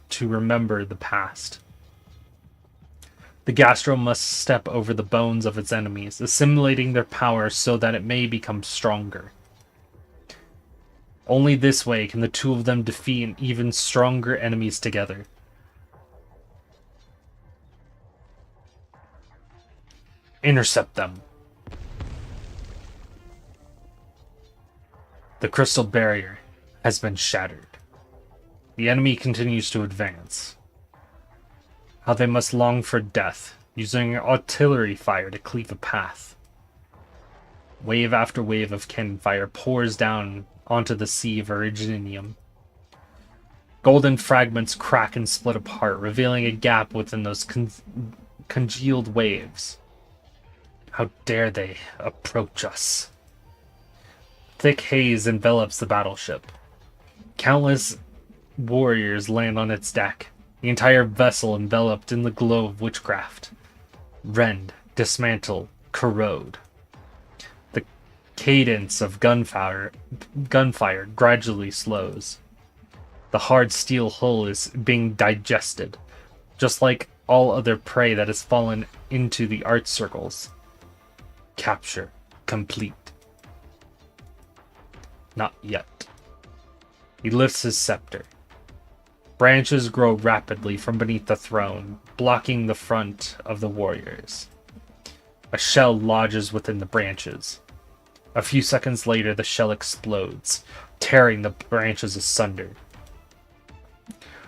to remember the past. The Gastro must step over the bones of its enemies, assimilating their power so that it may become stronger. Only this way can the two of them defeat even stronger enemies together. Intercept them. The crystal barrier has been shattered. The enemy continues to advance. How they must long for death, using artillery fire to cleave a path. Wave after wave of cannon fire pours down onto the sea of Originium. Golden fragments crack and split apart, revealing a gap within those congealed waves. How dare they approach us? Thick haze envelops the battleship. Countless warriors land on its deck, the entire vessel enveloped in the glow of witchcraft. Rend, dismantle, corrode. The cadence of gunfire gradually slows. The hard steel hull is being digested, just like all other prey that has fallen into the art circles. Capture complete. Not yet. He lifts his scepter. Branches grow rapidly from beneath the throne, blocking the front of the warriors. A shell lodges within the branches. A few seconds later, the shell explodes, tearing the branches asunder.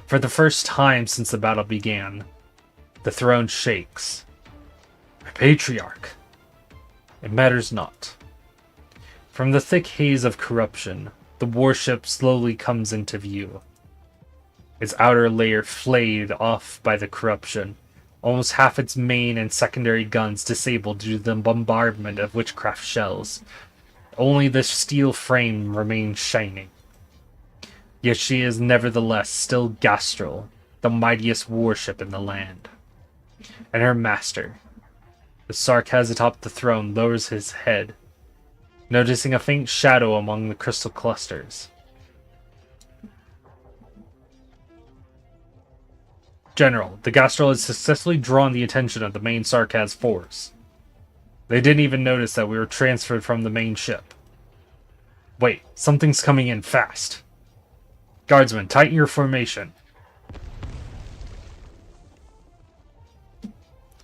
For the first time since the battle began, the throne shakes. My patriarch. It matters not. From the thick haze of corruption, the warship slowly comes into view. Its outer layer flayed off by the corruption, almost half its main and secondary guns disabled due to the bombardment of witchcraft shells. Only the steel frame remains shining. Yet she is nevertheless still Gastral, the mightiest warship in the land. And her master, the Sarkaz atop the throne, lowers his head, noticing a faint shadow among the crystal clusters. General, the Gastral has successfully drawn the attention of the main Sarkaz force. They didn't even notice that we were transferred from the main ship. Wait, something's coming in fast. Guardsmen, tighten your formation.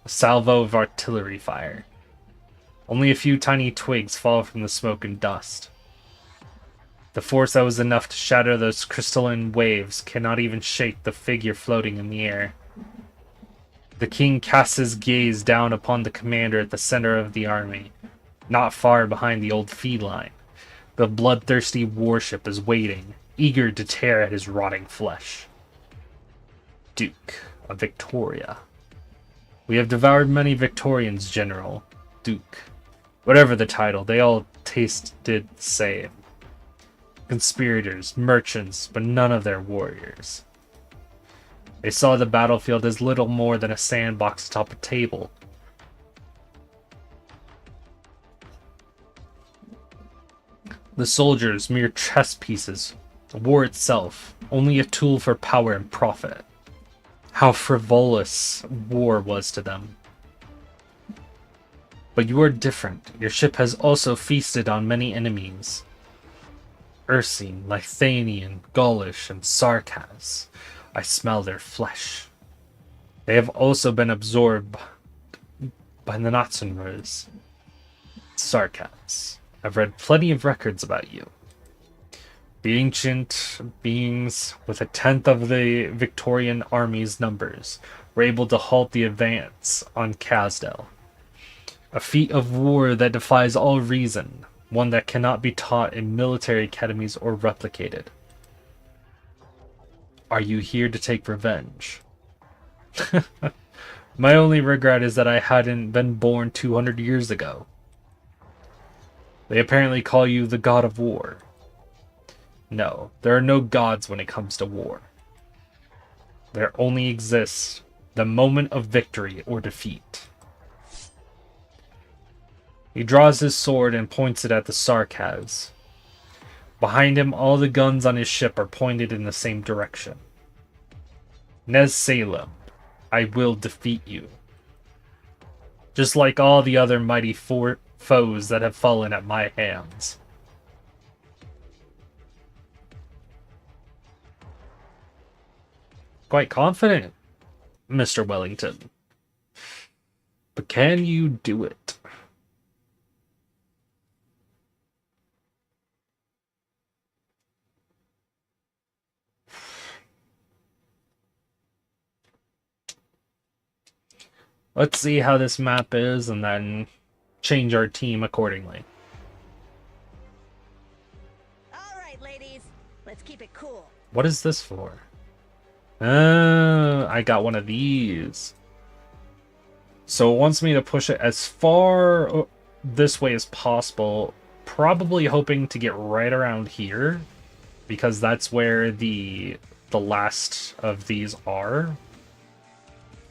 A salvo of artillery fire. Only a few tiny twigs fall from the smoke and dust. The force that was enough to shatter those crystalline waves cannot even shake the figure floating in the air. The king casts his gaze down upon the commander at the center of the army, not far behind the old feline. The bloodthirsty warship is waiting, eager to tear at his rotting flesh. Duke of Victoria. We have devoured many Victorians, General. Duke. Whatever the title, they all tasted the same. Conspirators, merchants, but none of their warriors. They saw the battlefield as little more than a sandbox atop a table. The soldiers, mere chess pieces. The war itself, only a tool for power and profit. How frivolous war was to them. But you are different. Your ship has also feasted on many enemies. Ursine, Lithanian, Gaulish, and Sarkaz. I smell their flesh. They have also been absorbed by the Natsunras. Sarkaz. I've read plenty of records about you. The ancient beings, with a tenth of the Victorian army's numbers, were able to halt the advance on Kazdel. A feat of war that defies all reason, one that cannot be taught in military academies or replicated. Are you here to take revenge? My only regret is that I hadn't been born 200 years ago. They apparently call you the God of War. No, there are no gods when it comes to war. There only exists the moment of victory or defeat. He draws his sword and points it at the Sarkaz. Behind him, all the guns on his ship are pointed in the same direction. Nez Salem, I will defeat you. Just like all the other mighty foes that have fallen at my hands. Quite confident, Mr. Wellington. But can you do it? Let's see how this map is and then change our team accordingly. All right, ladies, let's keep it cool. What is this for? I got one of these. So it wants me to push it as far this way as possible, probably hoping to get right around here, because that's where the last of these are.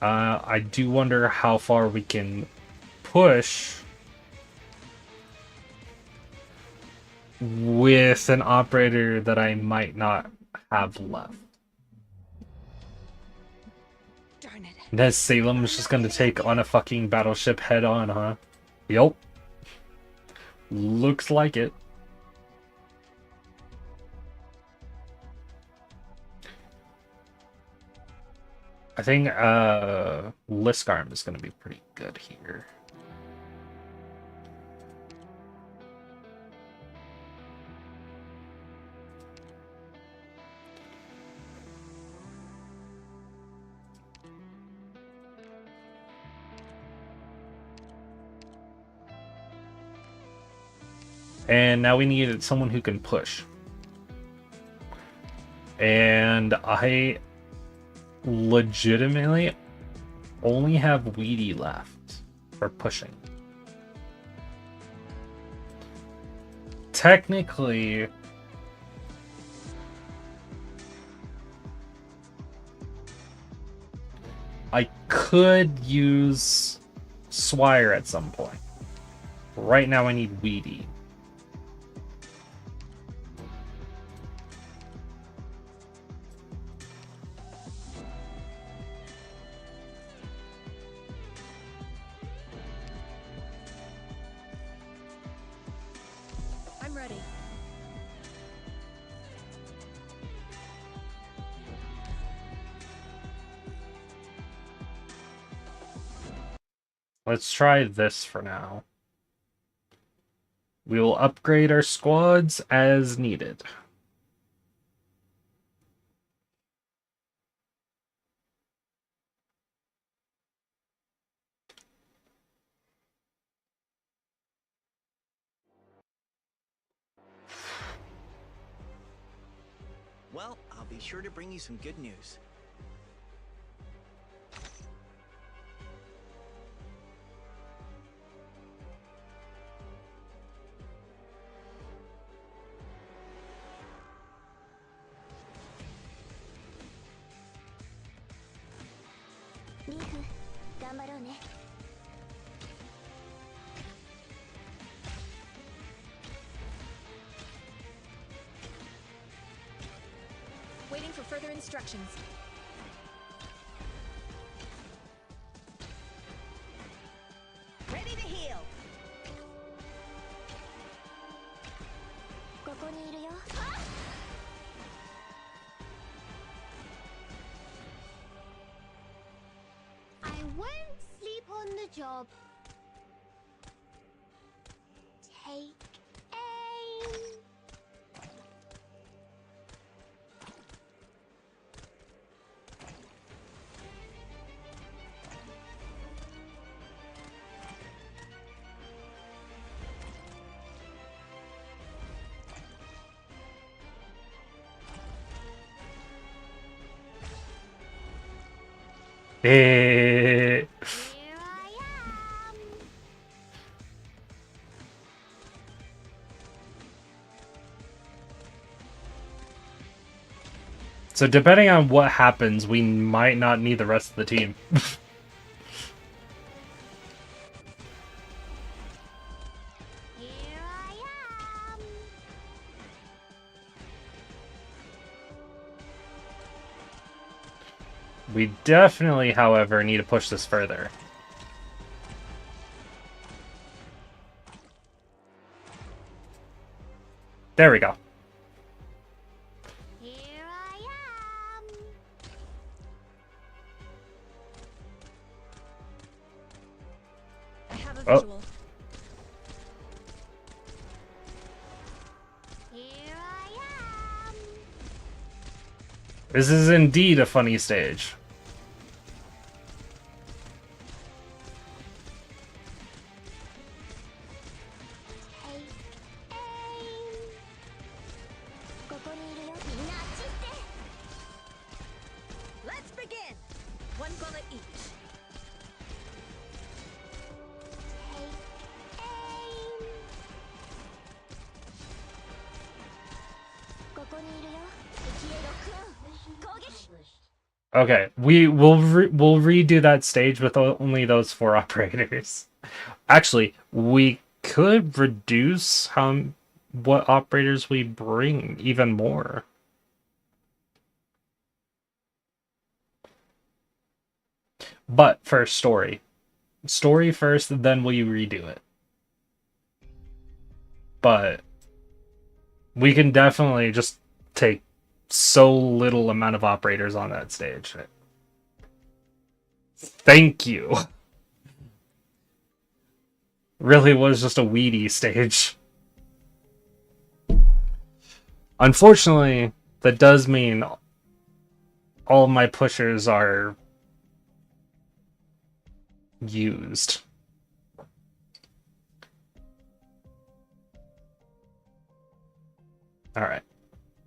I do wonder how far we can push with an operator that I might not have left. Darn it. Nez Salem is just gonna take on a fucking battleship head on, huh? Yup. Looks like it. I think Liskarm is gonna be pretty good here. And now we need someone who can push. And I legitimately only have Weedy left for pushing. Technically, I could use Swire at some point. Right now I need Weedy. I'm ready. Let's try this for now. We will upgrade our squads as needed. Well, I'll be sure to bring you some good news. Waiting for further instructions. Ready to heal. I won't sleep on the job. Take aim. Eh. Here I am. So depending on what happens, we might not need the rest of the team. Here I am. We definitely, however, need to push this further. There we go. Here I am. I have a Oh. visual. Here I am. This is indeed a funny stage. Take aim. ここにいるよ。みんなあっち行って。Let's begin. One bullet each. Take aim. ここにいるよ。敵へロックオン。攻撃。 Okay, we'll redo that stage with only those 4 operators. Actually, we could reduce what operators we bring even more. But first, story. Story first, then we redo it. But we can definitely just take so little amount of operators on that stage. Thank you. Really was just a weedy stage. Unfortunately, that does mean all of my pushers are used. Alright.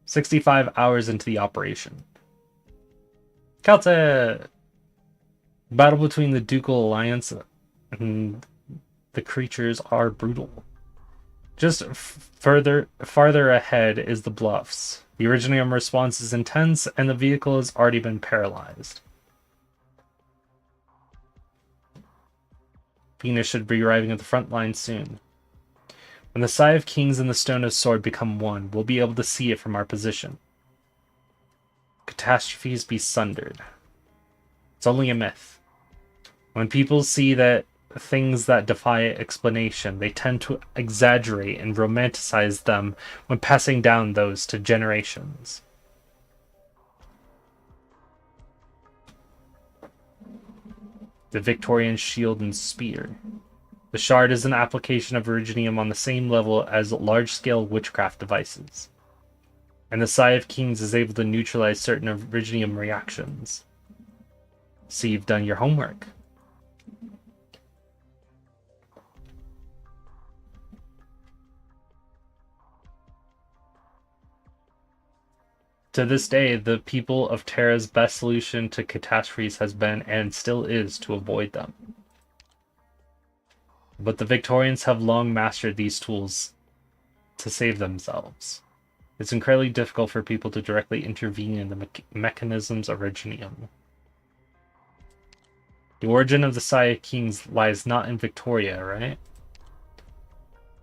65 hours into the operation. Celta! Battle between the Ducal Alliance and the creatures are brutal. Just farther ahead is the Bluffs. The Originium response is intense, and the vehicle has already been paralyzed. Venus should be arriving at the front line soon. When the Sigh of Kings and the Stone of Sword become one, we'll be able to see it from our position. Catastrophes be sundered. It's only a myth. When people see that things that defy explanation, they tend to exaggerate and romanticize them when passing down those to generations. The Victorian shield and spear. The shard is an application of Originium on the same level as large-scale witchcraft devices. And the Sigh of Kings is able to neutralize certain Originium reactions. So you've done your homework. To this day, the people of Terra's best solution to catastrophes has been, and still is, to avoid them. But the Victorians have long mastered these tools to save themselves. It's incredibly difficult for people to directly intervene in the mechanisms of Originium. The origin of the Sigh of Kings lies not in Victoria, right?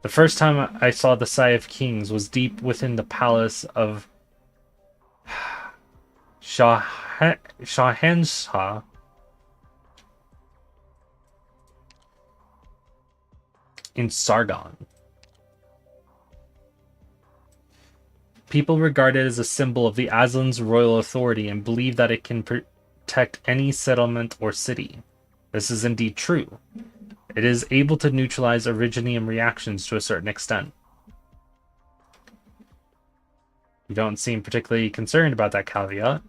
The first time I saw the Sigh of Kings was deep within the palace of Shahenshah in Sargon. People regard it as a symbol of the Aslan's royal authority and believe that it can protect any settlement or city. This is indeed true. It is able to neutralize Originium reactions to a certain extent. You don't seem particularly concerned about that caveat.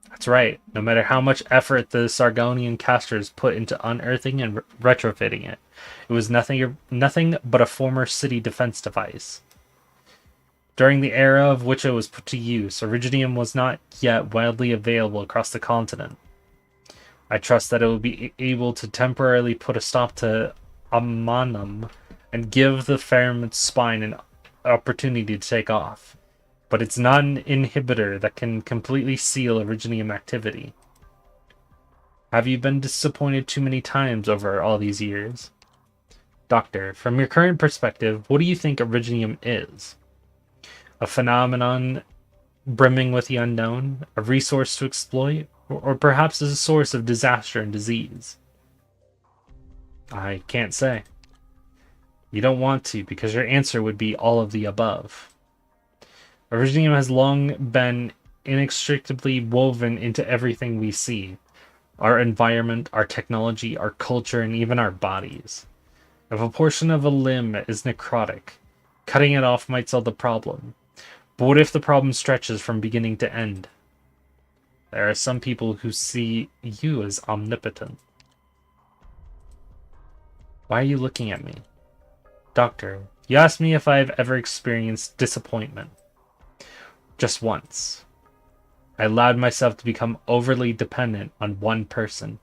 That's right. No matter how much effort the Sargonian casters put into unearthing and retrofitting it, it was nothing but a former city defense device. During the era of which it was put to use, Originium was not yet widely available across the continent. I trust that it will be able to temporarily put a stop to Amanum and give the Fairmont spine an opportunity to take off. but it's not an inhibitor that can completely seal Originium activity. Have you been disappointed too many times over all these years? Doctor, from your current perspective, what do you think Originium is? A phenomenon brimming with the unknown? A resource to exploit? Or perhaps as a source of disaster and disease? I can't say. You don't want to, because your answer would be all of the above. Originium has long been inextricably woven into everything we see. Our environment, our technology, our culture, and even our bodies. If a portion of a limb is necrotic, cutting it off might solve the problem. But what if the problem stretches from beginning to end? There are some people who see you as omnipotent. Why are you looking at me? Doctor, you asked me if I have ever experienced disappointment. Just once. I allowed myself to become overly dependent on one person,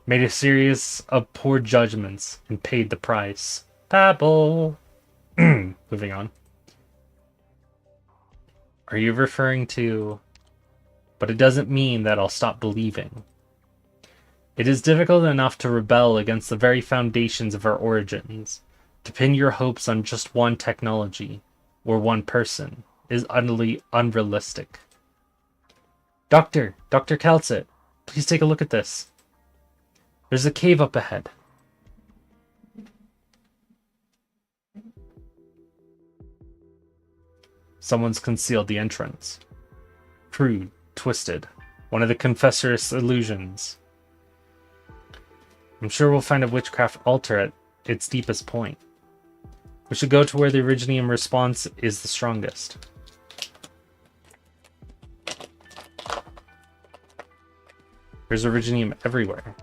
made a series of poor judgments, and paid the price. Babble. Moving on. Are you referring to... But it doesn't mean that I'll stop believing. It is difficult enough to rebel against the very foundations of our origins. To pin your hopes on just one technology, or one person, is utterly unrealistic. Dr. Kaltsit, please take a look at this. There's a cave up ahead. Someone's concealed the entrance. Crude, twisted. One of the Confessor's illusions. I'm sure we'll find a witchcraft altar at its deepest point. We should go to where the Originium response is the strongest. There's Originium everywhere.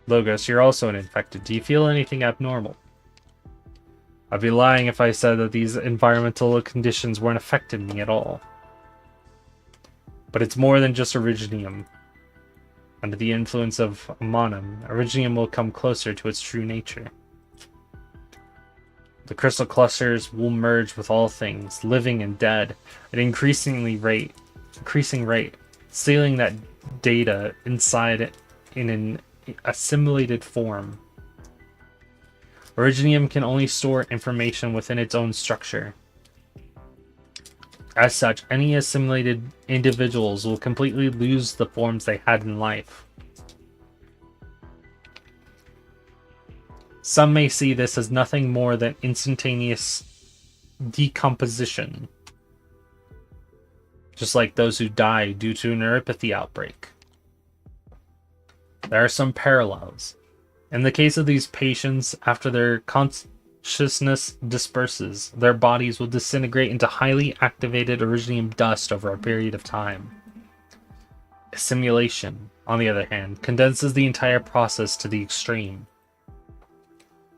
Logos, you're also an infected. Do you feel anything abnormal? I'd be lying if I said that these environmental conditions weren't affecting me at all. But it's more than just Originium. Under the influence of Amonum, Originium will come closer to its true nature. The crystal clusters will merge with all things, living and dead, at increasing rate, sealing that data inside it in an assimilated form. Originium can only store information within its own structure. As such, any assimilated individuals will completely lose the forms they had in life. Some may see this as nothing more than instantaneous decomposition, just like those who die due to an neuropathy outbreak. There are some parallels. In the case of these patients, after their consciousness disperses, their bodies will disintegrate into highly activated Originium dust over a period of time. Assimilation, on the other hand, condenses the entire process to the extreme.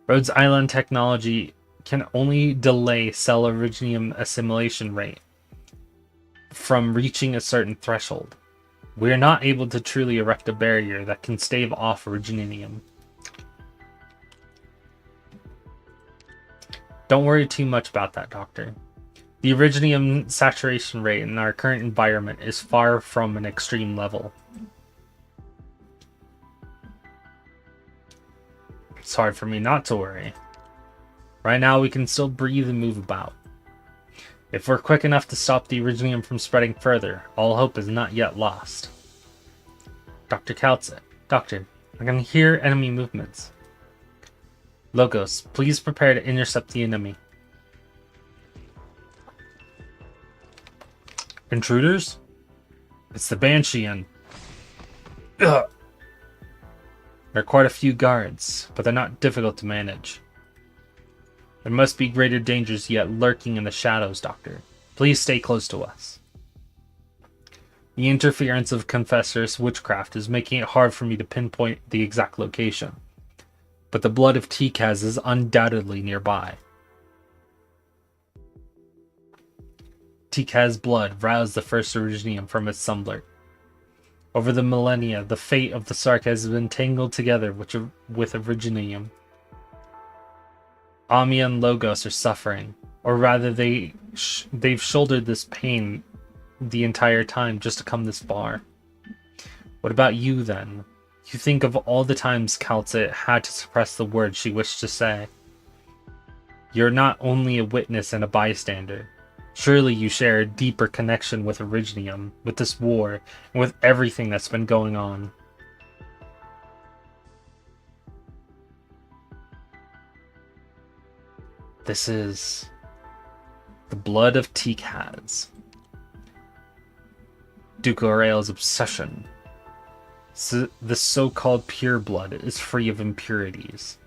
Rhodes Island technology can only delay cell Originium assimilation rate from reaching a certain threshold. We are not able to truly erect a barrier that can stave off Originium. Don't worry too much about that, Doctor. The Originium saturation rate in our current environment is far from an extreme level. It's hard for me not to worry. Right now we can still breathe and move about. If we're quick enough to stop the Originium from spreading further, all hope is not yet lost. Dr. Kaltsit. Doctor, I can hear enemy movements. Logos, please prepare to intercept the enemy. Intruders? It's the Banshee and... Ugh. There are quite a few guards, but they're not difficult to manage. There must be greater dangers yet lurking in the shadows, Doctor. Please stay close to us. The interference of Confessor's witchcraft is making it hard for me to pinpoint the exact location, but the blood of Tikaz is undoubtedly nearby. Tikaz's blood roused the first Originium from its slumber. Over the millennia, the fate of the Sark has been tangled together with Originium. Amiya and Logos are suffering, or rather they've shouldered this pain the entire time just to come this far. What about you then? You think of all the times Calcit had to suppress the words she wished to say. You're not only a witness and a bystander. Surely you share a deeper connection with Originium, with this war, and with everything that's been going on. This is the blood of Tikaz. Duke Aurel's obsession. The so-called pure blood is free of impurities.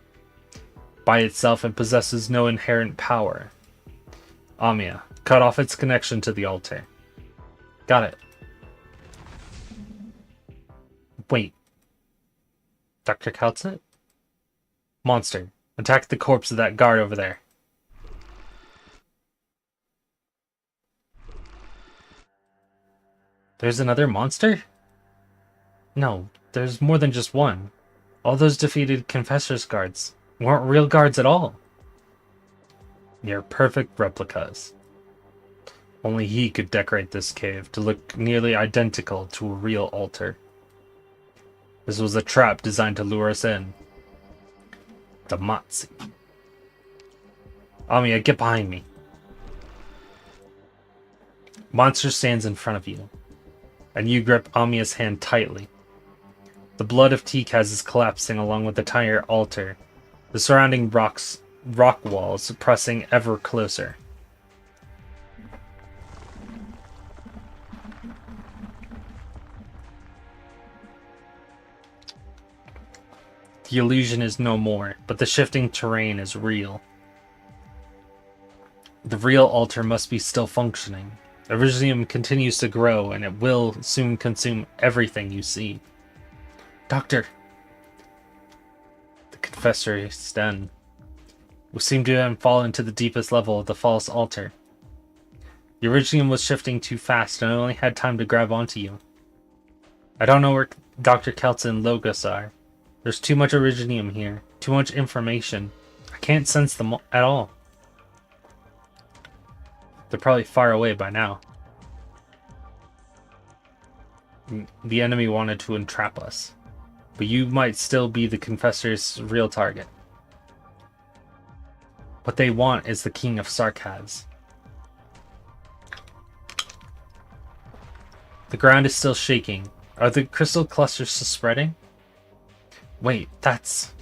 By itself, it possesses no inherent power. Amiya, cut off its connection to the altar. Got it. Wait. Dr. Calcit? Monster, attack the corpse of that guard over there. There's another monster? No, there's more than just one. All those defeated Confessor's guards weren't real guards at all. Near perfect replicas. Only he could decorate this cave to look nearly identical to a real altar. This was a trap designed to lure us in. The Matsi. Amiya, get behind me. Monster stands in front of you, and you grip Amiya's hand tightly. The blood of Tikaz is collapsing along with the entire altar, the surrounding rock walls pressing ever closer. The illusion is no more, but the shifting terrain is real. The real altar must be still functioning. Originium continues to grow, and it will soon consume everything you see. Doctor! The Confessor's den. We seem to have fallen to the deepest level of the false altar. The Originium was shifting too fast, and I only had time to grab onto you. I don't know where Dr. Calcit and Logos are. There's too much Originium here, too much information. I can't sense them at all. They're probably far away by now. The enemy wanted to entrap us, but you might still be the Confessor's real target. What they want is the King of Sarkaz. The ground is still shaking. Are the crystal clusters still spreading? Wait, that's...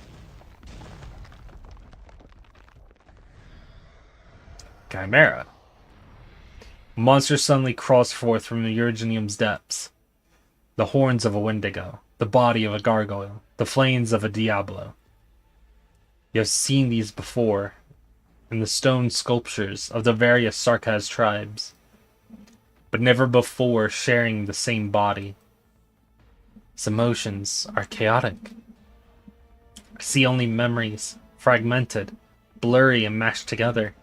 Chimera. A monster suddenly crawls forth from the Originium's depths. The horns of a Wendigo, the body of a gargoyle, the flames of a Diablo. You have seen these before in the stone sculptures of the various Sarkaz tribes, but never before sharing the same body. Its emotions are chaotic. I see only memories, fragmented, blurry and mashed together.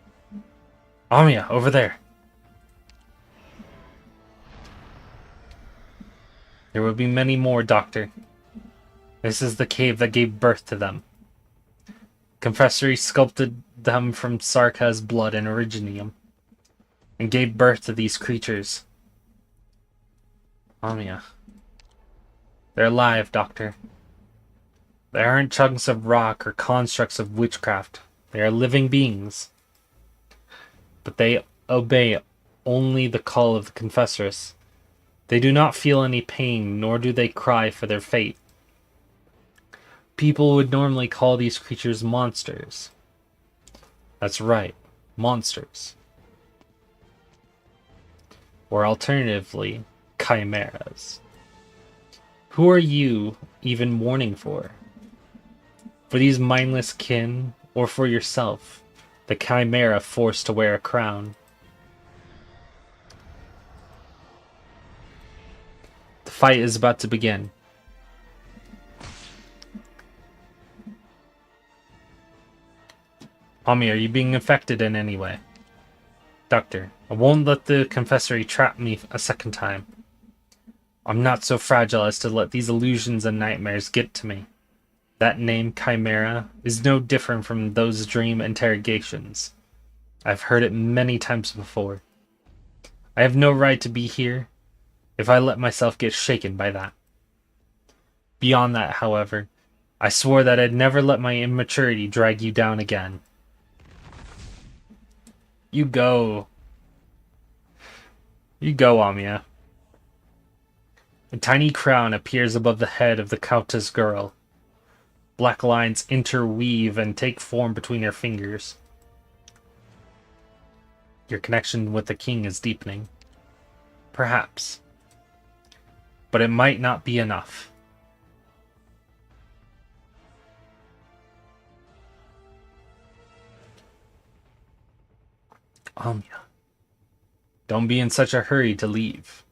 Amiya, over there. There will be many more, Doctor. This is the cave that gave birth to them. Confessory sculpted them from Sarkaz blood and Originium, and gave birth to these creatures. Amiya. They're alive, Doctor. They aren't chunks of rock or constructs of witchcraft. They are living beings. But they obey only the call of the Confessoress. They do not feel any pain, nor do they cry for their fate. People would normally call these creatures monsters. That's right, monsters. Or alternatively, chimeras. Who are you even mourning for? For these mindless kin, or for yourself, the chimera forced to wear a crown? The fight is about to begin. Ami, are you being affected in any way? Doctor, I won't let the Confessory trap me a second time. I'm not so fragile as to let these illusions and nightmares get to me. That name, Chimera, is no different from those dream interrogations. I've heard it many times before. I have no right to be here if I let myself get shaken by that. Beyond that, however, I swore that I'd never let my immaturity drag you down again. You go. You go, Amiya. A tiny crown appears above the head of the Countess girl. Black lines interweave and take form between her fingers. Your connection with the king is deepening. Perhaps. But it might not be enough. Amiya. Don't be in such a hurry to leave.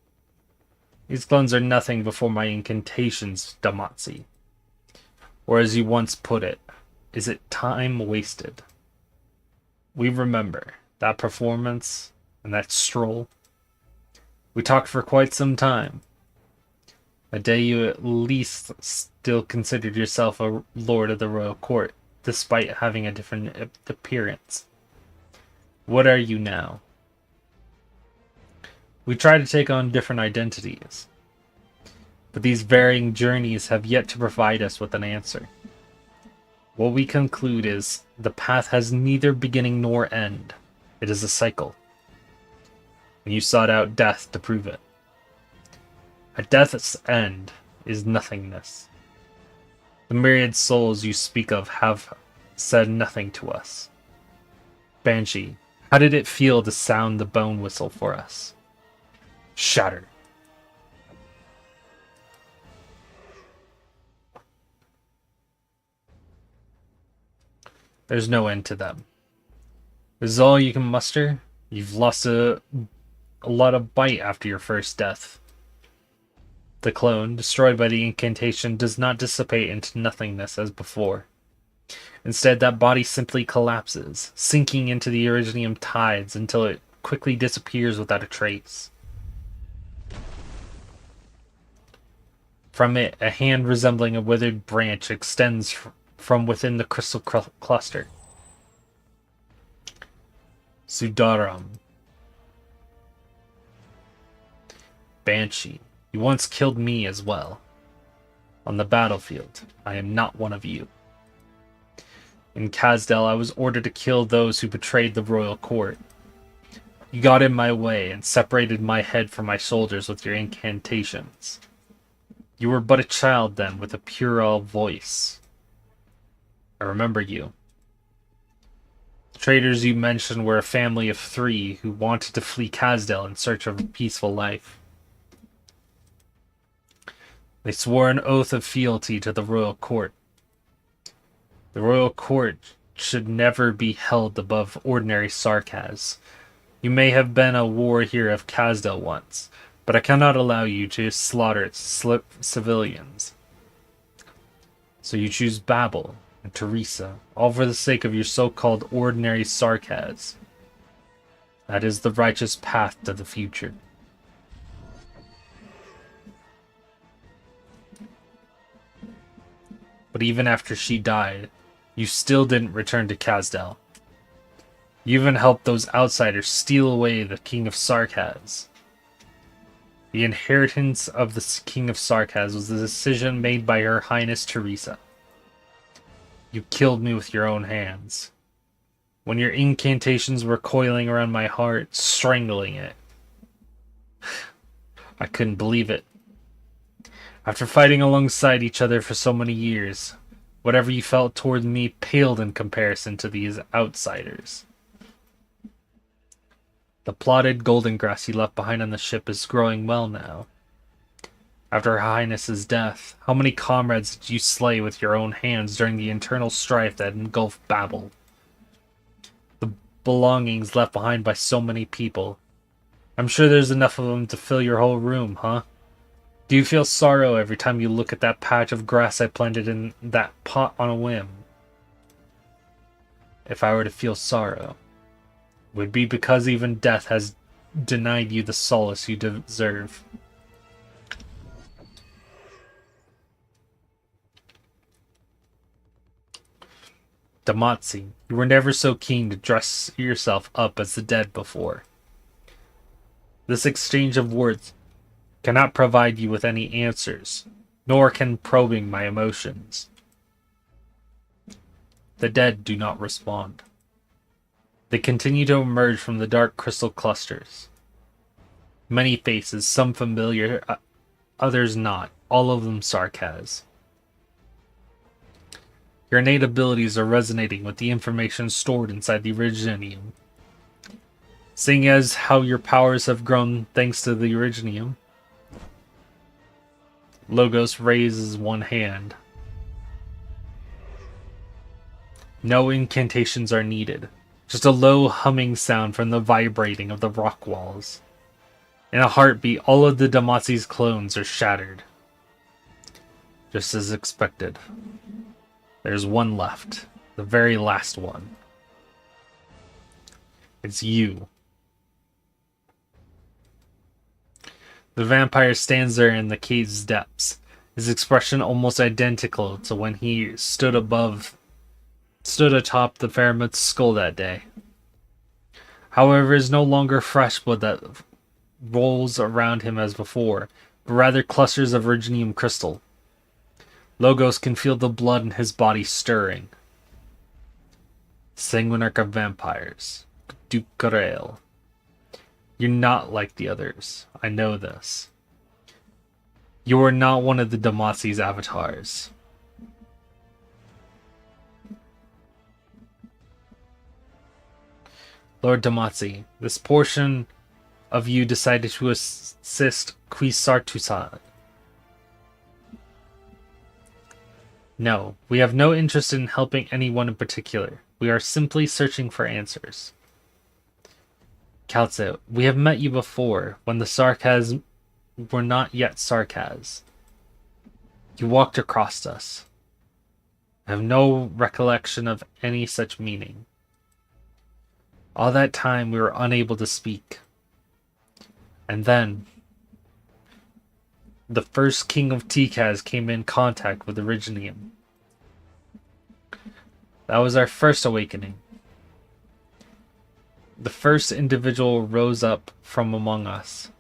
These clones are nothing before my incantations, Damatsi. Or as you once put it, is it time wasted? We remember that performance and that stroll. We talked for quite some time. A day you at least still considered yourself a lord of the royal court, despite having a different appearance. What are you now? We try to take on different identities, but these varying journeys have yet to provide us with an answer. What we conclude is the path has neither beginning nor end. It is a cycle. And you sought out death to prove it. A death's end is nothingness. The myriad souls you speak of have said nothing to us. Banshee, how did it feel to sound the bone whistle for us? Shatter. There's no end to them. This is all you can muster? You've lost a lot of bite after your first death. The clone, destroyed by the incantation, does not dissipate into nothingness as before. Instead, that body simply collapses, sinking into the Originium tides until it quickly disappears without a trace. From it, a hand resembling a withered branch extends from within the crystal cluster. Sudaram. Banshee, you once killed me as well. On the battlefield, I am not one of you. In Kazdel, I was ordered to kill those who betrayed the royal court. You got in my way and separated my head from my shoulders with your incantations. You were but a child then, with a puerile voice. I remember you. The traitors you mentioned were a family of 3 who wanted to flee Kazdel in search of a peaceful life. They swore an oath of fealty to the royal court. The royal court should never be held above ordinary Sarkaz. You may have been a war hero of Kazdel once, but I cannot allow you to slaughter its civilians. So you choose Babel and Teresa, all for the sake of your so-called ordinary Sarkaz. That is the righteous path to the future. But even after she died, you still didn't return to Kazdel. You even helped those outsiders steal away the King of Sarkaz. The inheritance of the King of Sarkaz was the decision made by Her Highness Teresa. You killed me with your own hands. When your incantations were coiling around my heart, strangling it. I couldn't believe it. After fighting alongside each other for so many years, whatever you felt toward me paled in comparison to these outsiders. The plotted golden grass you left behind on the ship is growing well now. After Her Highness's death, how many comrades did you slay with your own hands during the internal strife that engulfed Babel? The belongings left behind by so many people. I'm sure there's enough of them to fill your whole room, huh? Do you feel sorrow every time you look at that patch of grass I planted in that pot on a whim? If I were to feel sorrow, it would be because even death has denied you the solace you deserve. Damatzi, you were never so keen to dress yourself up as the dead before. This exchange of words cannot provide you with any answers, nor can probing my emotions. The dead do not respond. They continue to emerge from the dark crystal clusters. Many faces, some familiar, others not, all of them sarcas. Your innate abilities are resonating with the information stored inside the Originium. Seeing as how your powers have grown thanks to the Originium, Logos raises one hand. No incantations are needed, just a low humming sound from the vibrating of the rock walls. In a heartbeat, all of the Damatzi's clones are shattered. Just as expected. There's one left. The very last one. It's you. The vampire stands there in the cave's depths, his expression almost identical to when he stood atop the Faramut's skull that day. However, it is no longer fresh blood that rolls around him as before, but rather clusters of Originium crystal. Logos can feel the blood in his body stirring. Sanguinarch of vampires. Dukarel. You're not like the others. I know this. You are not one of the Damatzi's avatars. Lord Damatzi, this portion of you decided to assist Quisartusan. No, we have no interest in helping anyone in particular. We are simply searching for answers. Kal'tsit, we have met you before, when the Sarkaz were not yet Sarkaz. You walked across us. I have no recollection of any such meaning. All that time we were unable to speak. And then, the first king of Tikaz came in contact with Originium. That was our first awakening. The first individual rose up from among us.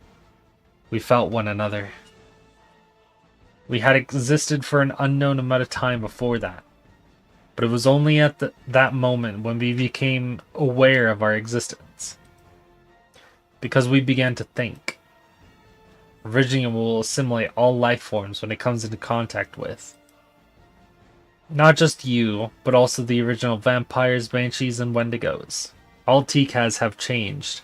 We felt one another. We had existed for an unknown amount of time before that. But it was only at that moment when we became aware of our existence. Because we began to think. Originium will assimilate all life forms when it comes into contact with. Not just you, but also the original vampires, banshees, and wendigos. All Tikaz have changed.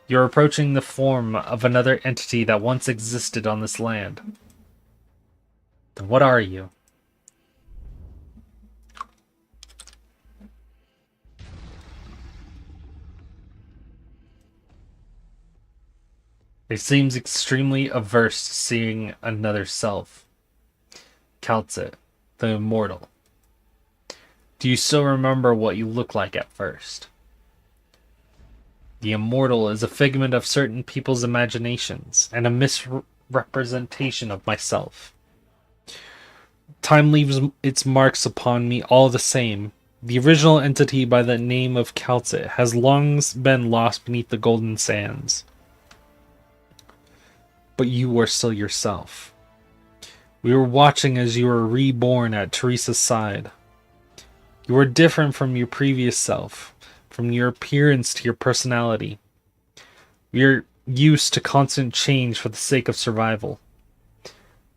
You're approaching the form of another entity that once existed on this land. Then what are you? It seems extremely averse to seeing another self. Kal'tsit, the immortal. Do you still remember what you looked like at first? The immortal is a figment of certain people's imaginations, and a misrepresentation of myself. Time leaves its marks upon me all the same. The original entity by the name of Kal'tsit has long been lost beneath the golden sands. But you are still yourself. We were watching as you were reborn at Teresa's side. You were different from your previous self, from your appearance to your personality. We are used to constant change for the sake of survival.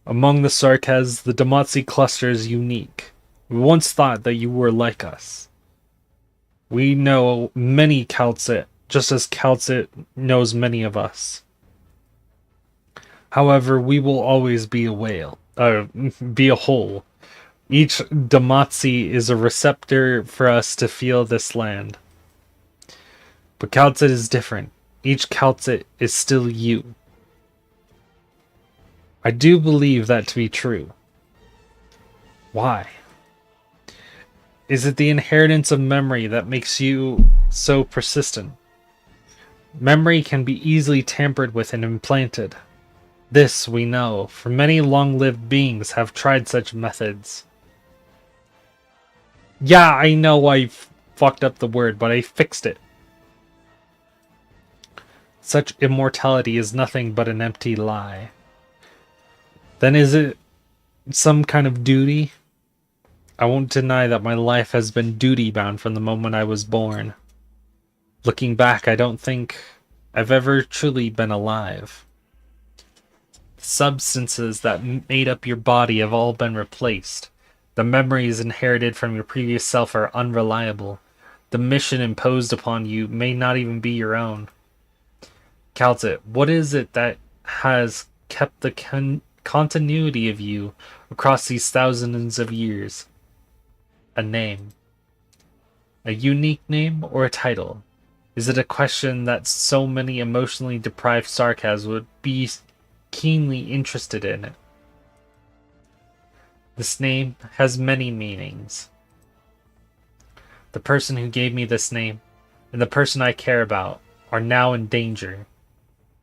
Among the Sarkaz, the Damatzi cluster is unique. We once thought that you were like us. We know many Kal'tsit, just as Kal'tsit knows many of us. However, we will always be be a whole. Each Damatzi is a receptor for us to feel this land. But Kal'tsit is different. Each Kal'tsit is still you. I do believe that to be true. Why? Is it the inheritance of memory that makes you so persistent? Memory can be easily tampered with and implanted. This we know, for many long-lived beings have tried such methods. Yeah, I know I fucked up the word, but I fixed it. Such immortality is nothing but an empty lie. Then is it some kind of duty? I won't deny that my life has been duty-bound from the moment I was born. Looking back, I don't think I've ever truly been alive. The substances that made up your body have all been replaced. The memories inherited from your previous self are unreliable. The mission imposed upon you may not even be your own. Calzit, what is it that has kept the continuity of you across these thousands of years? A name. A unique name or a title? Is it a question that so many emotionally deprived sarcasms would be keenly interested in? This name has many meanings. The person who gave me this name and the person I care about are now in danger.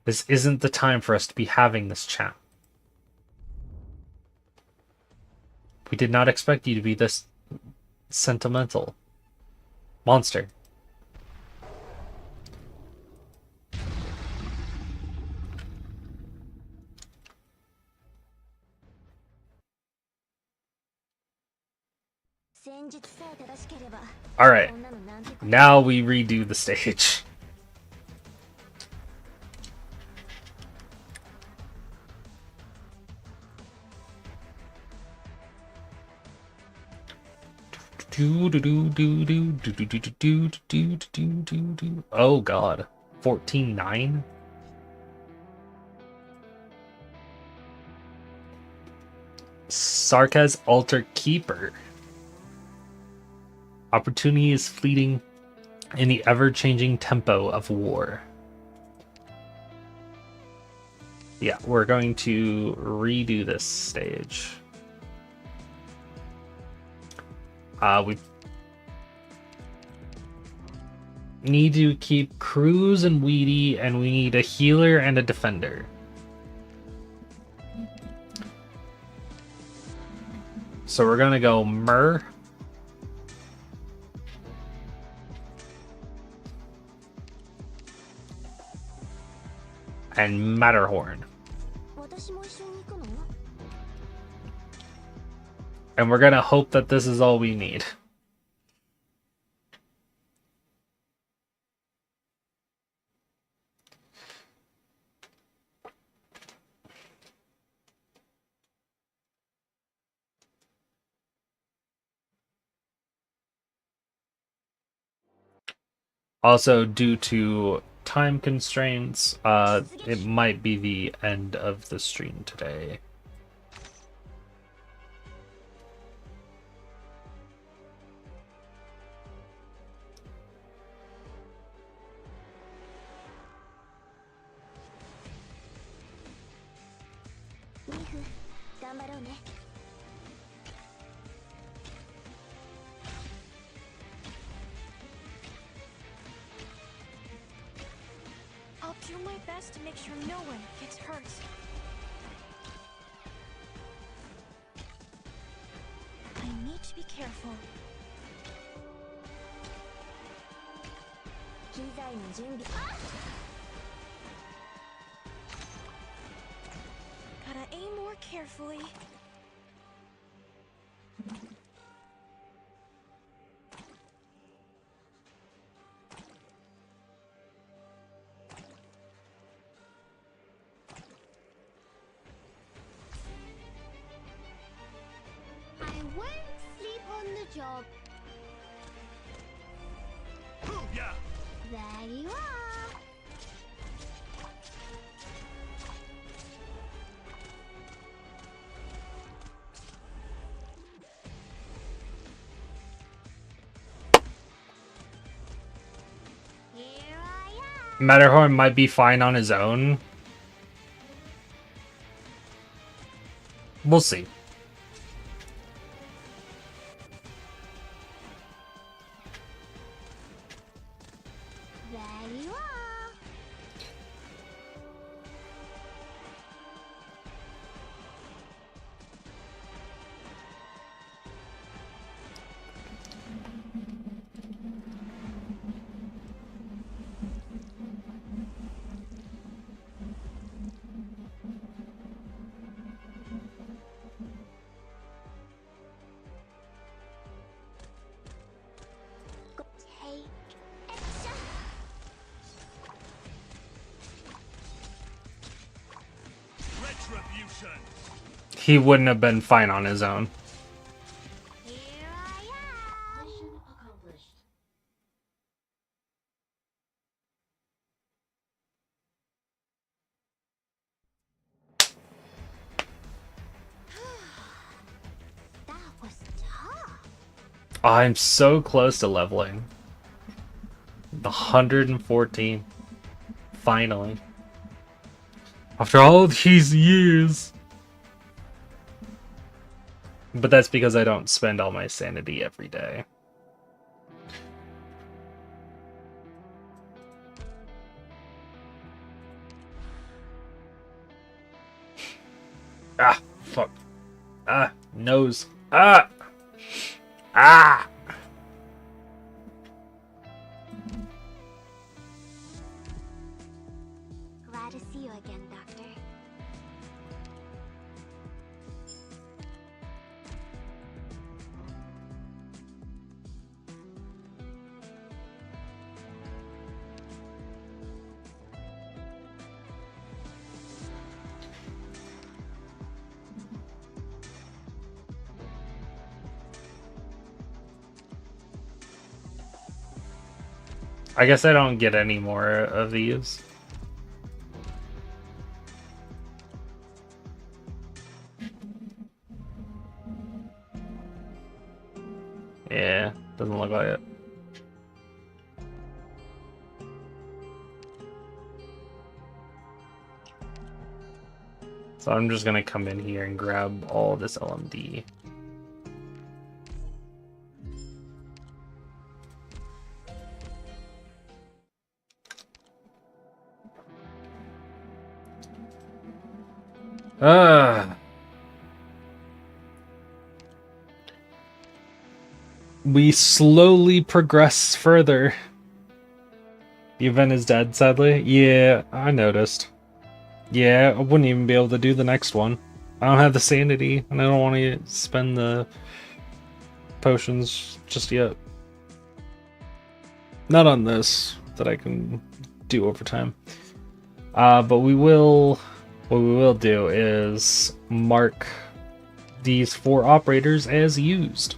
This isn't the time for us to be having this chat. We did not expect you to be this sentimental. Monster. Alright. Now we redo the stage. Oh god. 14-9? Sarkaz Altar Keeper. Opportunity is fleeting in the ever-changing tempo of war. Yeah, we're going to redo this stage. We need to keep Cruz and Weedy, and we need a healer and a defender. So we're gonna go Myrrh. And Matterhorn. And we're gonna hope that this is all we need. Also, due to time constraints, it might be the end of the stream today. I'll do my best to make sure no one gets hurt. I need to be careful. Gotta aim more carefully. I won't sleep on the job. Booyah! There you are. Here I am. Matterhorn might be fine on his own. We'll see. There you are. he wouldn't have been fine on his own. I'm so close to leveling. 114. Finally. After all these years. But that's because I don't spend all my sanity every day. Ah, fuck. Ah, nose. Ah! Ah! Glad to see you again, Doctor. I guess I don't get any more of these. Yeah, doesn't look like it. So I'm just gonna come in here and grab all this LMD. We slowly progress further. The event is dead, sadly. Yeah, I noticed. Yeah, I wouldn't even be able to do the next one. I don't have the sanity, and I don't want to spend the potions just yet. Not on this, that I can do over time. But what we will do is mark these 4 operators as used.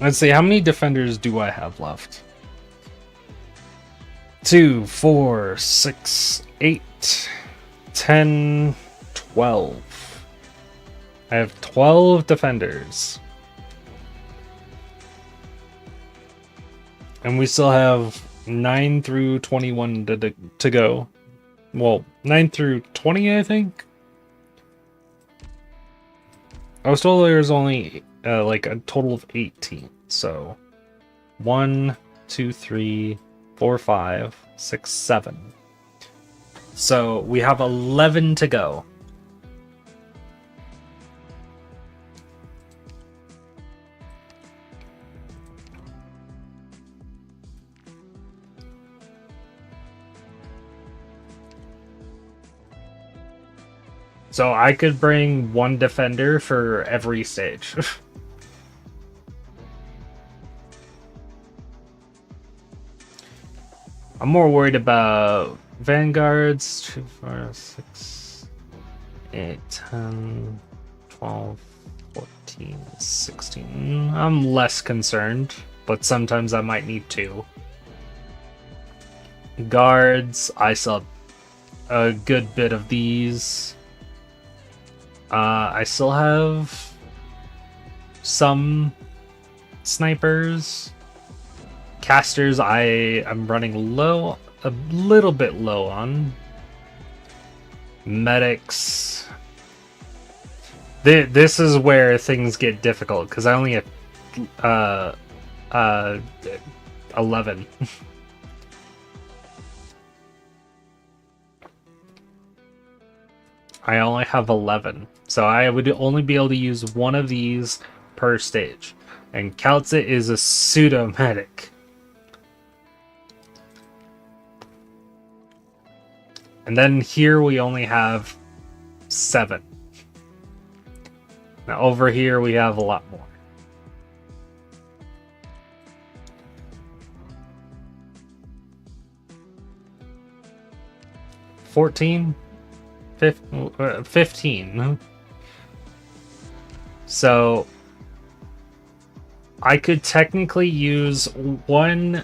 Let's see, how many defenders do I have left? 2, 4, 6, 8, 10, 12. I have 12 defenders. And we still have 9 through 21 to go. Well, 9 through 20, I think? I was told there's only like a total of 18. So 1, 2, 3, 4, 5, 6, 7. So we have 11 to go. So I could bring 1 defender for every stage. I'm more worried about vanguards. 2, 4, 6, 8, 10, 12, 14, 16. I'm less concerned, but sometimes I might need 2. Guards, I still have a good bit of these. I still have some snipers. Casters, I am running low, a little bit low on. Medics. This is where things get difficult, because I only have 11. I only have 11. So I would only be able to use one of these per stage. And Kaltza is a pseudo medic. And then here we only have 7. Now over here we have a lot more. 14? 15. So I could technically use one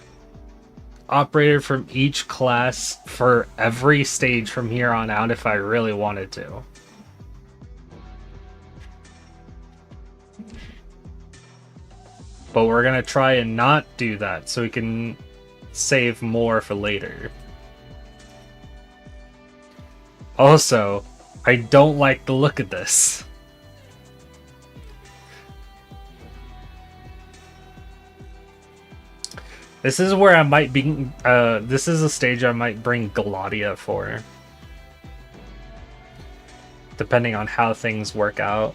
operator from each class for every stage from here on out if I really wanted to. But we're gonna try and not do that so we can save more for later. Also, I don't like the look of this. This is where I might be, this is a stage I might bring Galadia for. Depending on how things work out.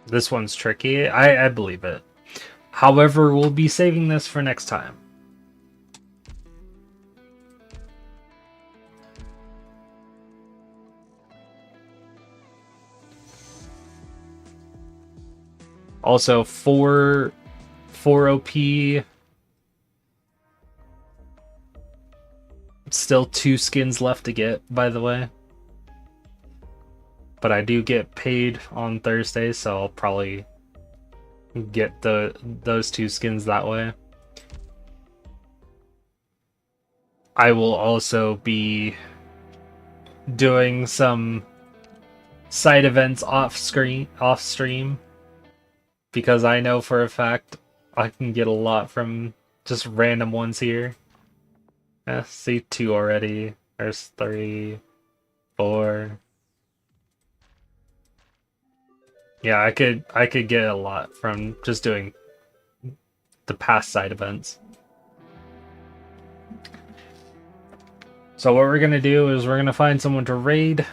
This one's tricky. I believe it. However, we'll be saving this for next time. Also, 4 OP. Still 2 skins left to get, by the way. But I do get paid on Thursday, so I'll probably get those 2 skins that way. I will also be doing some side events off stream, because I know for a fact I can get a lot from just random ones here. See 2 already. There's 3, 4. Yeah, I could get a lot from just doing the past side events. So what we're gonna do is we're gonna find someone to raid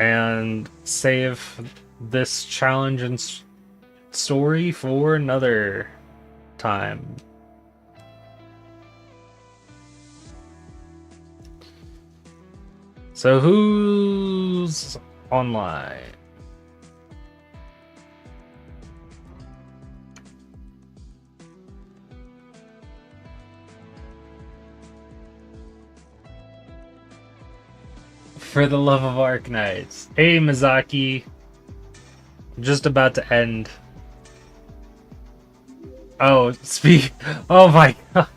and save this challenge and story for another time. So who's online? For the love of Arknights. Hey Mizaki. Just about to end. Oh, speak. Oh my god.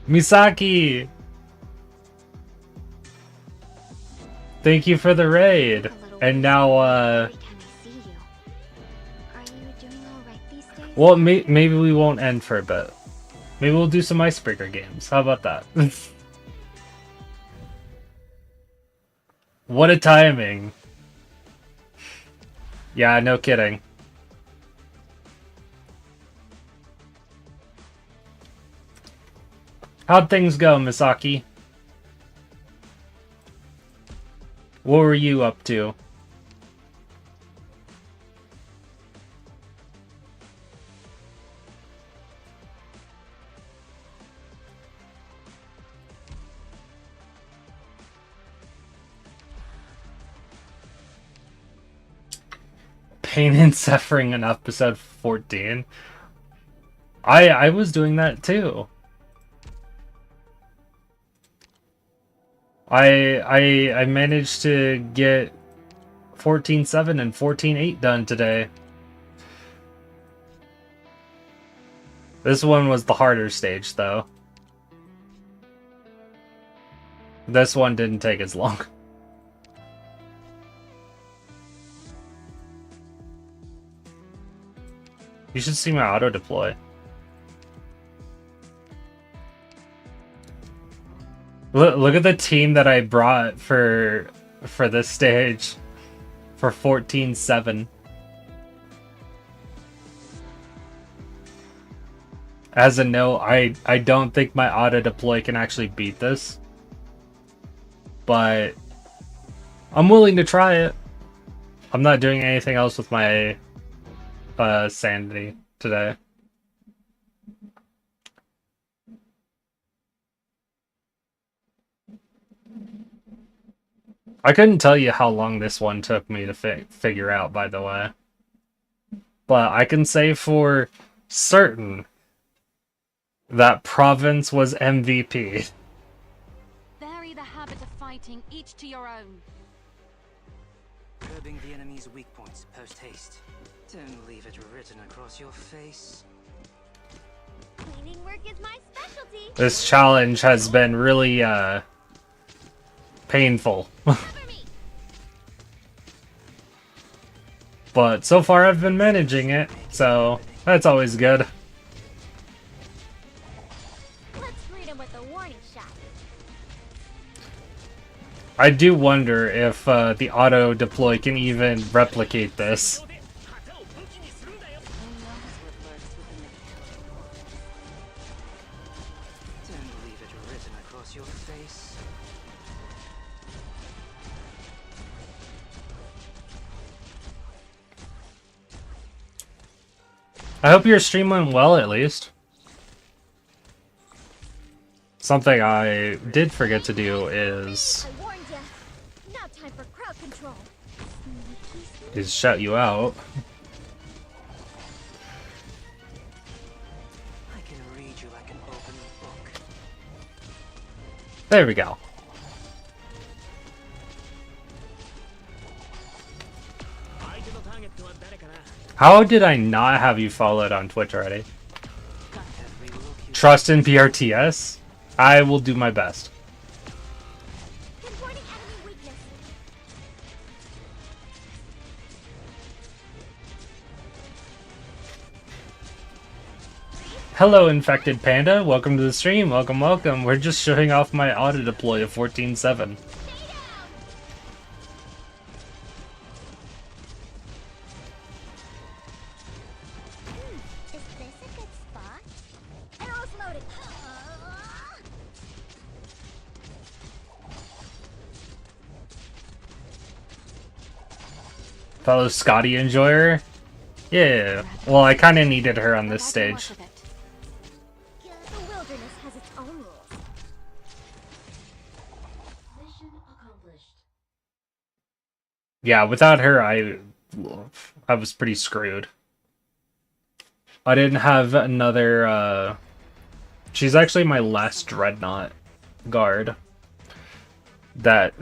Misaki! Thank you for the raid. And now, well, maybe we won't end for a bit. Maybe we'll do some icebreaker games. How about that? What a timing. Yeah, no kidding. How'd things go, Misaki? What were you up to? Pain and suffering in episode 14. I was doing that too. I managed to get 14.7 and 14.8 done today. This one was the harder stage though. This one didn't take as long. You should see my auto deploy. Look at the team that I brought for this stage for 14-7. As a note, I don't think my auto deploy can actually beat this, but I'm willing to try it. I'm not doing anything else with my sanity today. I couldn't tell you how long this one took me to figure out, by the way. But I can say for certain that Province was MVP. Vary the habit of fighting, each to your own. Curbing the enemy's weak points, post haste. Don't leave it written across your face. Cleaning work is my specialty. This challenge has been really painful. But so far I've been managing it, so that's always good. Let's greet him with a warning shot. I do wonder if the auto deploy can even replicate this. Don't leave it written across your face. I hope your stream went well, at least. Something I did forget to do is I warned ya. Now time for crowd control. shout you out. I can read you like an open book. There we go. How did I not have you followed on Twitch already? Trust in PRTS? I will do my best. Pinpointing enemy weakness. Hello, Infected Panda. Welcome to the stream. Welcome, welcome. We're just showing off my auto deploy of 14-7. Is this a good spot? Arrows loaded. Fellow Scotty enjoyer? Yeah. Well, I kind of needed her on this stage. The wilderness has its own rules. Mission accomplished. Yeah, without her, I was pretty screwed. I didn't have another, she's actually my last Dreadnought guard that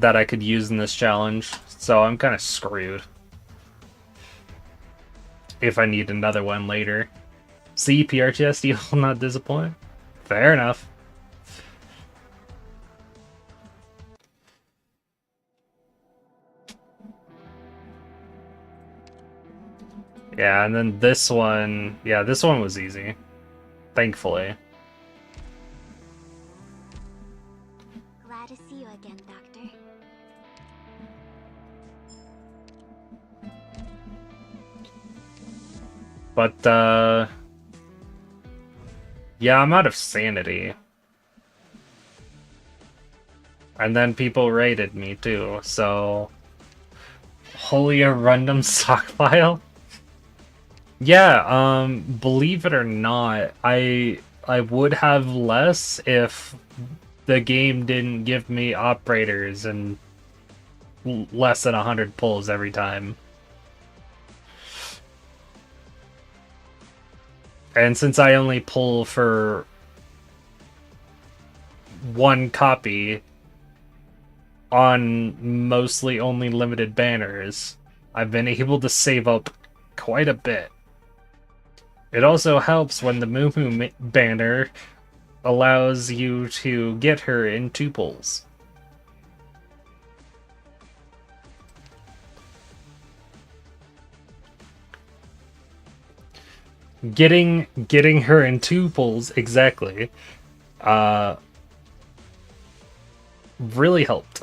I could use in this challenge, so I'm kind of screwed if I need another one later. See, PRTS, you will not disappoint. Fair enough. Yeah, and then this one, yeah, this one was easy, thankfully. Glad to see you again, Doctor. But, yeah, I'm out of sanity. And then people raided me, too, so... Holy a random stockpile? Yeah, believe it or not, I would have less if the game didn't give me operators and less than 100 pulls every time. And since I only pull for one copy on mostly only limited banners, I've been able to save up quite a bit. It also helps when the Moo Moo banner allows you to get her in 2 pulls. Getting her in 2 pulls exactly really helped.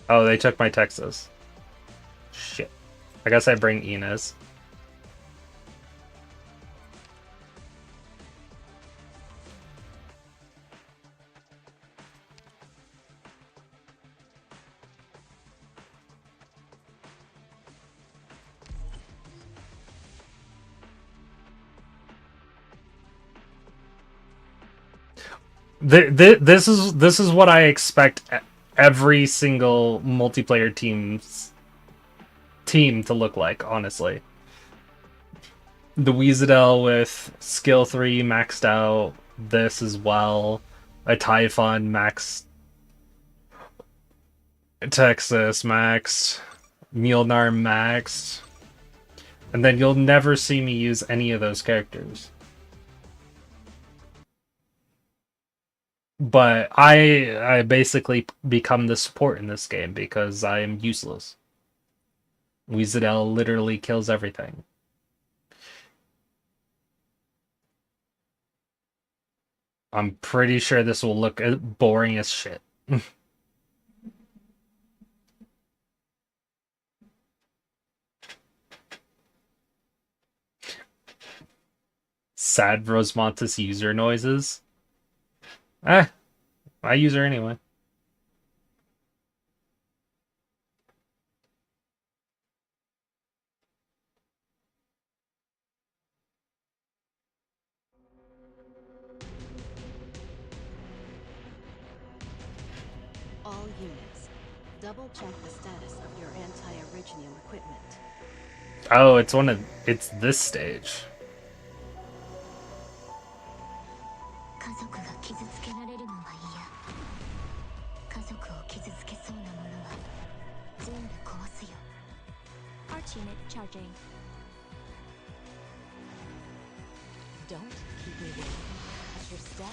Oh, they took my Texas. Shit. I guess I bring Inez. This is what I expect every single multiplayer team to look like, honestly. The Weezadel with skill 3 maxed out, this as well, a Typhon maxed, Texas maxed, Mjolnir maxed, and then you'll never see me use any of those characters. But I basically become the support in this game because I am useless. Weezadel literally kills everything. I'm pretty sure this will look boring as shit. Sad Rosemontis user noises. I use her anyway. All units, double check the status of your anti-original equipment. Oh, it's this stage. 家族が傷つけられるのは嫌。家族を傷つけそうなものは全部壊すよ。Arch unit charging. Don't keep me waiting. As your staff.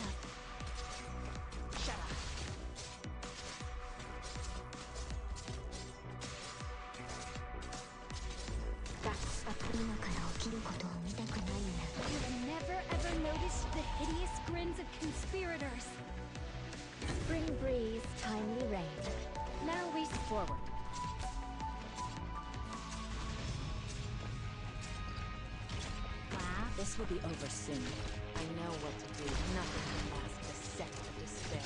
Shut up. That's 今から起きることを見たくないんだ。You've never ever noticed the hideous grins of conspirators. Spring breeze, timely rain. Now race forward. Wow, this will be over soon. I know what to do. Nothing can last a second of despair.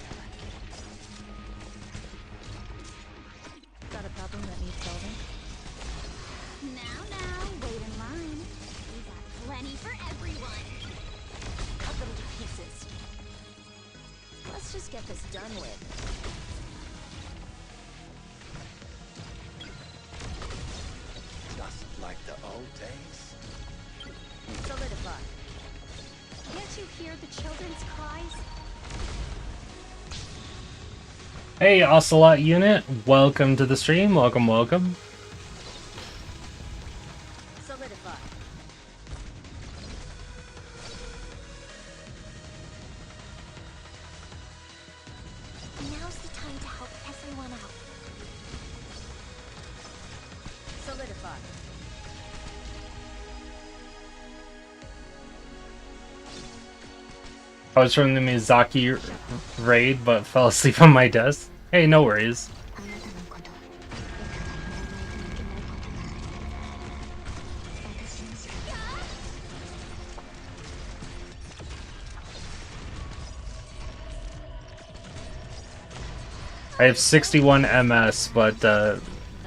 Got a problem that needs solving? Now, wait in line. We got plenty for everyone. Cut them to pieces. Let's just get this done with. Just like the old days. Solidify. Can't you hear the children's cries? Hey, Ocelot unit, welcome to the stream. Welcome. Solidify. Now's the time to help everyone out. Solidify. I was from the Miyazaki raid, but fell asleep on my desk. Hey, no worries. あなたのこと私の仕事 I have 61 MS, but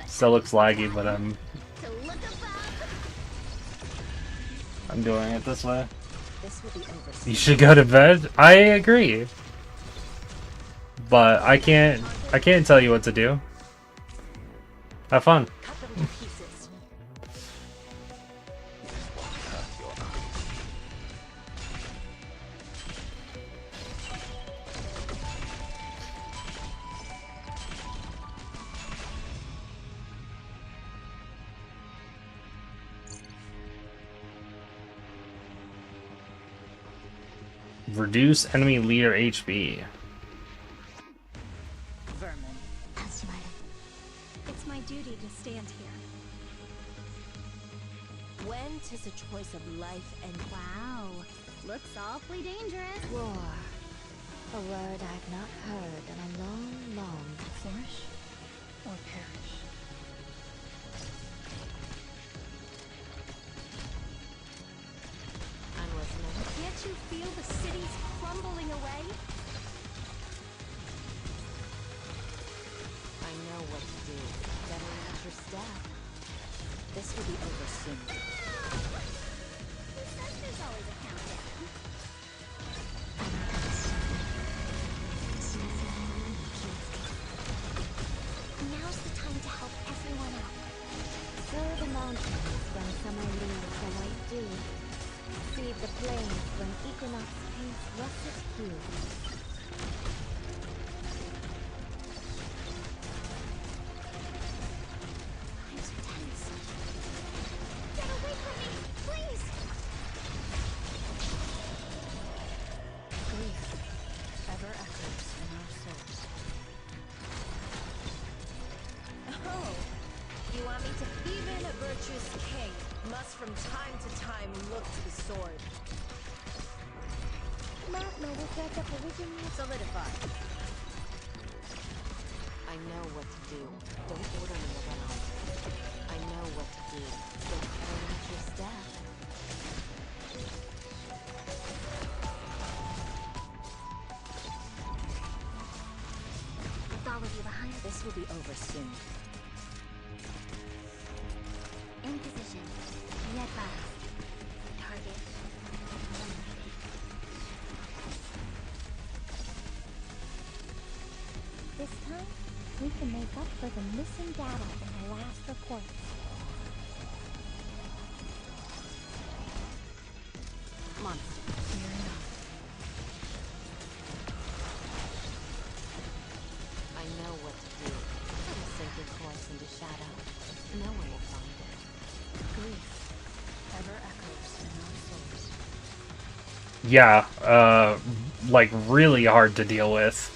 still looks laggy, but I'm doing it this way. This will be over soon. You should go to bed. I agree. But I can't tell you what to do. Have fun. Cut them to pieces. Reduce enemy leader HP. Vermin. 始まる It's my duty to stand here. When 'tis a choice of life and Wow, looks awfully dangerous. war, a word I've not heard in a long, long Flourish or perish. I'm listening. Can't you feel the cities crumbling away? I know what to do. Better watch your step. This will be over soon. Who says there's always a countdown? Now's the time to help everyone out. Sow the mountains when summer leaves the white dew. Seed the plains when equinox paints russet hue. Times are tense. Get away from me, please! Grief ever echoes in our souls. Oh, you want me to? Even a virtuous king must from time to time look to the sword. Solidify. I know what to do. Don't order me around. I know what to do. Don't watch your step. I'll follow you behind. This will be over soon. In position. Be advised. Target. This time, we can make up for the missing data in the last report. Monster, fear not. I know what to do. It'll sink your course into shadow. No one will find it. Grief ever echoes in our souls. Yeah, like really hard to deal with.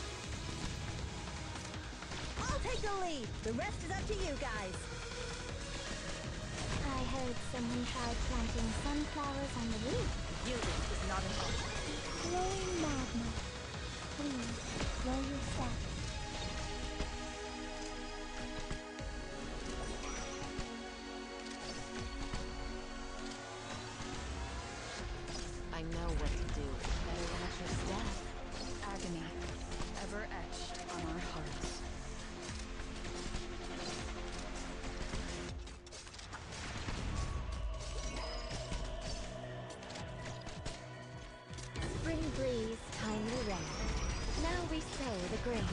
I'll take the lead. The rest is up to you guys. I heard someone tried planting sunflowers on the roof. Yielding is not an option. Glowing magma. Please, slow your steps. I know what to do. Better watch your step. Agony ever etched on our hearts. Spring breeze, timely rain. Now we sow the grain.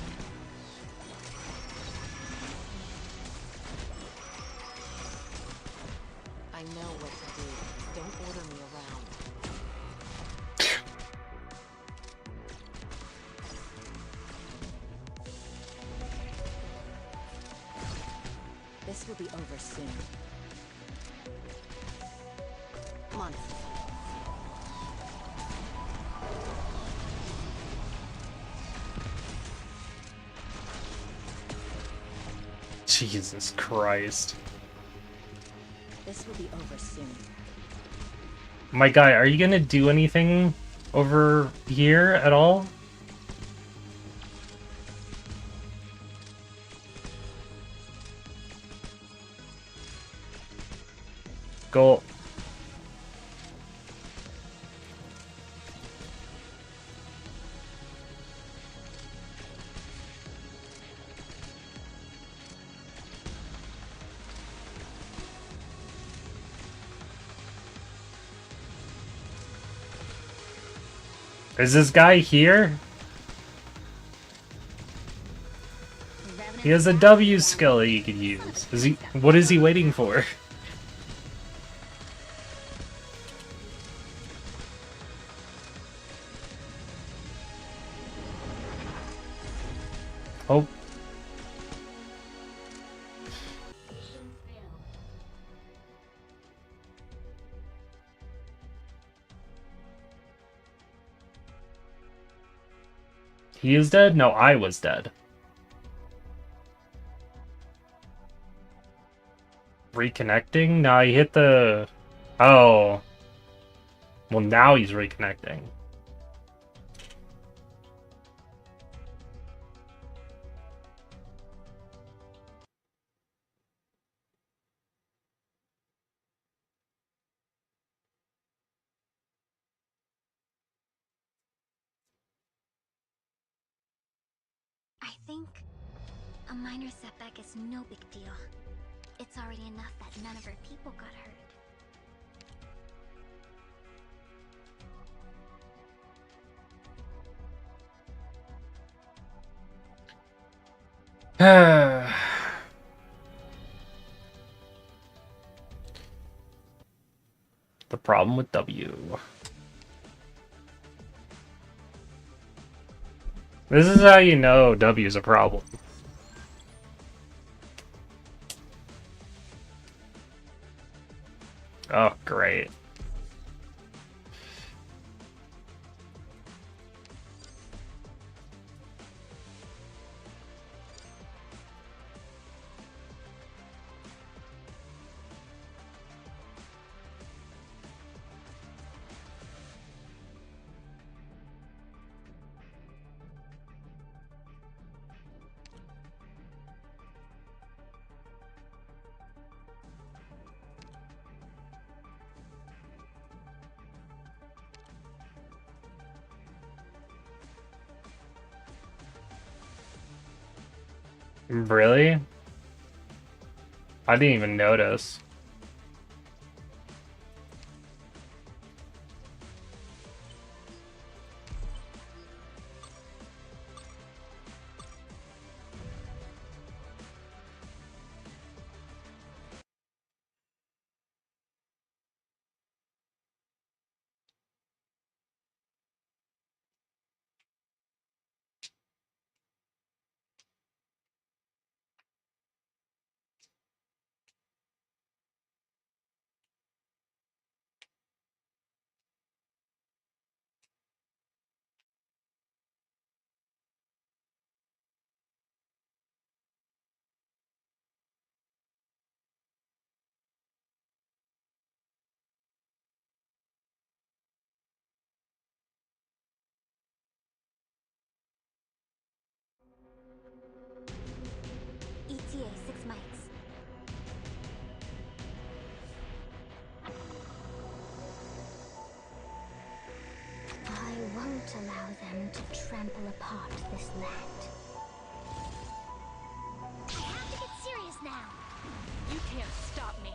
I know what to do. Don't order me around. This will be over soon. Months. Jesus Christ. This will be over soon. My guy, are you gonna do anything over here at all? Go. Is this guy here? He has a W skill he could use. Is he? What is he waiting for? Oh. He is dead? No, I was dead. Reconnecting? No, he hit the Oh. Well, now he's reconnecting. I think a minor setback is no big deal. It's already enough that none of our people got hurt. The problem with W. This is how you know W is a problem. Oh, great. Really? I didn't even notice. ETA 6 mics. I won't allow them to trample apart this land. I have to get serious now. You can't stop me.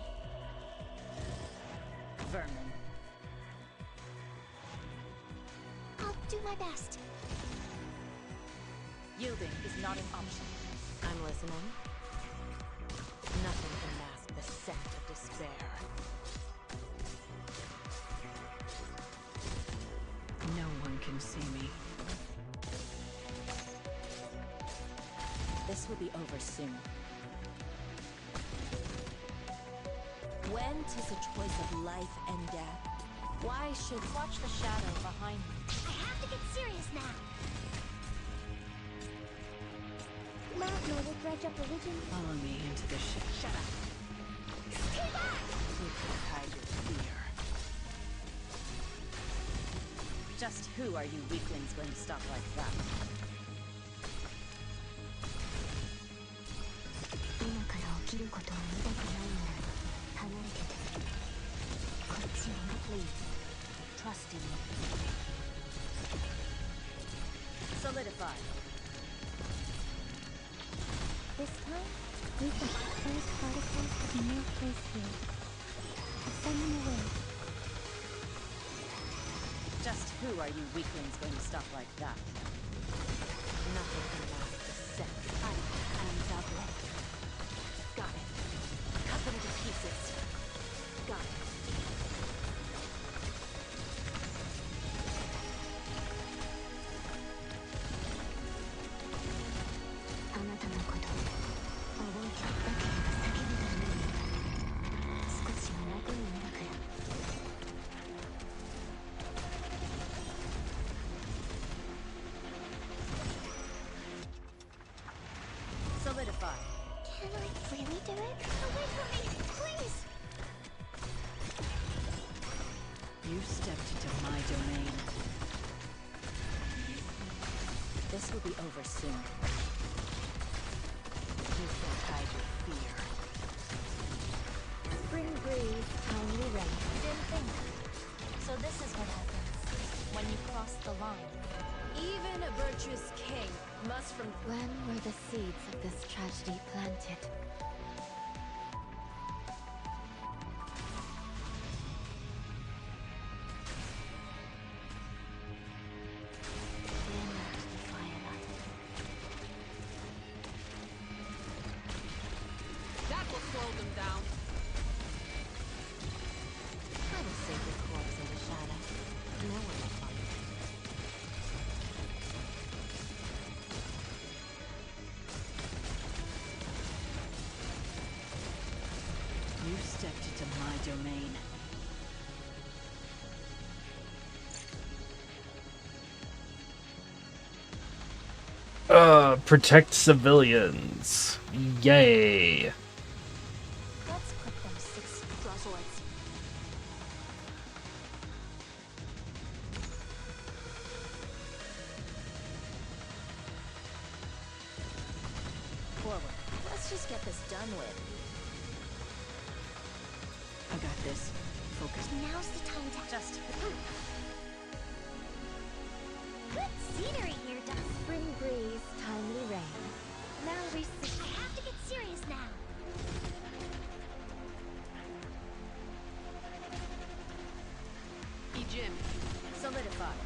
Vermin. I'll do my best. Yielding is not an option. I'm listening. Nothing can mask the scent of despair. No one can see me. This will be over soon. When 'tis a choice of life and death, why should Watch the shadow behind me. I have to get serious now. Magma will dredge up religion. Follow me into the ship. Shut up. Stay back! You can't hide your fear. Just who are you weaklings going to stop like that? 今から起きることを見たくないなら離れてて。こっちへね。 Please, trust in me. Solidify. This time, we can disperse particles with no place here. Send them away. Just who are you weaklings going to stop like that? Nothing can mask the scent. Hands out left. Got it. Cut them to pieces. Got it. Solidify. Can I really do it? Away from me, please! You stepped into my domain. This will be over soon. You can't hide your fear. Spring breeze, timely rain. Didn't think. So this is what happens when you cross the line. Even a virtuous king must from... When were the seeds of this tragedy planted? That will slow them down. I will save your corpse in the shadow. No one will find it. You stepped into my domain. Protect civilians. Yay. Let's put them 6 crosswords. Forward. Let's just get this done with. I got this. Focus. Now's the time to Just good scenery here, Duck. Spring breeze, timely rain. Now we see. I have to get serious now. Jim, solidify.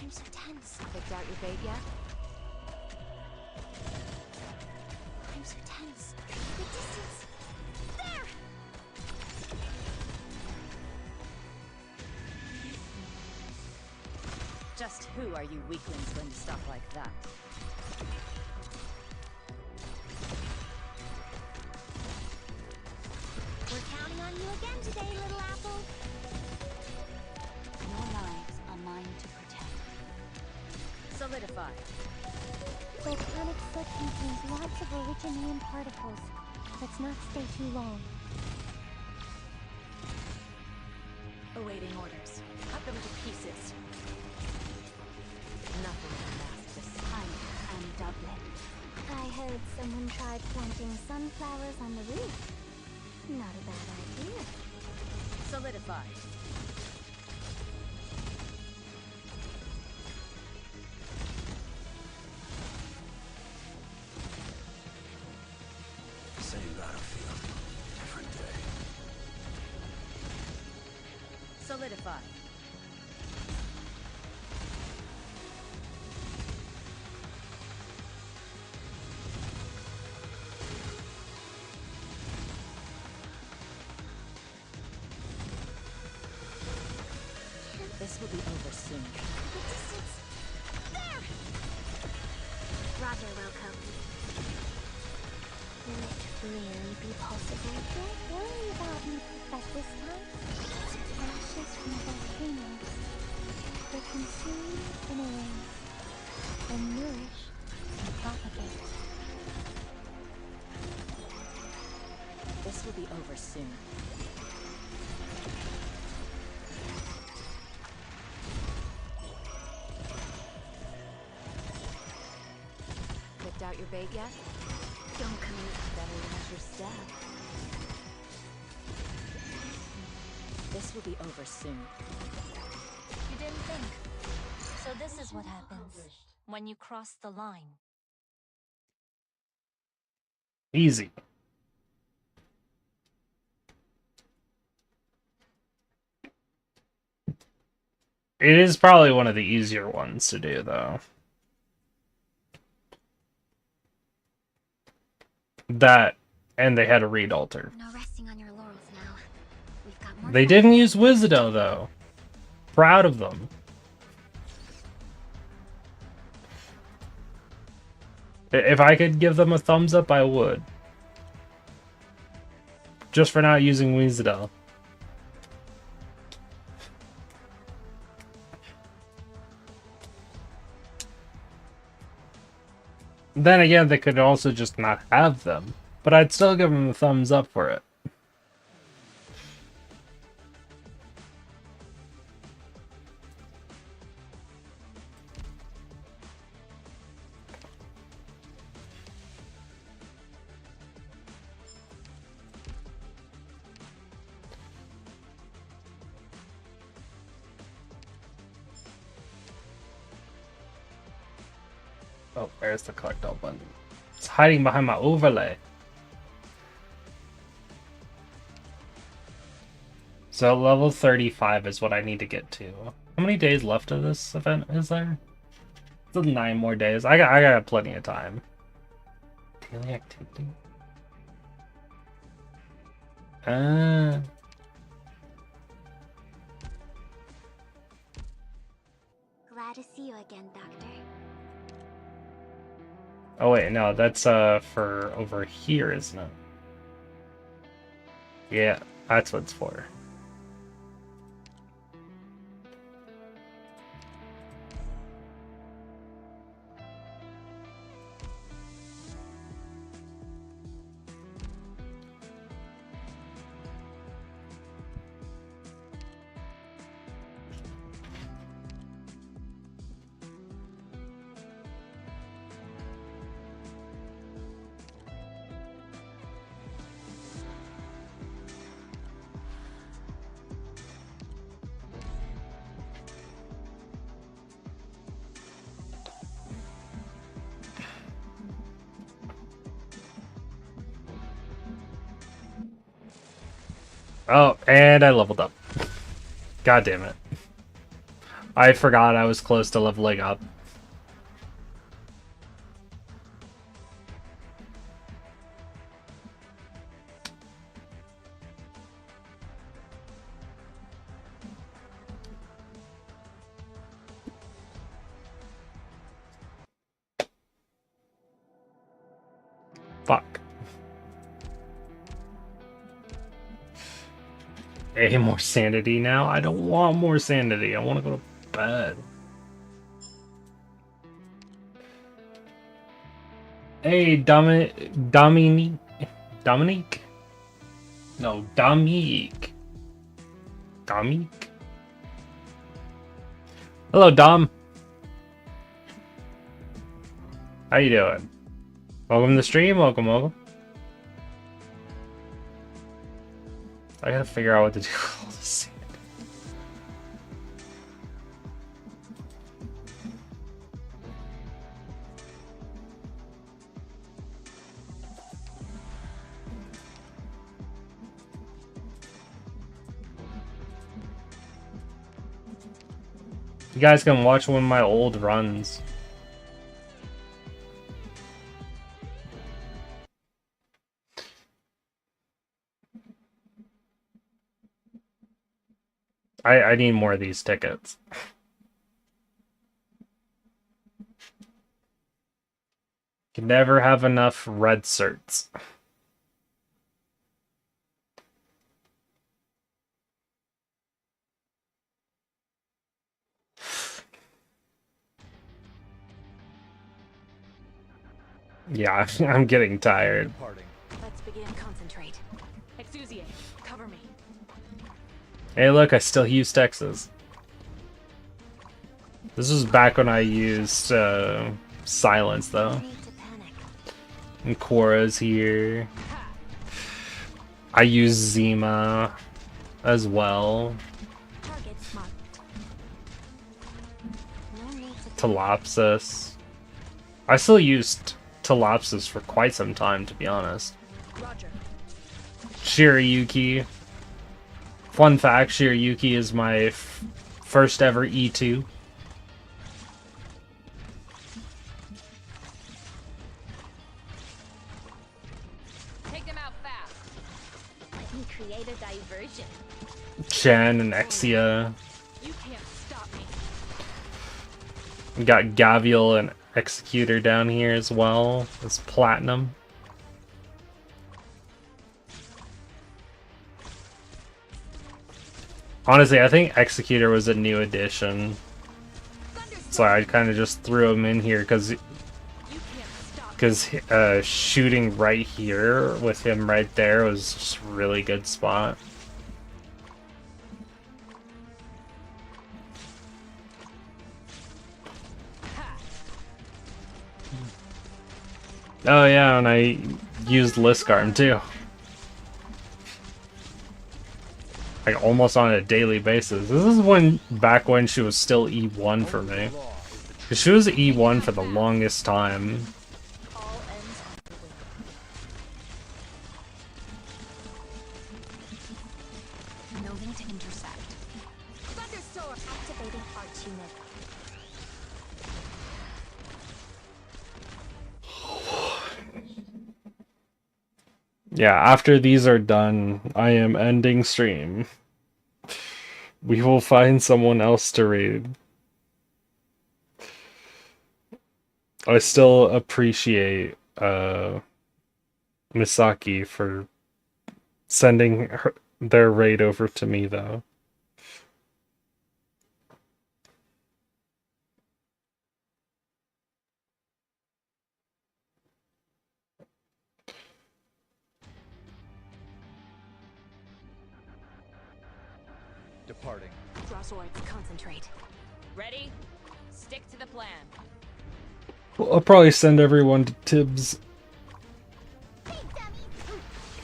I'm so tense. Picked out your bait yet? I'm so tense. The distance. There! Just who are you weaklings going to stop like that? We're counting on you again today, little apple. Your lives are mine to protect. Solidify. Volcanic soot contains lots of originium particles. Let's not stay too long. Awaiting orders. Cut them to pieces. Nothing can last this time. I'm Dublin. I heard someone tried planting sunflowers on the roof. Not a bad idea. Solidify. Same battlefield, different day. Solidify. This will be over soon. The distance. There! Roger, Wilco. Will it really be possible? Don't worry about me, at this time. Ashes from volcanoes. They consume and erase, and nourish and propagate. This will be over soon. Picked out your bait yet? Don't come in. Better watch your step. This will be over soon. You didn't think. So this is what happens when you cross the line. Easy. It is probably one of the easier ones to do, though. That, and they had a read alter. No resting on your laurels now. We've got more. They didn't use Wizardo, though. Proud of them. If I could give them a thumbs up, I would. Just for not using Wizardo. Then again, they could also just not have them. But I'd still give them a thumbs up for it. Oh, there's the collect all button. It's hiding behind my overlay. So level 35 is what I need to get to. How many days left of this event is there? Still 9 more days. I got plenty of time. Daily activity. Glad to see you again, Doctor. Oh wait, no, that's for over here, isn't it? Yeah, that's what it's for. Oh, and I leveled up. God damn it. I forgot I was close to leveling up. Fuck. Hey, more sanity now? I don't want more sanity. I want to go to bed. Hey, Dominique? No, Dominique. Dominique? Hello, Dom. How you doing? Welcome to the stream. Welcome. I gotta figure out what to do with all this sand. You guys can watch one of my old runs. I need more of these tickets. Can never have enough red certs. Yeah, I'm getting tired. Let's begin. Concentrate. Exusiate, cover me. Hey, look, I still use Texas. This was back when I used silence, though. And Quora's here. I use Zima as well. Telopsis. I still used Telopsis for quite some time, to be honest. Shirayuki. Fun fact, Shirayuki is my first ever E2. Take them out fast. Let me create a diversion. Chen and Exia. You can't stop me. We got Gavial and Executor down here as well. It's Platinum. Honestly, I think Executor was a new addition. So I kind of just threw him in here because shooting right here with him right there was just a really good spot. Oh yeah, and I used Liskarm too. Like almost on a daily basis. This is back when she was still E1 for me. She was E1 for the longest time. All ends on the way. Moving to intercept. Thunderstorm! Activating arch unit. Yeah, after these are done, I am ending stream. We will find someone else to raid. I still appreciate Misaki for sending their raid over to me, though. Departing. Crosswords, concentrate. Ready? Stick to the plan. Well, I'll probably send everyone to Tibbs.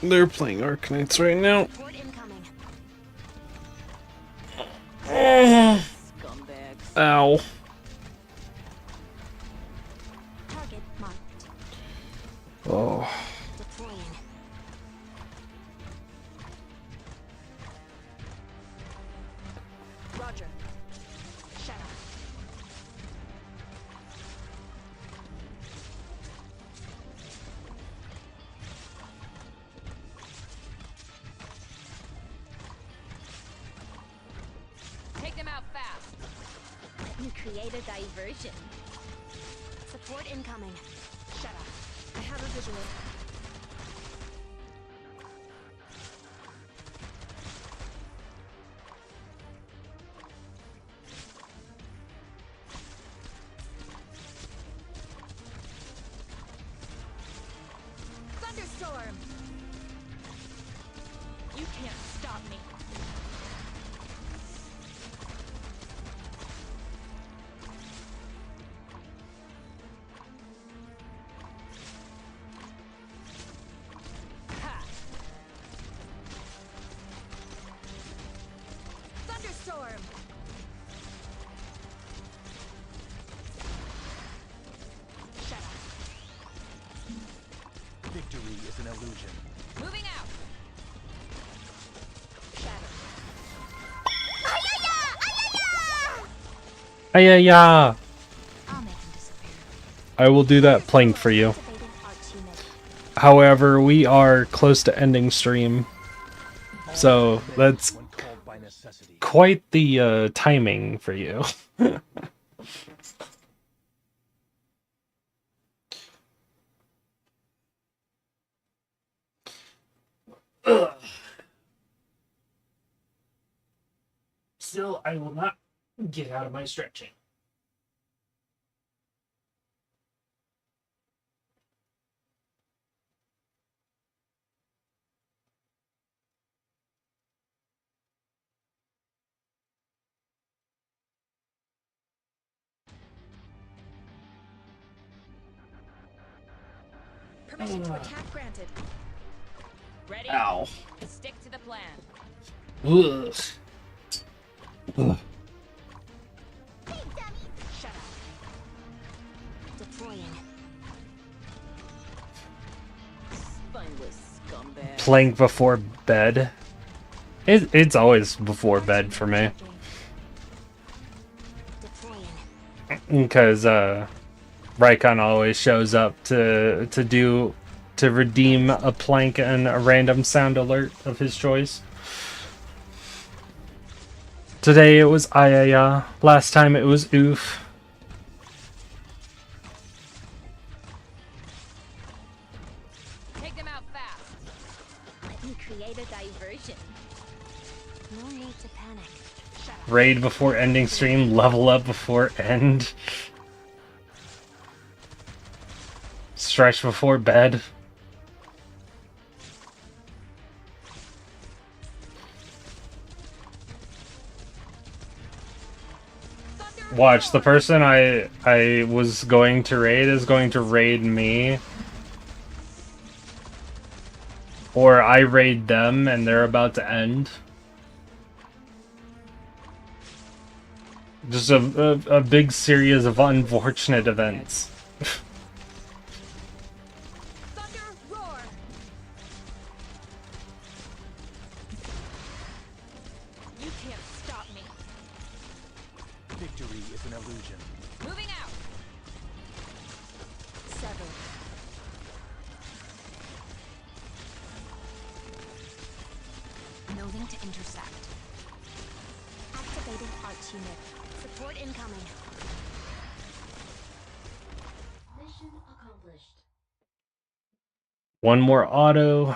They're playing Arknights right now. Report incoming. Scumbags. Ow. Target marked. Oh. Deploying. Roger. Shadow. Take them out fast. You create a diversion. Support incoming. Shadow. I have a visual. Thunderstorm! You can't stop me. Ha! Thunderstorm! Shadow. Victory is an illusion. Moving out. Shadow. Ayaya! I'll make him disappear. I will do that plank for you. Activating arch unit. However, we are close to ending stream. So that's When called by necessity. quite the timing for you. Still, I will not get out of my stretching. Permission to attack granted. Ready? Ow. Stick to the plan. Ugh. Ugh. Shadow. Deploying. Spineless scumbag. Plank before bed. It's always before bed for me. Deploying. Because Raikon always shows up to redeem a plank and a random sound alert of his choice. Today it was ayaya. Last time it was oof. Take them out fast. You create a diversion. No need to panic. Raid before ending stream, level up before end. Stretch before bed. Watch, the person I was going to raid is going to raid me. Or I raid them and they're about to end. Just a big series of unfortunate events. Thunder roar. You can't stop me. Victory is an illusion. Moving out. Sever. Moving to intercept. Activating arch unit. Support incoming. Mission accomplished. One more auto.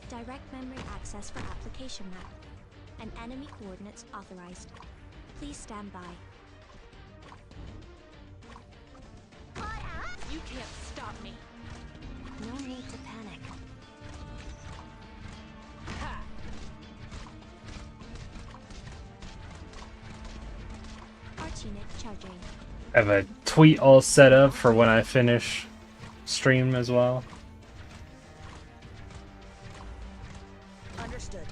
Direct memory access for application map. And enemy coordinates authorized. Please stand by. You can't stop me. No need to panic. Ha! Arch unit charging. I have a tweet all set up for when I finish stream as well. Understood.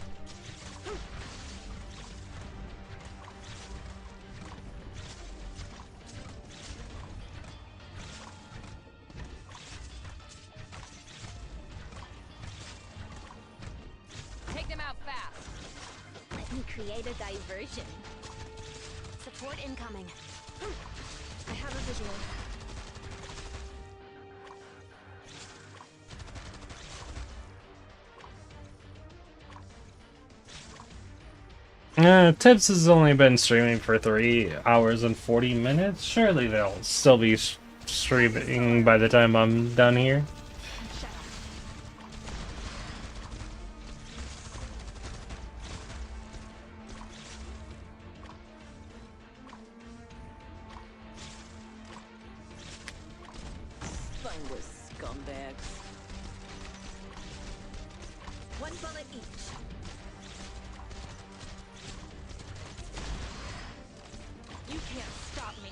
Take them out fast. Let me create a diversion. Support incoming. I have a visual. Tips has only been streaming for 3 hours and 40 minutes. Surely they'll still be streaming by the time I'm done here. Spineless scumbags. One bullet each. You can't stop me.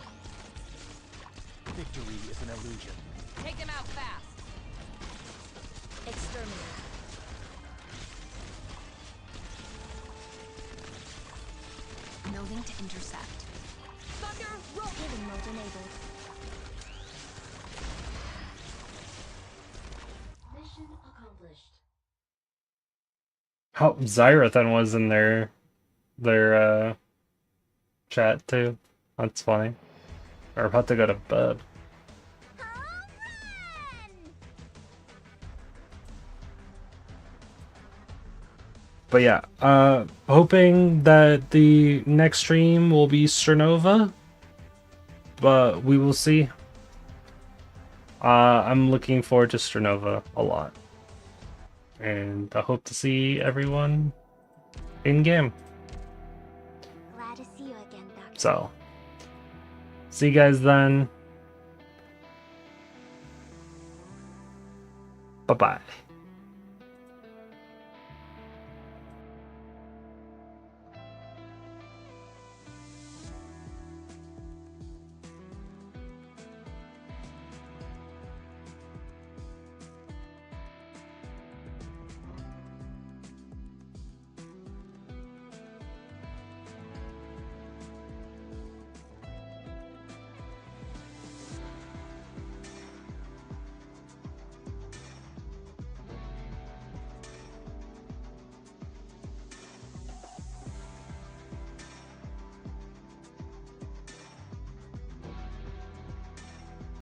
Victory is an illusion. Take them out fast. Exterminate. Moving to intercept. Thunder roll. Healing mode enabled. Mission accomplished. Oh, Zyrathan was in their chat too. That's funny. We're about to go to bed. But yeah, hoping that the next stream will be Sternova, but we will see. I'm looking forward to Sternova a lot, and I hope to see everyone in game. Glad to see you again, Doctor. So, see you guys then. Bye bye.